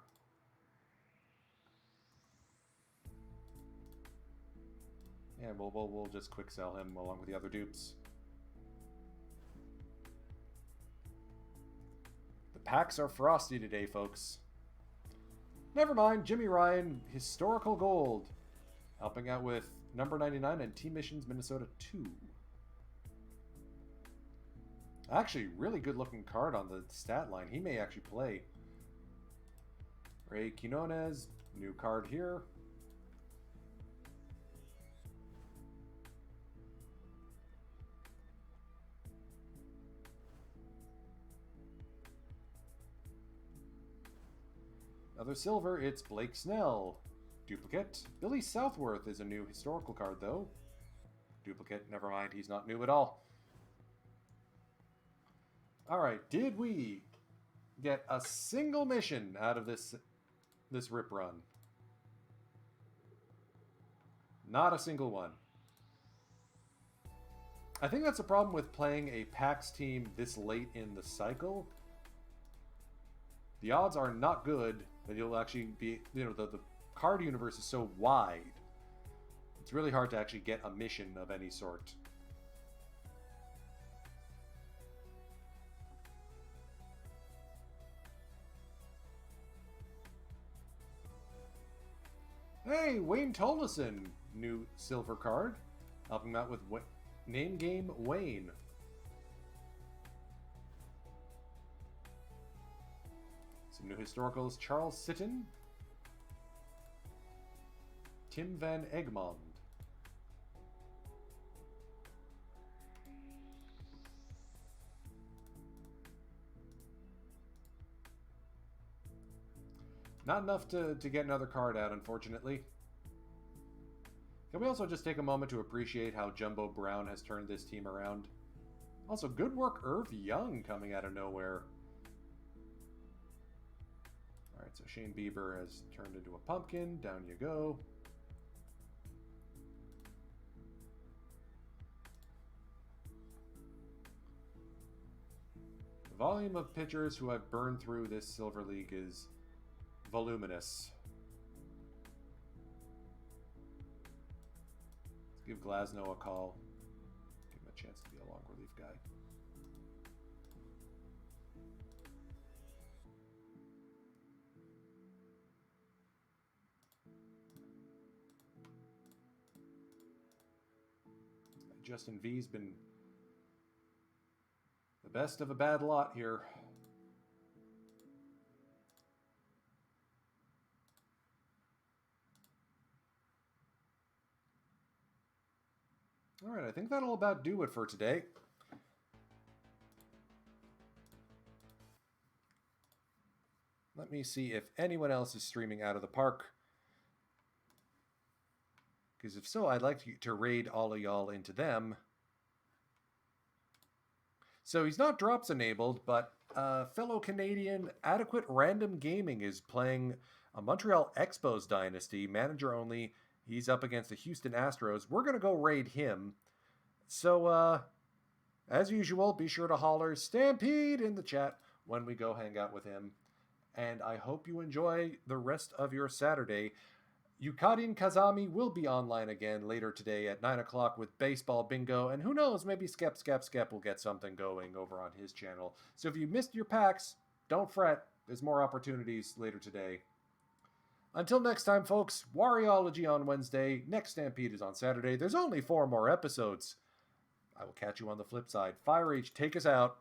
S1: And we'll just quick sell him along with the other dupes. The packs are frosty today, folks. Never mind, Jimmy Ryan, Historical Gold. Helping out with number 99 and Team Missions Minnesota 2. Actually, really good looking card on the stat line. He may actually play. Ray Quinones, new card here. Another silver, it's Blake Snell. Duplicate. Billy Southworth is a new historical card, though. Duplicate, never mind, he's not new at all. Alright, did we get a single mission out of this rip run? Not a single one. I think that's a problem with playing a PAX team this late in the cycle. The odds are not good that you'll actually be, the card universe is so wide. It's really hard to actually get a mission of any sort. Hey, Wayne Tolleson, new silver card. Helping out with Name Game Wayne. Some new historicals, Charles Sitton. Tim Van Egmond. Not enough to get another card out, unfortunately. Can we also just take a moment to appreciate how Jumbo Brown has turned this team around? Also, good work, Irv Young, coming out of nowhere. Alright, so Shane Bieber has turned into a pumpkin. Down you go. The volume of pitchers who have burned through this Silver League is voluminous. Let's give Glasnow a call. Give him a chance to be a long relief guy. Justin V's been the best of a bad lot here. All right, I think that'll about do it for today. Let me see if anyone else is streaming out of the park. Because if so, I'd like to raid all of y'all into them. So he's not drops enabled, but fellow Canadian Adequate Random Gaming is playing a Montreal Expos Dynasty, manager only. He's up against the Houston Astros. We're going to go raid him. So, as usual, be sure to holler Stampede in the chat when we go hang out with him. And I hope you enjoy the rest of your Saturday. Yukarin Kazami will be online again later today at 9 o'clock with Baseball Bingo. And who knows, maybe Skep will get something going over on his channel. So if you missed your packs, don't fret. There's more opportunities later today. Until next time, folks, Warriology on Wednesday. Next Stampede is on Saturday. There's only 4 more episodes. I will catch you on the flip side. Firage, take us out.